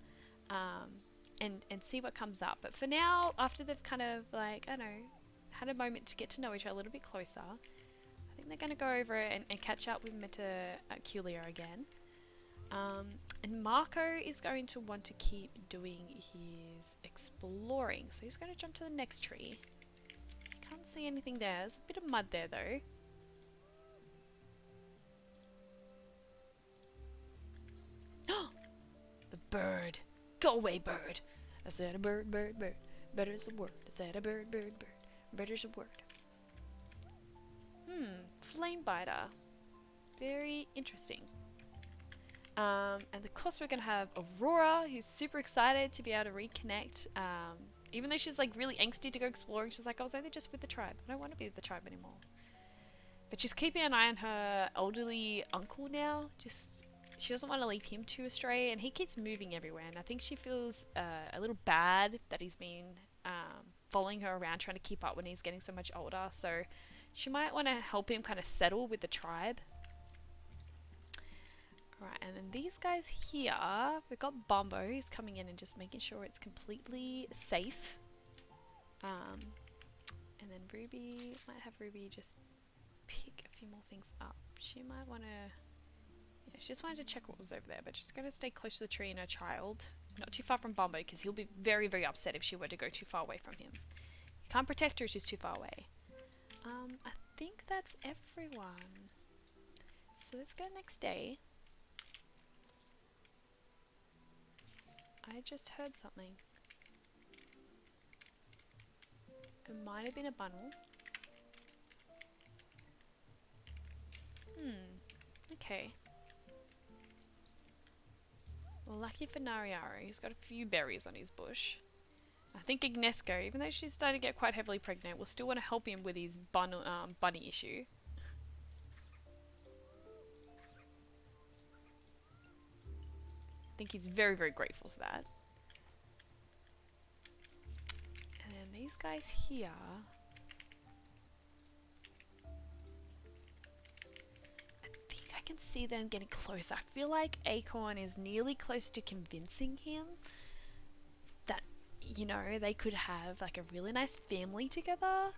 And see what comes up. But for now, after they've kind of like, I don't know, had a moment to get to know each other a little bit closer, I think they're going to go over and catch up with Metaculia again. And Marco is going to want to keep doing his exploring. So he's going to jump to the next tree. Can't see anything there. There's a bit of mud there though. The bird. Go away, bird. I said a bird, bird, bird. Bird is a word. I said a bird, bird, bird. Bird is a word. Flame biter. Very interesting. And of course we're going to have Aurora, who's super excited to be able to reconnect. Even though she's like really angsty to go exploring, she's like, I was only just with the tribe. I don't want to be with the tribe anymore. But she's keeping an eye on her elderly uncle now. She doesn't want to leave him too astray, and he keeps moving everywhere, and I think she feels a little bad that he's been following her around trying to keep up when he's getting so much older, so she might want to help him kind of settle with the tribe. Alright, and then these guys here, we've got Bombo, who's coming in and just making sure it's completely safe. And then Ruby, might have Ruby just pick a few more things up. She might want to... Yeah, she just wanted to check what was over there, but she's going to stay close to the tree and her child. Not too far from Bombo, because he'll be very, very upset if she were to go too far away from him. You can't protect her if she's too far away. I think that's everyone. So let's go next day. I just heard something. It might have been a bundle. Okay. Well, lucky for Nariara, he's got a few berries on his bush. I think Ignesco, even though she's starting to get quite heavily pregnant, will still want to help him with his bunny issue. I think he's very, very grateful for that. And then these guys here. I think I can see them getting close. I feel like Acorn is nearly close to convincing him that, you know, they could have like a really nice family together.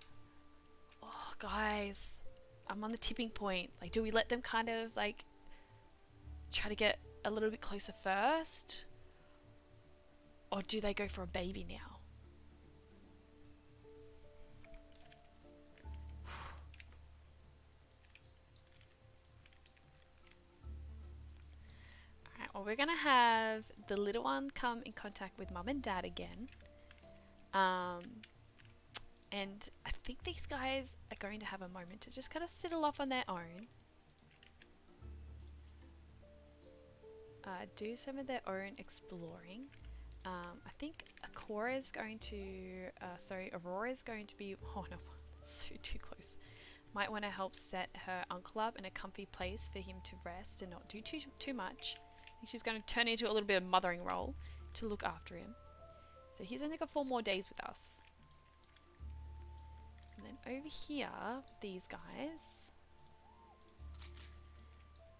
Oh, guys, I'm on the tipping point. Like, do we let them kind of like try to get a little bit closer first? Or do they go for a baby now? Alright, well, we're gonna have the little one come in contact with mum and dad again. And I think these guys are going to have a moment to just kind of settle off on their own. Do some of their own exploring. I think Aurora is going to be, oh no, so too close. Might want to help set her uncle up in a comfy place for him to rest and not do too much. I think she's going to turn into a little bit of mothering role to look after him. So he's only got 4 more days with us. And then over here, these guys.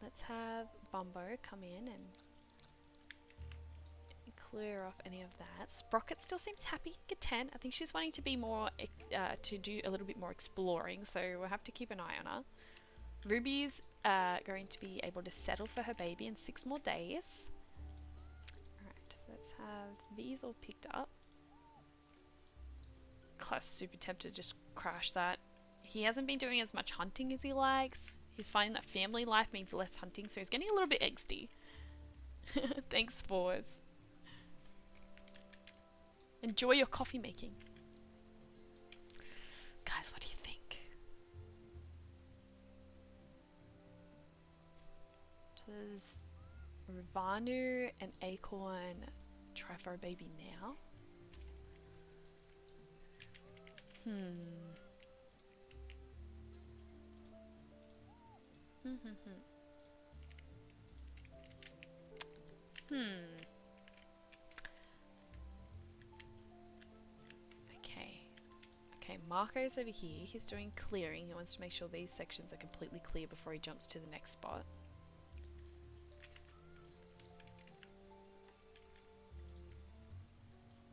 Let's have Bumbo come in and clear off any of that. Sprocket still seems happy, content. I think she's wanting to be more, to do a little bit more exploring, so we'll have to keep an eye on her. Ruby's going to be able to settle for her baby in 6 more days. Alright, let's have these all picked up. Class super tempted to just crash that. He hasn't been doing as much hunting as he likes. He's finding that family life means less hunting, so he's getting a little bit angsty. Thanks, Spores. Enjoy your coffee making. Guys, what do you think? Does Rivanu and Acorn try for a baby now? Okay, Marco's over here. He's doing clearing. He wants to make sure these sections are completely clear before he jumps to the next spot.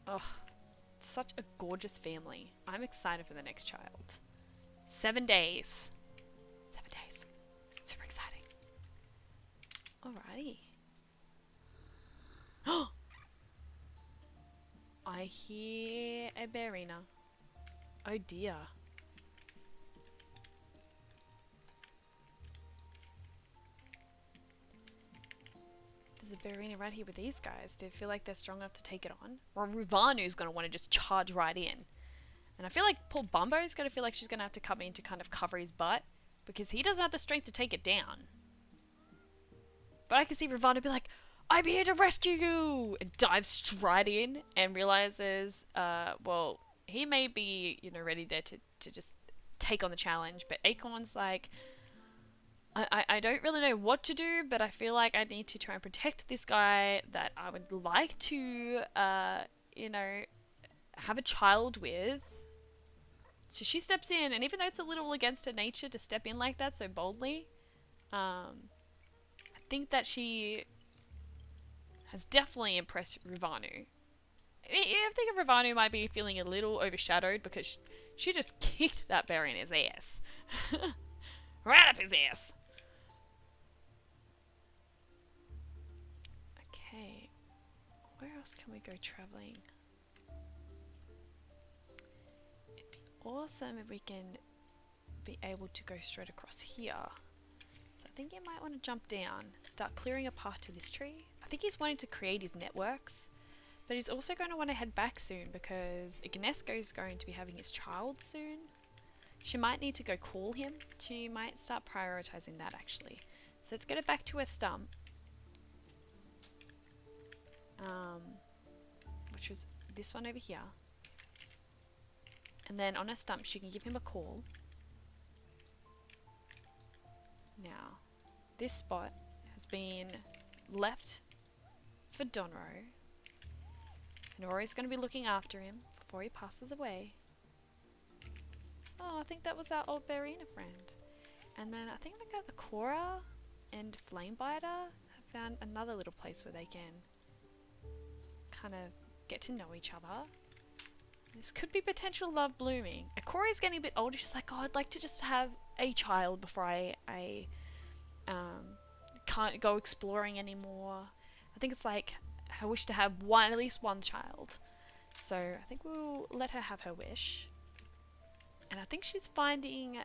Oh, such a gorgeous family. I'm excited for the next child. 7 days. 7 days. Super exciting. Alrighty. I hear a Barina. Oh dear. There's a Barina right here with these guys. Do you feel like they're strong enough to take it on? Or Ruvanu's going to want to just charge right in. And I feel like poor Bumbo's going to feel like she's going to have to come in to kind of cover his butt. Because he doesn't have the strength to take it down. But I can see Rivanu be like, I'm here to rescue you! And dives straight in and realizes, well, he may be, you know, ready there to just take on the challenge. But Acorn's like, I don't really know what to do, but I feel like I need to try and protect this guy that I would like to, you know, have a child with. So she steps in, and even though it's a little against her nature to step in like that so boldly, I think that she has definitely impressed Rivanu. I think Rivanu might be feeling a little overshadowed because she just kicked that bear in his ass. Right up his ass. Okay. Where else can we go traveling? It'd be awesome if we can be able to go straight across here. So I think you might want to jump down, start clearing a path to this tree. I think he's wanting to create his networks. But he's also going to want to head back soon because Ignesco is going to be having his child soon. She might need to go call him. She might start prioritizing that actually. So let's get it back to her stump. Which was this one over here. And then on her stump she can give him a call. Now, this spot has been left for Donro. And Rory's going to be looking after him before he passes away. Oh, I think that was our old Barina friend. And then I think we got Akora and Flamebiter have found another little place where they can kind of get to know each other. This could be potential love blooming. Akora's getting a bit older. She's like, oh, I'd like to just have a child before I can't go exploring anymore. I think it's like her wish to have at least one child. So I think we'll let her have her wish. And I think she's finding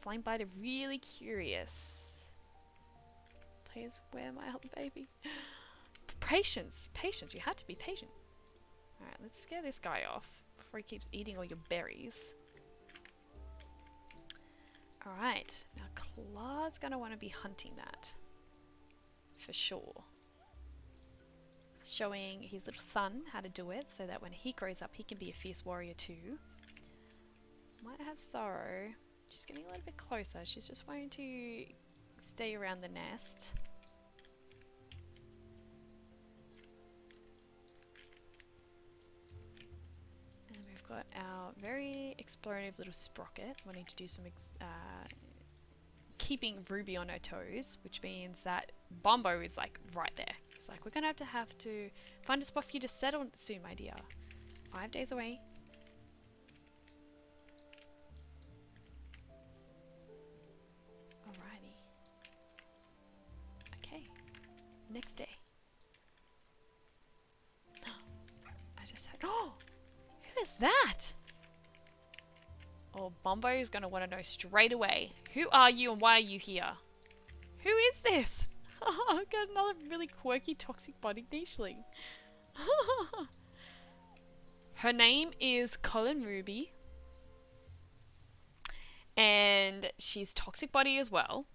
Flamebiter really curious. Please, where my other baby? Patience, patience. You had to be patient. Alright, let's scare this guy off before he keeps eating all your berries. Alright, now Claw's gonna want to be hunting that. For sure. Showing his little son how to do it so that when he grows up he can be a fierce warrior too. Might have Sorrow. She's getting a little bit closer. She's just wanting to stay around the nest. And we've got our very explorative little Sprocket wanting to do some keeping Ruby on her toes, which means that Bombo is like right there. It's like, we're gonna have to find a spot for you to settle soon, my dear. 5 days away. Alrighty. Okay. Next day. I just had. Oh! Who is that? Oh, Bombo is going to want to know straight away. Who are you and why are you here? Who is this? Oh, I've got another really quirky toxic body nicheling. Her name is Colin Ruby. And she's toxic body as well.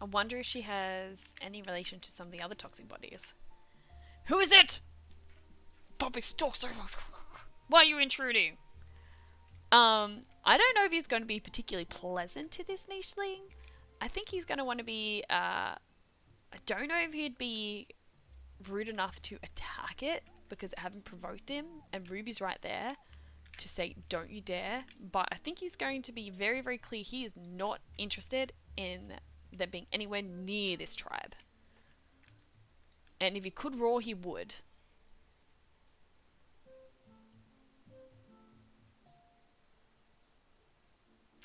I wonder if she has any relation to some of the other toxic bodies. Who is it? Bobby stalks over. Why are you intruding? I don't know if he's going to be particularly pleasant to this nicheling. I think he's going to want to be, I don't know if he'd be rude enough to attack it because it haven't provoked him, and Ruby's right there to say, don't you dare. But I think he's going to be very, very clear he is not interested in them being anywhere near this tribe. And if he could roar, he would.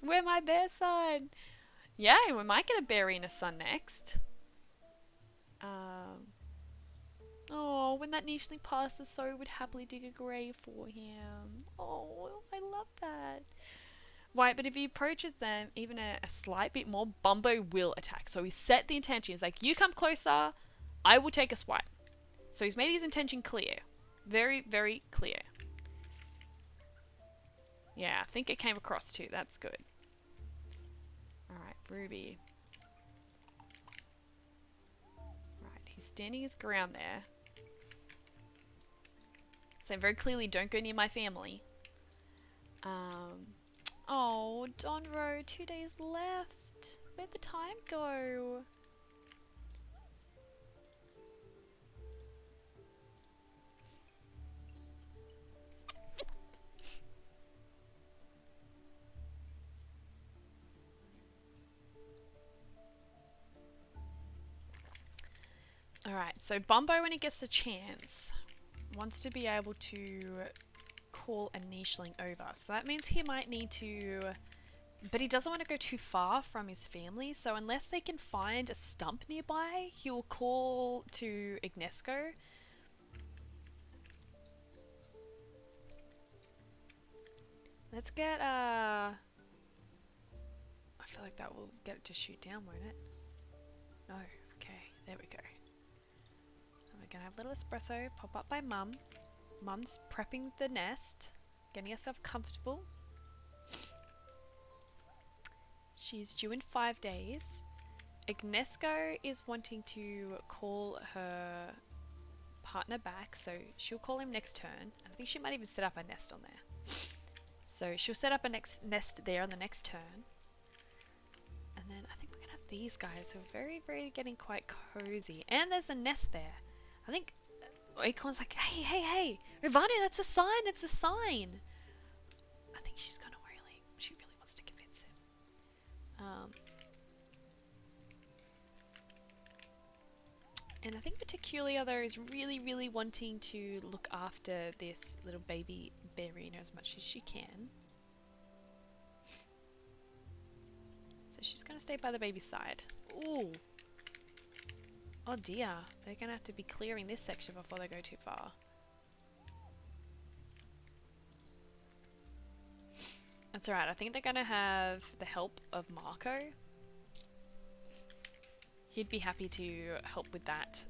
Where my bear son? Yeah, we might get a berry and a son next. Oh, when that nicheling passes, so would happily dig a grave for him. Oh, I love that. Right, but if he approaches them even a slight bit more, Bumbo will attack. So he set the intention. He's like, you come closer, I will take a swipe. So he's made his intention clear. Very, very clear. Yeah, I think it came across too. That's good. Alright, Ruby. Right, he's standing his ground there. Saying very clearly, don't go near my family. Oh, Donro, 2 days left. Where'd the time go? Alright, so Bumbo, when he gets a chance, wants to be able to call a nicheling over. So that means he might need to... But he doesn't want to go too far from his family, so unless they can find a stump nearby, he will call to Ignesco. Let's get, I feel like that will get it to shoot down, won't it? No. Okay, there we go. We're gonna have a little espresso pop up by Mum. Mum's prepping the nest, getting herself comfortable. She's due in 5 days. Ignesco is wanting to call her partner back, so she'll call him next turn. I think she might even set up a nest on there. So she'll set up a nest there on the next turn. And then I think we're gonna have these guys who are very, very getting quite cozy. And there's a nest there. I think Acorn's like, hey, hey, hey, Ivano, that's a sign, it's a sign. I think she really wants to convince him. And I think particularly though is really, really wanting to look after this little baby Berina as much as she can. So she's going to stay by the baby's side. Ooh. Oh dear. They're going to have to be clearing this section before they go too far. That's alright. I think they're going to have the help of Marco. He'd be happy to help with that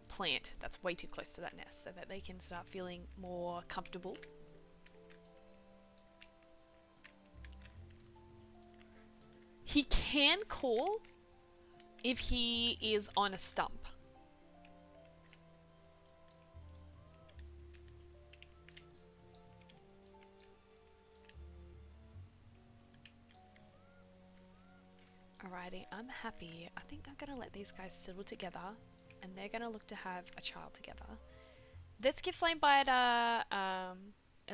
plant that's way too close to that nest so that they can start feeling more comfortable. He can call if he is on a stump. Alrighty, I'm happy. I think I'm gonna let these guys settle together and they're gonna look to have a child together. Let's give Flamebiter a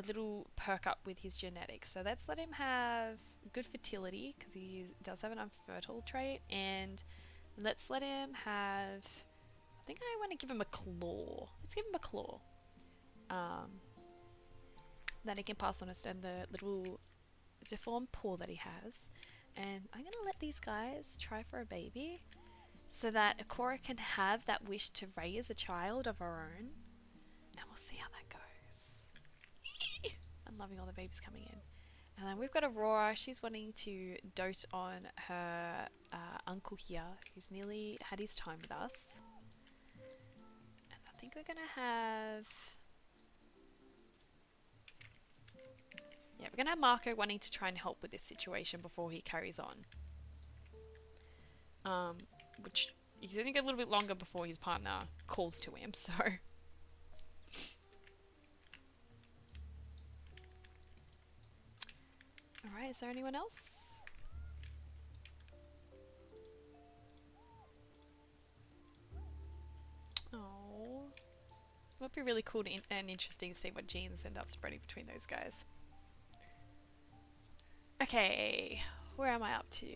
little perk up with his genetics. So let's let him have good fertility because he does have an unfertile trait, and let's let him have, I think I want to give him a claw. Let's give him a claw. That he can pass on and the little deformed paw that he has. And I'm going to let these guys try for a baby so that Ikora can have that wish to raise a child of her own. And we'll see how that goes. I'm loving all the babies coming in. And then we've got Aurora. She's wanting to dote on her uncle here, who's nearly had his time with us. And I think we're going to have... Yeah, we're going to have Marco wanting to try and help with this situation before he carries on. Which, he's going to get a little bit longer before his partner calls to him, so... Alright, is there anyone else? Oh, would be really cool and interesting to see what genes end up spreading between those guys. Okay, where am I up to?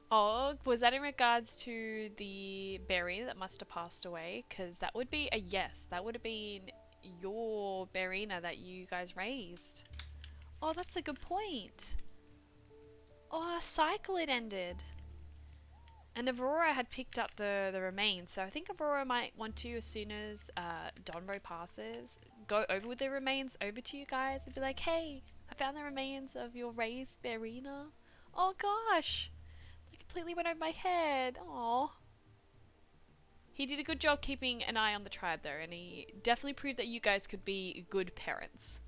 Oh, was that in regards to the berry that must have passed away? Because that would be a yes. That would have been your Berina that you guys raised. Oh, that's a good point. Oh, a cycle it ended. And Aurora had picked up the remains, so I think Aurora might want to, as soon as Donro passes, go over with the remains over to you guys and be like, hey, I found the remains of your raised Berina. Oh gosh, it completely went over my head. Aw. He did a good job keeping an eye on the tribe though, and he definitely proved that you guys could be good parents.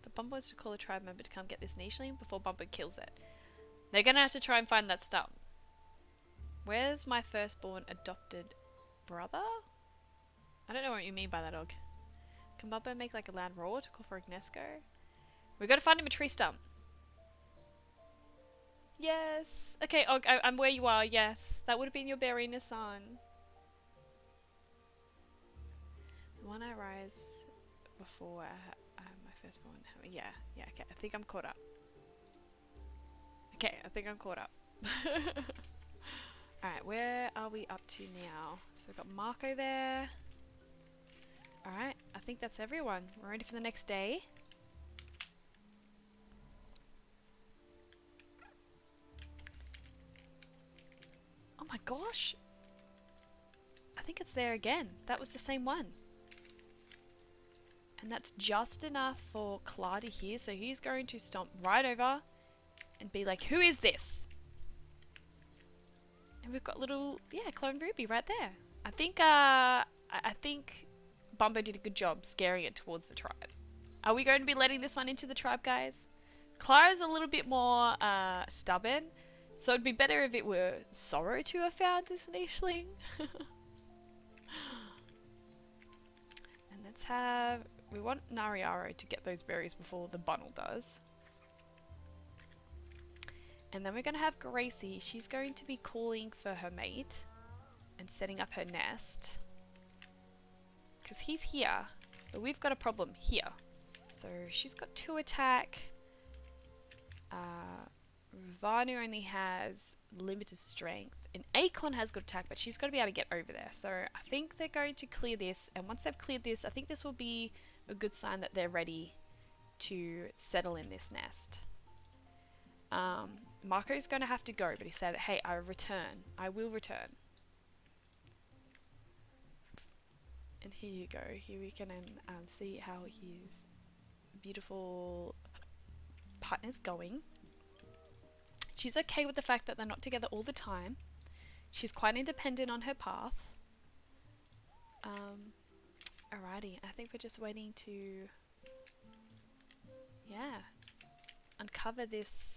But Bumbo is to call a tribe member to come get this nichling before Bumbo kills it. They're gonna have to try and find that stump. Where's my firstborn adopted brother? I don't know what you mean by that, dog. Can Bumbo make like a loud roar to call for Ignesco? We gotta find him a tree stump. Yes. Okay, Og, I'm where you are. Yes, that would have been your Berina son. The one I rise before my firstborn. Yeah, okay. I think I'm caught up. Okay, I think I'm caught up. Alright, where are we up to now? So we've got Marco there. Alright, I think that's everyone. We're ready for the next day. Oh my gosh. I think it's there again. That was the same one. And that's just enough for Clar to hear, so he's going to stomp right over and be like, who is this? And we've got little, yeah, Clone Ruby right there. I think Bumbo did a good job scaring it towards the tribe. Are we going to be letting this one into the tribe, guys? Clara's a little bit more stubborn, so it'd be better if it were Sorrow to have found this nicheling. And let's have... We want Nariaro to get those berries before the Bunnel does. And then we're going to have Gracie. She's going to be calling for her mate and setting up her nest. Because he's here, but we've got a problem here. So she's got 2 attack. Vanu only has limited strength. And Acorn has good attack, but she's got to be able to get over there. So I think they're going to clear this. And once they've cleared this, I think this will be a good sign that they're ready to settle in this nest. Marco's going to have to go, but he said, hey, I will return. And here you go. Here we can see how his beautiful partner's going. She's okay with the fact that they're not together all the time. She's quite independent on her path. Alrighty, I think we're just waiting to, yeah, uncover this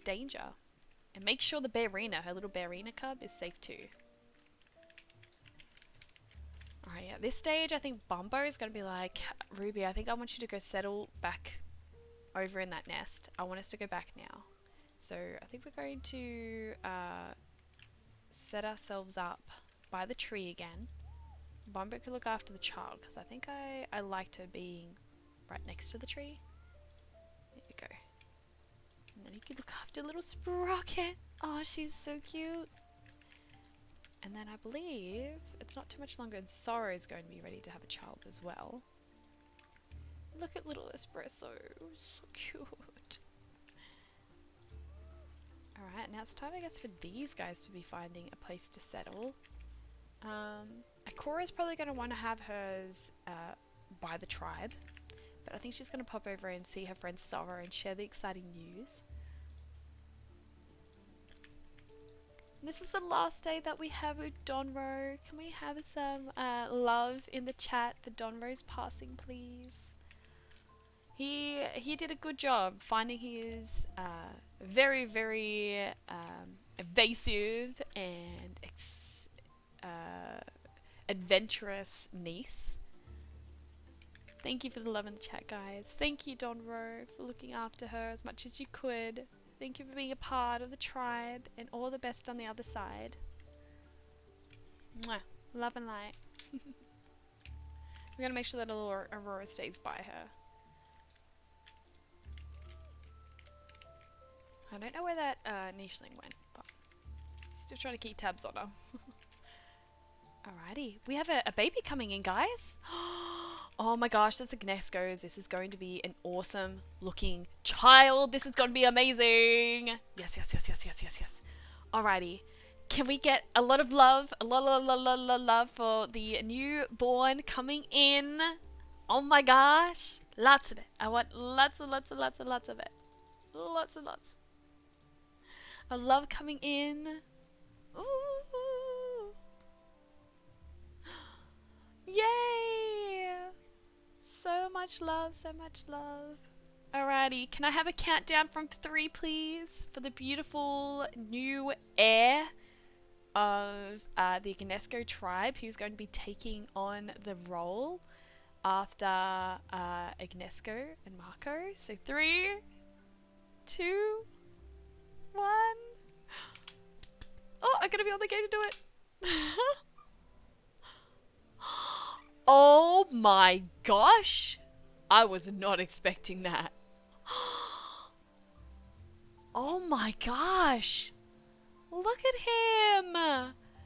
danger. And make sure the Bearina, her little Bearina cub, is safe too. Alright, at this stage, I think Bumbo is going to be like, Ruby, I think I want you to go settle back over in that nest. I want us to go back now. So I think we're going to set ourselves up by the tree again. Bumbo could look after the child, because I think I liked her being right next to the tree. There you go. And then he could look after little Sprocket. Oh, she's so cute. And then I believe it's not too much longer and Sorrow is going to be ready to have a child as well. Look at little Espresso. So cute. Alright, now it's time, I guess, for these guys to be finding a place to settle. Ikora's probably going to want to have hers by the tribe. But I think she's going to pop over and see her friend Sorrow and share the exciting news. This is the last day that we have with Donro. Can we have some love in the chat for Donro's passing, please? He did a good job finding his very, very evasive and adventurous niece. Thank you for the love in the chat, guys. Thank you, Donro, for looking after her as much as you could. Thank you for being a part of the tribe, and all the best on the other side. Mwah. Love and light. We're going to make sure that Aurora stays by her. I don't know where that nicheling went, but still trying to keep tabs on her. Alrighty, we have a baby coming in, guys. Oh my gosh, that's Ignesco's. This is going to be an awesome looking child. This is going to be amazing. Yes, yes, yes, yes, yes, yes, yes. Alrighty, can we get a lot of love, a lot of love for the newborn coming in? Oh my gosh, lots of it. I want lots and lots and lots and lots of it. Lots and lots. I love coming in. Ooh. Yay! So much love, so much love. Alrighty, can I have a countdown from 3, please? For the beautiful new heir of the Ignesco tribe, who's going to be taking on the role after Ignesco and Marco. So 3, 2, 1. Oh, I'm gonna be on the game to do it. Oh my gosh! I was not expecting that. Oh my gosh! Look at him!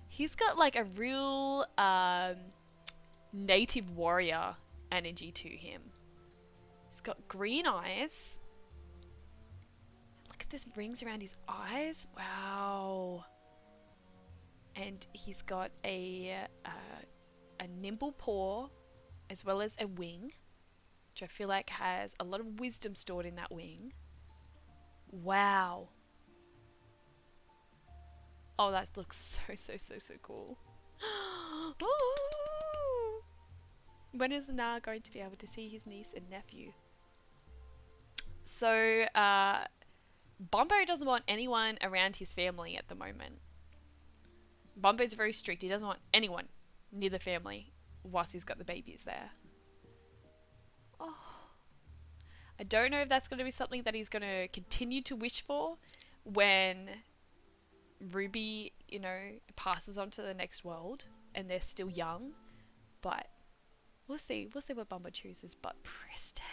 He's got like a real native warrior energy to him. He's got green eyes. Look at this rings around his eyes. Wow. and he's got a nimble paw as well as a wing, which I feel like has a lot of wisdom stored in that wing. Wow. Oh, that looks so cool. Ooh. When is Na going to be able to see his niece and nephew? So, Bombo doesn't want anyone around his family at the moment. Bombo's very strict. He doesn't want anyone near the family whilst he's got the babies there. Oh. I don't know if that's going to be something that he's going to continue to wish for when Ruby, you know, passes on to the next world and they're still young. But we'll see. We'll see what Bombo chooses. But Preston.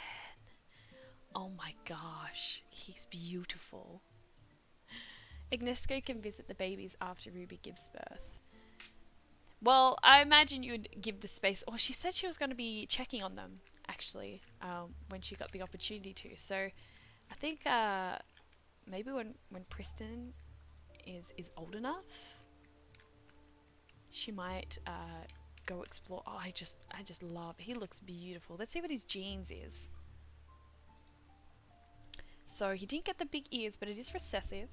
Oh my gosh. He's beautiful. Ignesco can visit the babies after Ruby gives birth. Well, I imagine you'd give the space. Oh, she said she was going to be checking on them, actually, when she got the opportunity to. So, I think maybe when Preston is old enough, she might go explore. Oh, I just love. He looks beautiful. Let's see what his genes is. So he didn't get the big ears, but it is recessive.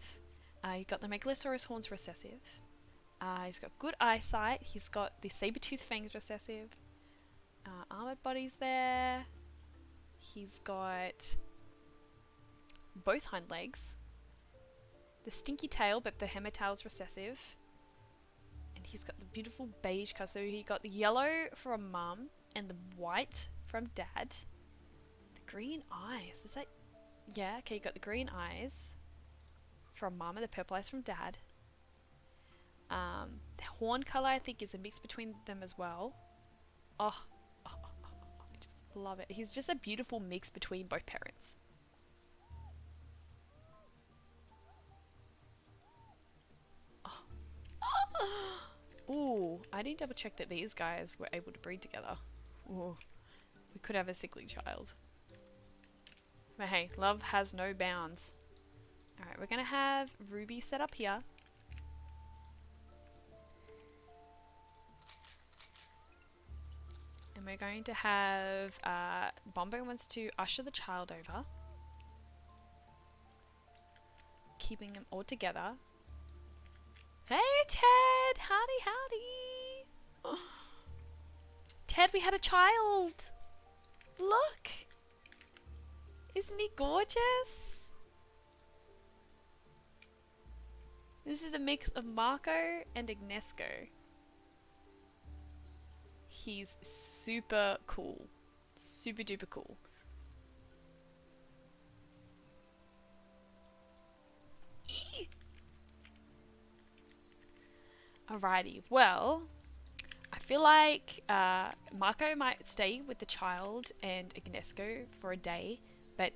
He got the Megalosaurus horns recessive. He's got good eyesight. He's got the saber-toothed fangs recessive. Armored body's there. He's got both hind legs. The stinky tail, but the hematail's recessive. And he's got the beautiful beige colour. So he got the yellow from mum and the white from dad. The green eyes. Is that... Yeah, okay, you got the green eyes from mum and the purple eyes from dad. The horn colour, I think, is a mix between them as well. I just love it. He's just a beautiful mix between both parents. Ooh, I didn't double check that these guys were able to breed together. Ooh, we could have a sickly child. But hey, love has no bounds. Alright, we're going to have Ruby set up here. And we're going to have Bombo wants to usher the child over. Keeping them all together. Hey Ted! Howdy! Oh. Ted, we had a child! Look! Isn't he gorgeous? This is a mix of Marco and Ignesco. He's super cool. Super duper cool. Alrighty, well, I feel like Marco might stay with the child and Ignesco for a day, but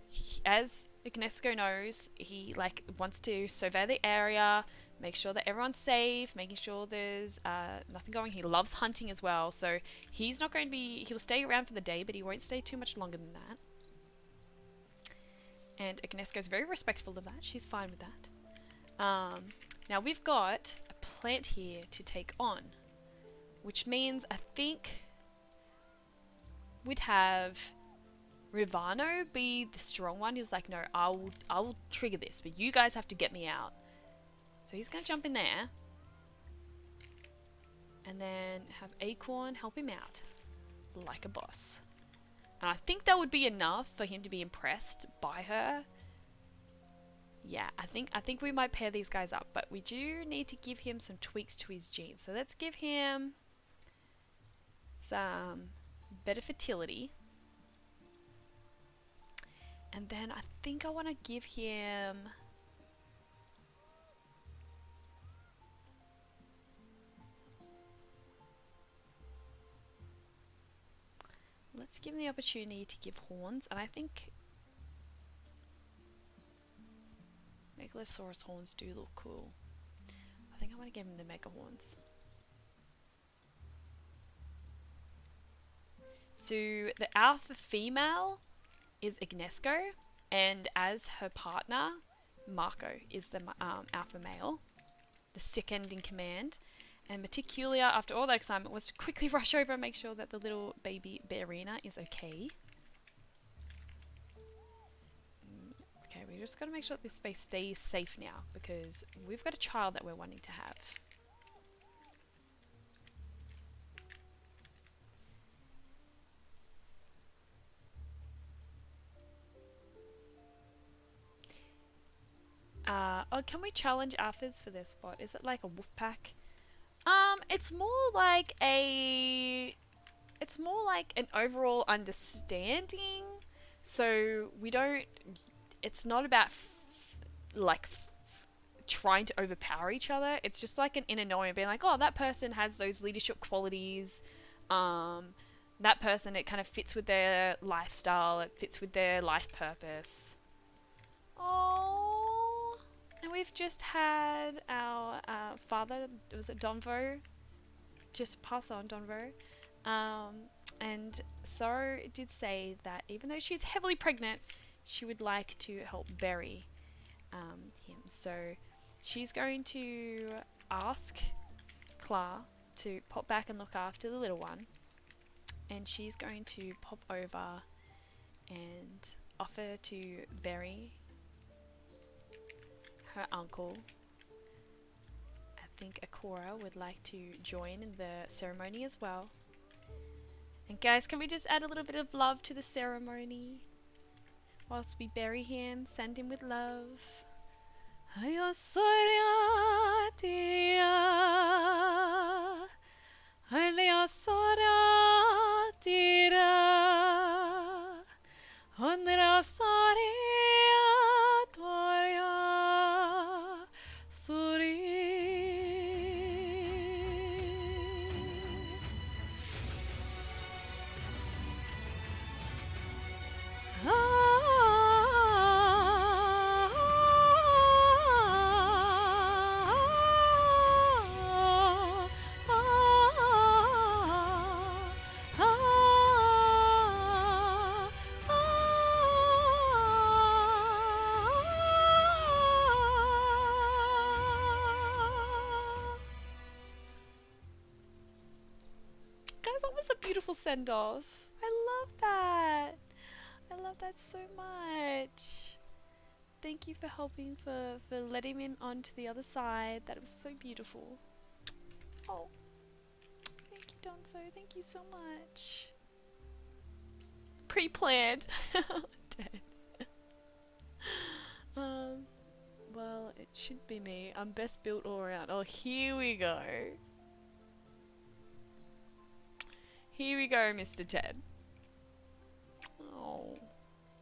as Ignesco knows, he wants to survey the area, make sure that everyone's safe, making sure there's nothing going. He loves hunting as well, so he's not going to be. He'll stay around for the day, but he won't stay too much longer than that. And Ignesco's very respectful of that. She's fine with that. Now we've got a plant here to take on, which means I think we'd have Rivano be the strong one. He was like, no, I will trigger this, but you guys have to get me out. So he's going to jump in there. And then have Acorn help him out. Like a boss. And I think that would be enough for him to be impressed by her. Yeah, I think we might pair these guys up. But we do need to give him some tweaks to his genes. So let's give him some better fertility. And then I think I want to give him... Let's give him the opportunity to give horns. And I think Megalosaurus horns do look cool. I think I want to give him the mega horns. So the alpha female is Ignesco, and as her partner, Marco is the alpha male, the second in command. And Meticulia, after all that excitement, was to quickly rush over and make sure that the little baby Bearina is okay. Okay, we just got to make sure that this space stays safe now because we've got a child that we're wanting to have. Oh, can we challenge alphas for their spot? Is it like a wolf pack? It's more like it's more like an overall understanding. So we don't. It's not about trying to overpower each other. It's just like an inner knowing, being like, oh, that person has those leadership qualities. That person, it kind of fits with their lifestyle. It fits with their life purpose. Oh, and we've just had our father. Was it Donvo? Just pass on, Donvo. And Sorrow did say that even though she's heavily pregnant, she would like to help bury him. So she's going to ask Clara to pop back and look after the little one. And she's going to pop over and offer to bury her uncle. I think Akora would like to join in the ceremony as well. And guys, can we just add a little bit of love to the ceremony? Whilst we bury him, send him with love. Send off. I love that. I love that so much. Thank you for helping, for letting him onto the other side. That was so beautiful. Oh, thank you, Donzo. Thank you so much. Pre-planned. Dead. Well, it should be me. I'm best built all around. Oh, here we go. Here we go, Mr. Ted. Oh.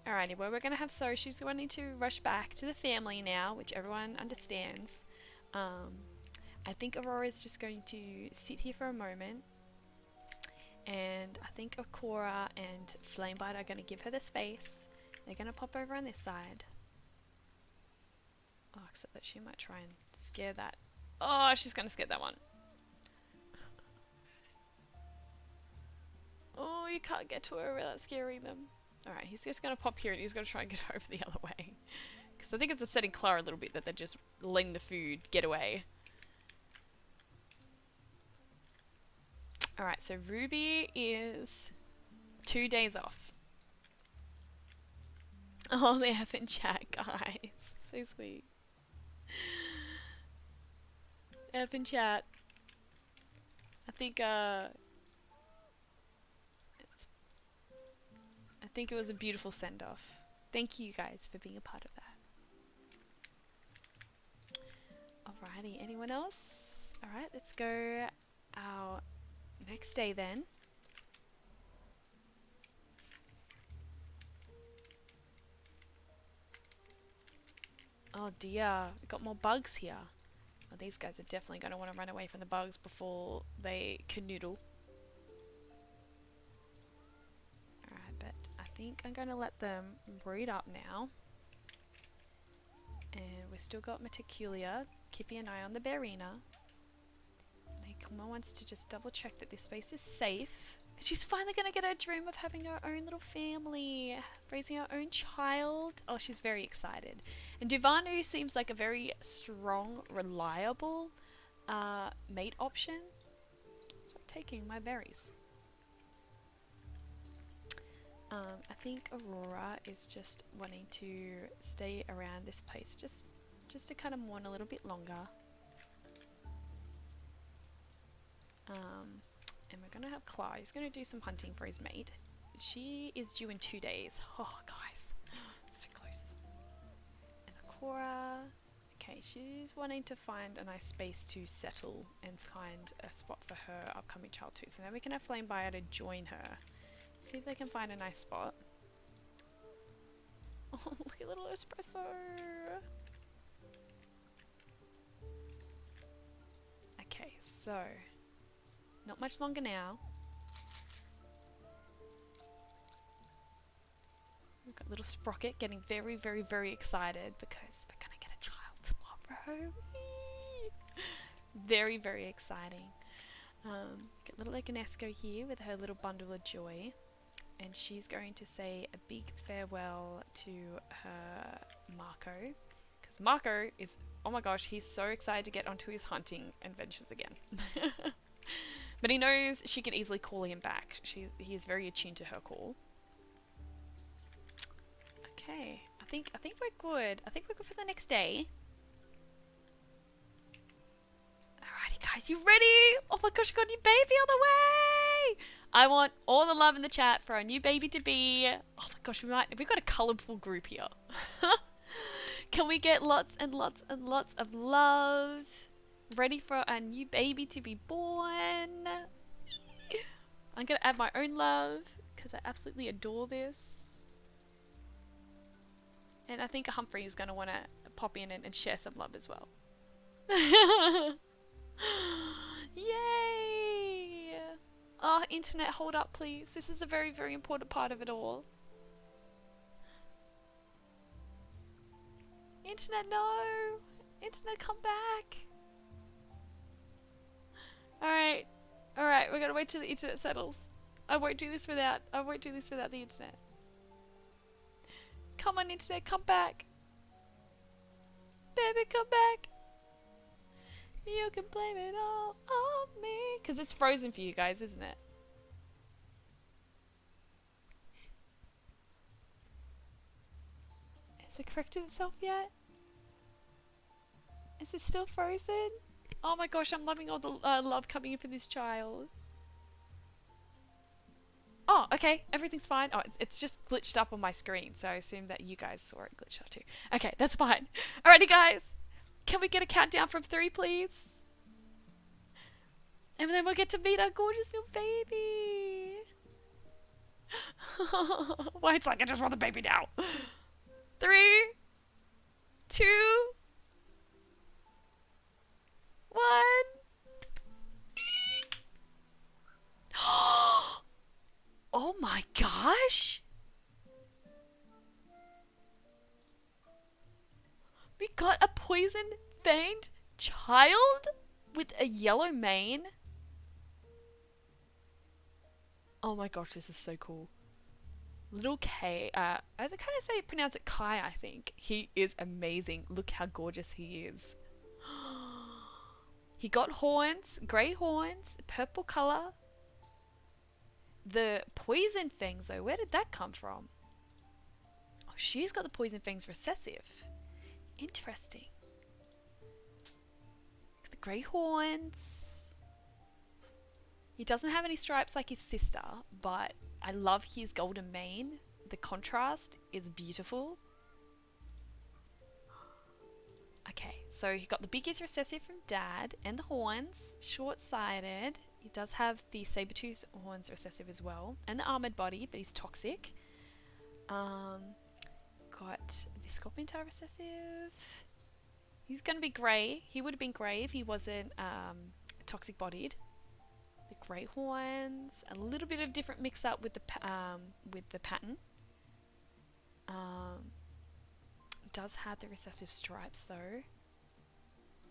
Alrighty, well, we're going to have So. She's wanting to rush back to the family now, which everyone understands. I think Aurora's just going to sit here for a moment. And I think Akora and Flamebite are going to give her the space. They're going to pop over on this side. Oh, except that she might try and scare that. Oh, she's going to scare that one. Oh, you can't get to her without scaring them. Alright, he's just going to pop here and he's going to try and get over the other way. Because I think it's upsetting Clara a little bit that they're just letting the food get away. Alright, so Ruby is 2 days off. Oh, they have in chat, guys. So sweet. F in chat. I think it was a beautiful send-off. Thank you guys for being a part of that. Alrighty, anyone else? Alright, let's go our next day then. Oh dear, we've got more bugs here. Oh, these guys are definitely going to want to run away from the bugs before they canoodle. But I think I'm going to let them breed up now. And we've still got Meticulia keeping an eye on the Bearina. Nekoma wants to just double check that this space is safe. And she's finally going to get her dream of having her own little family, raising her own child. Oh, she's very excited. And Duvanu seems like a very strong, reliable mate option. Stop taking my berries. I think Aurora is just wanting to stay around this place just to kind of mourn a little bit longer. And we're gonna have Clara. He's gonna do some hunting for his mate. She is due in 2 days. Oh, guys, so close. And Akora. Okay, she's wanting to find a nice space to settle and find a spot for her upcoming child too. So now we can have Flamebire to join her. See if they can find a nice spot. Oh, look at little espresso. Okay, so not much longer now. We've got little Sprocket getting very, very, very excited because we're gonna get a child tomorrow. Whee! Very, very exciting. Got little Ignesco here with her little bundle of joy, and she's going to say a big farewell to her Marco, because Marco is, oh my gosh, he's so excited to get onto his hunting adventures again. But he knows she can easily call him back. He is very attuned to her call. Okay, I think we're good. I think we're good for the next day. Alrighty, guys, you ready? Oh my gosh, we got a new baby on the way! I want all the love in the chat for our new baby to be. Oh my gosh, we've got a colourful group here. Can we get lots and lots and lots of love? Ready for our new baby to be born. I'm gonna add my own love because I absolutely adore this. And I think Humphrey is gonna want to pop in and share some love as well. Yay! Oh, internet, hold up please. This is a very, very important part of it all. Internet, no! Internet, come back! Alright. Alright, we're gonna wait till the internet settles. I won't do this without the internet. Come on, internet, come back! Baby, come back! You can blame it all on me. Because it's frozen for you guys, isn't it? Has it corrected itself yet? Is it still frozen? Oh my gosh, I'm loving all the love coming in for this child. Oh, okay, everything's fine. Oh, it's just glitched up on my screen, so I assume that you guys saw it glitched up too. Okay, that's fine. Alrighty, guys. Can we get a countdown from 3, please? And then we'll get to meet our gorgeous new baby. Why, it's like I just want the baby now. 3, 2, 1. Oh my gosh! We got a poison-fanged child with a yellow mane. Oh my gosh, this is so cool. Little K, as I kind of say, pronounce it Kai, I think. He is amazing. Look how gorgeous he is. He got horns, grey horns, purple colour. The poison fangs though, where did that come from? Oh, she's got the poison fangs recessive. Interesting. The grey horns. He doesn't have any stripes like his sister, but I love his golden mane. The contrast is beautiful. Okay, so he got the biggest recessive from Dad and the horns, short-sighted. He does have the saber-tooth horns recessive as well, and the armored body, but he's toxic. Got the scorpion tail recessive. He's gonna be grey. He would have been grey if he wasn't toxic-bodied. The grey horns, a little bit of different mix-up with the pattern. Does have the recessive stripes though.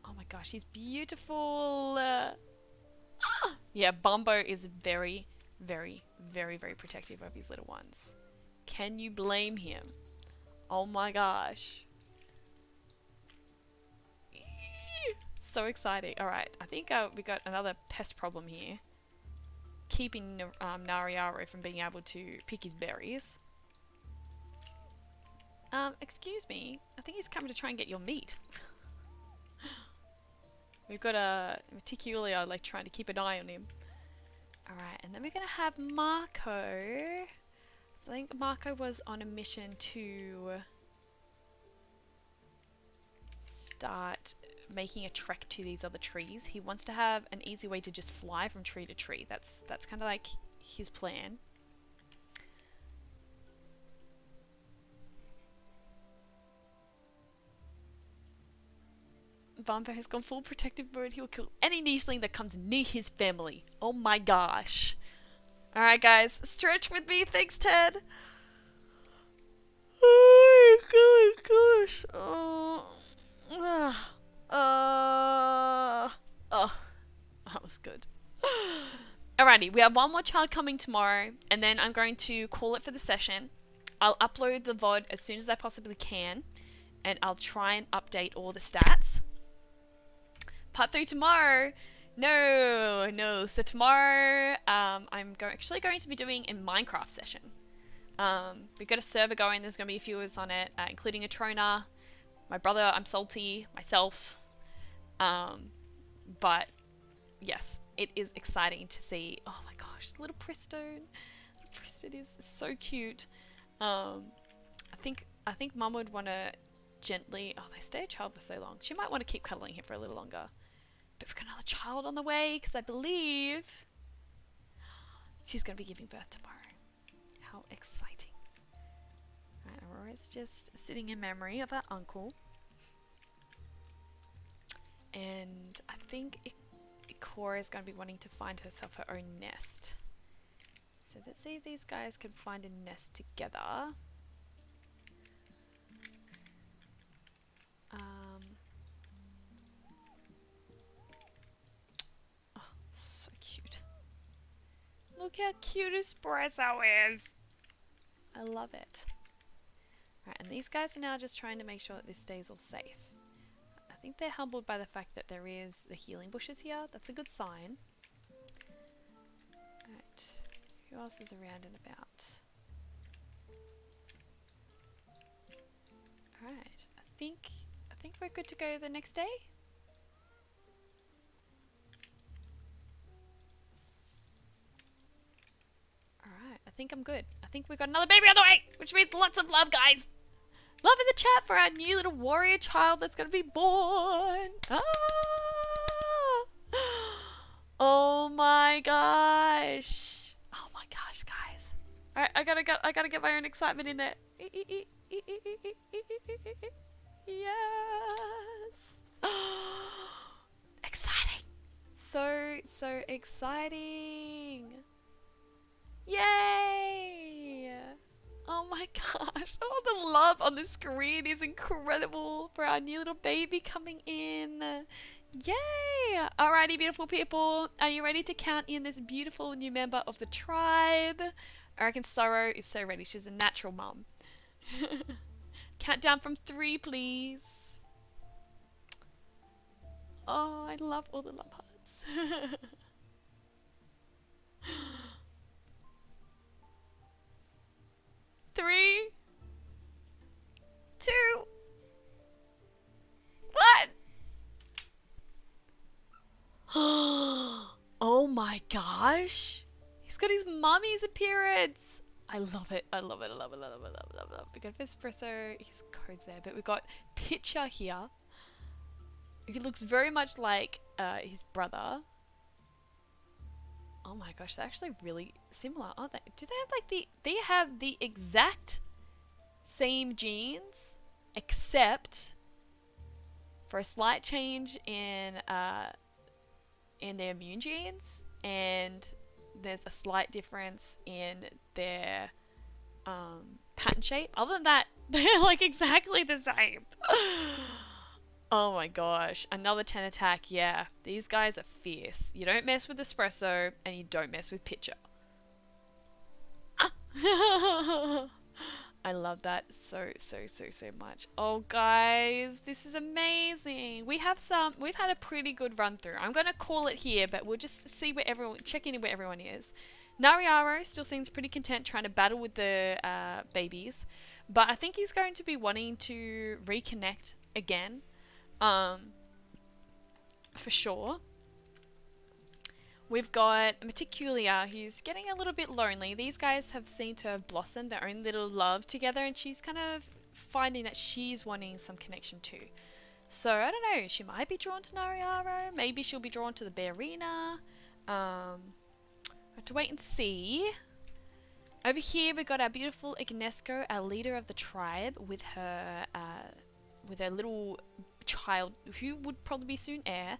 Oh my gosh, he's beautiful. Yeah, Bumbo is very, very, very, very protective of his little ones. Can you blame him? Oh my gosh. So exciting. Alright, I think we got another pest problem here. Keeping Nariaro from being able to pick his berries. Excuse me. I think he's coming to try and get your meat. We've got a Meticulia like trying to keep an eye on him. Alright, and then we're gonna have Marco. I think Marco was on a mission to start making a trek to these other trees. He wants to have an easy way to just fly from tree to tree. That's kind of like his plan. Vampire has gone full protective mode. He will kill any nicheling that comes near his family. Oh my gosh. Alright guys, stretch with me. Thanks, Ted. Oh my gosh. Oh, that was good. Alrighty, we have one more child coming tomorrow, and then I'm going to call it for the session. I'll upload the VOD as soon as I possibly can, and I'll try and update all the stats. Part 3 tomorrow. No. So tomorrow, I'm actually going to be doing a Minecraft session. We've got a server going. There's going to be a few of us on it, including a Trona, my brother, I'm Salty, myself. But yes, it is exciting to see. Oh my gosh, little Prestone. Little Preston is so cute. I think Mum would want to gently. Oh, they stay a child for so long. She might want to keep cuddling him for a little longer. But we've got another child on the way because I believe she's going to be giving birth tomorrow. How exciting. Right, Aurora's just sitting in memory of her uncle. And I think Ikora is going to be wanting to find herself her own nest. So let's see if these guys can find a nest together. Oh, so cute. Look how cute Espresso is. I love it. Right, and these guys are now just trying to make sure that this stays all safe. I think they're humbled by the fact that there is the healing bushes here. That's a good sign. Right, who else is around and about? Alright, I think we're good to go the next day. Alright, I think I'm good. I think we've got another baby on the way, which means lots of love, guys. Love in the chat for our new little warrior child that's going to be born. Ah! Oh my gosh. Oh my gosh, guys. Alright, I gotta get my own excitement in there. Yes. Exciting. So exciting. Yay. Oh my gosh. Oh, the love on the screen is incredible for our new little baby coming in. Yay. Alrighty, beautiful people. Are you ready to count in this beautiful new member of the tribe? I reckon Sorrow is so ready. She's a natural mum. Count down from 3, please. Oh, I love all the love hearts. 3, 2, 1. Oh my gosh. He's got his mummy's appearance. I love it. I love it. I love it. I love it. I love it. I love it. We got Espresso. His code's there. But we've got Pitcher here. He looks very much like his brother. Oh my gosh, they're actually really similar, aren't they? Do they have like they have the exact same genes, except for a slight change in their immune genes, and there's a slight difference in their pattern shape. Other than that, they're like exactly the same. Oh my gosh, another 10 attack. Yeah, these guys are fierce. You don't mess with Espresso, and you don't mess with Pitcher. Ah. I love that so much. Oh guys, this is amazing. We've had a pretty good run through. I'm gonna call it here, but we'll just see where everyone, check in where everyone is. Nariaro still seems pretty content trying to battle with the babies, but I think he's going to be wanting to reconnect again, um, for sure. We've got Meticulia, who's getting a little bit lonely. These guys have seemed to have blossomed their own little love together, and she's kind of finding that she's wanting some connection too. So, I don't know, she might be drawn to Nariaro. Maybe she'll be drawn to the Bearina. I have to wait and see. Over here, we've got our beautiful Ignesco, our leader of the tribe, with her little child, who would probably be soon heir.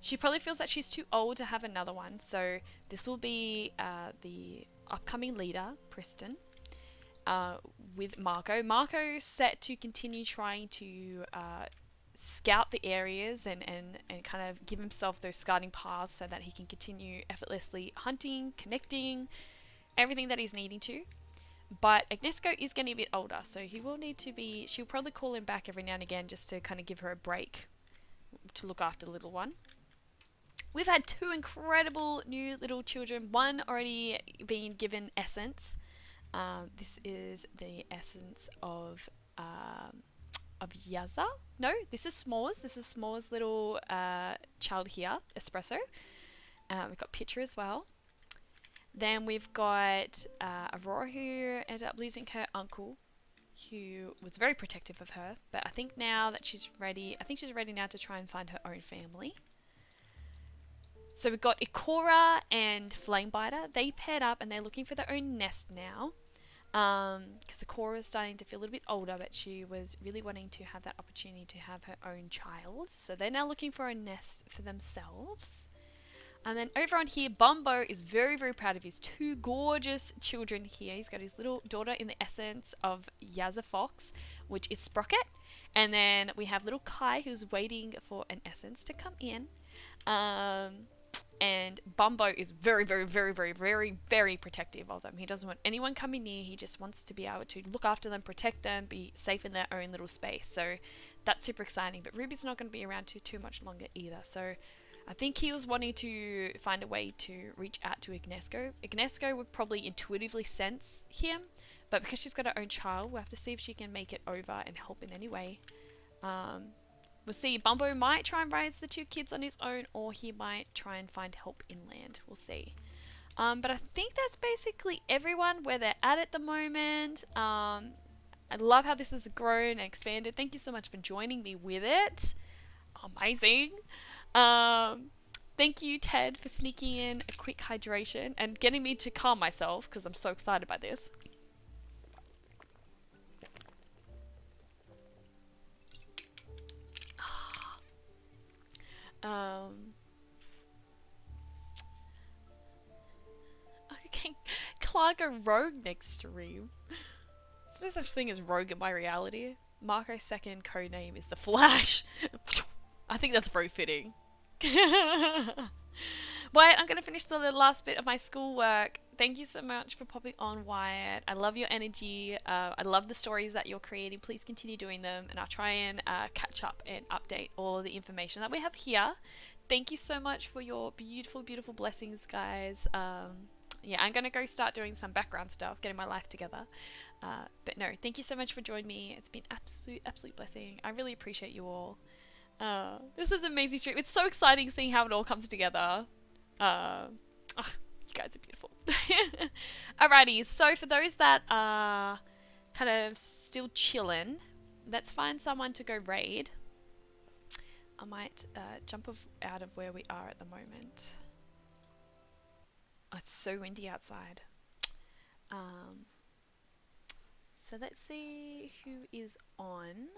She probably feels that she's too old to have another one, so this will be the upcoming leader, Preston, with Marco. Marco's set to continue trying to scout the areas and kind of give himself those scouting paths so that he can continue effortlessly hunting, connecting, everything that he's needing to. But Ignesco is getting a bit older, so he will need to be... She'll probably call him back every now and again just to kind of give her a break to look after the little one. We've had two incredible new little children. One already being given essence. This is the essence of Yaza. No, this is S'mores. This is S'mores' little child here, Espresso. We've got Pitcher as well. Then we've got Aurora, who ended up losing her uncle, who was very protective of her. But I think now that she's ready, I think she's ready now to try and find her own family. So we've got Ikora and Flamebiter. They paired up and they're looking for their own nest now. Because Ikora is starting to feel a little bit older, but she was really wanting to have that opportunity to have her own child. So they're now looking for a nest for themselves. And then over on here, Bumbo is very, very proud of his two gorgeous children here. He's got his little daughter in the essence of Yaza Fox, which is Sprocket. And then we have little Kai, who's waiting for an essence to come in. And Bumbo is very, very, very, very, very, very protective of them. He doesn't want anyone coming near. He just wants to be able to look after them, protect them, be safe in their own little space. So that's super exciting. But Ruby's not going to be around too much longer either. So I think he was wanting to find a way to reach out to Ignesco. Ignesco would probably intuitively sense him. But because she's got her own child, we'll have to see if she can make it over and help in any way. We'll see. Bumbo might try and raise the two kids on his own, or he might try and find help inland. We'll see. But I think that's basically everyone where they're at the moment. I love how this has grown and expanded. Thank you so much for joining me with it. Amazing. Thank you, Ted, for sneaking in a quick hydration and getting me to calm myself because I'm so excited by this. Okay, Clark a rogue next stream. There's no such thing as rogue in my reality. Marco's second code name is the Flash. I think that's very fitting. Wyatt, I'm going to finish the last bit of my schoolwork. Thank you so much for popping on, Wyatt. I love your energy. I love the stories that you're creating. Please continue doing them, and I'll try and catch up and update all of the information that we have here. Thank you so much for your beautiful, beautiful blessings, guys. Yeah, I'm going to go start doing some background stuff, getting my life together. But no, thank you so much for joining me. It's been absolute blessing. I really appreciate you all. This is an amazing stream. It's so exciting seeing how it all comes together. You guys are beautiful. Alrighty, so for those that are kind of still chilling, let's find someone to go raid. I might jump out of where we are at the moment. Oh, it's so windy outside. So let's see who is on.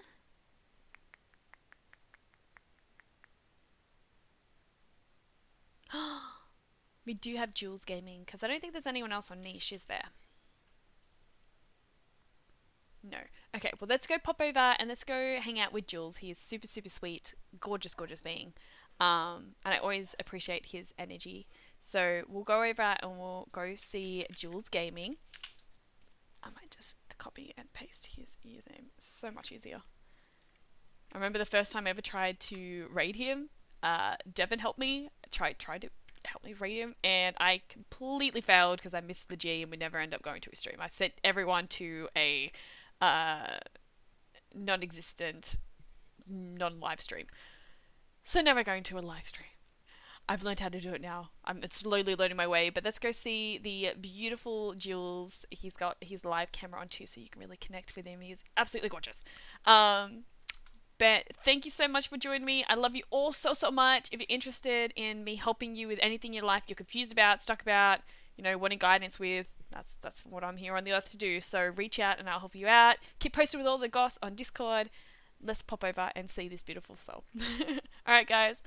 We do have Jules Gaming, because I don't think there's anyone else on niche, is there? No. Okay, well let's go pop over and let's go hang out with Jules. He's super, super sweet, gorgeous, gorgeous being. And I always appreciate his energy. So we'll go over and we'll go see Jules Gaming. I might just copy and paste his username. It's so much easier. I remember the first time I ever tried to raid him. Devin helped me. Tried to help me raid him, and I completely failed because I missed the G, and we never end up going to his stream. I sent everyone to a non-existent, non-live stream. So never going to a live stream. I've learned how to do it now. I'm slowly learning my way, but let's go see the beautiful Jules. He's got his live camera on too, so you can really connect with him. He's absolutely gorgeous. But thank you so much for joining me. I love you all so much. If you're interested in me helping you with anything in your life you're confused about, stuck about, wanting guidance with, that's what I'm here on the earth to do. So reach out and I'll help you out. Keep posted with all the goss on Discord. Let's pop over and see this beautiful soul. Alright guys.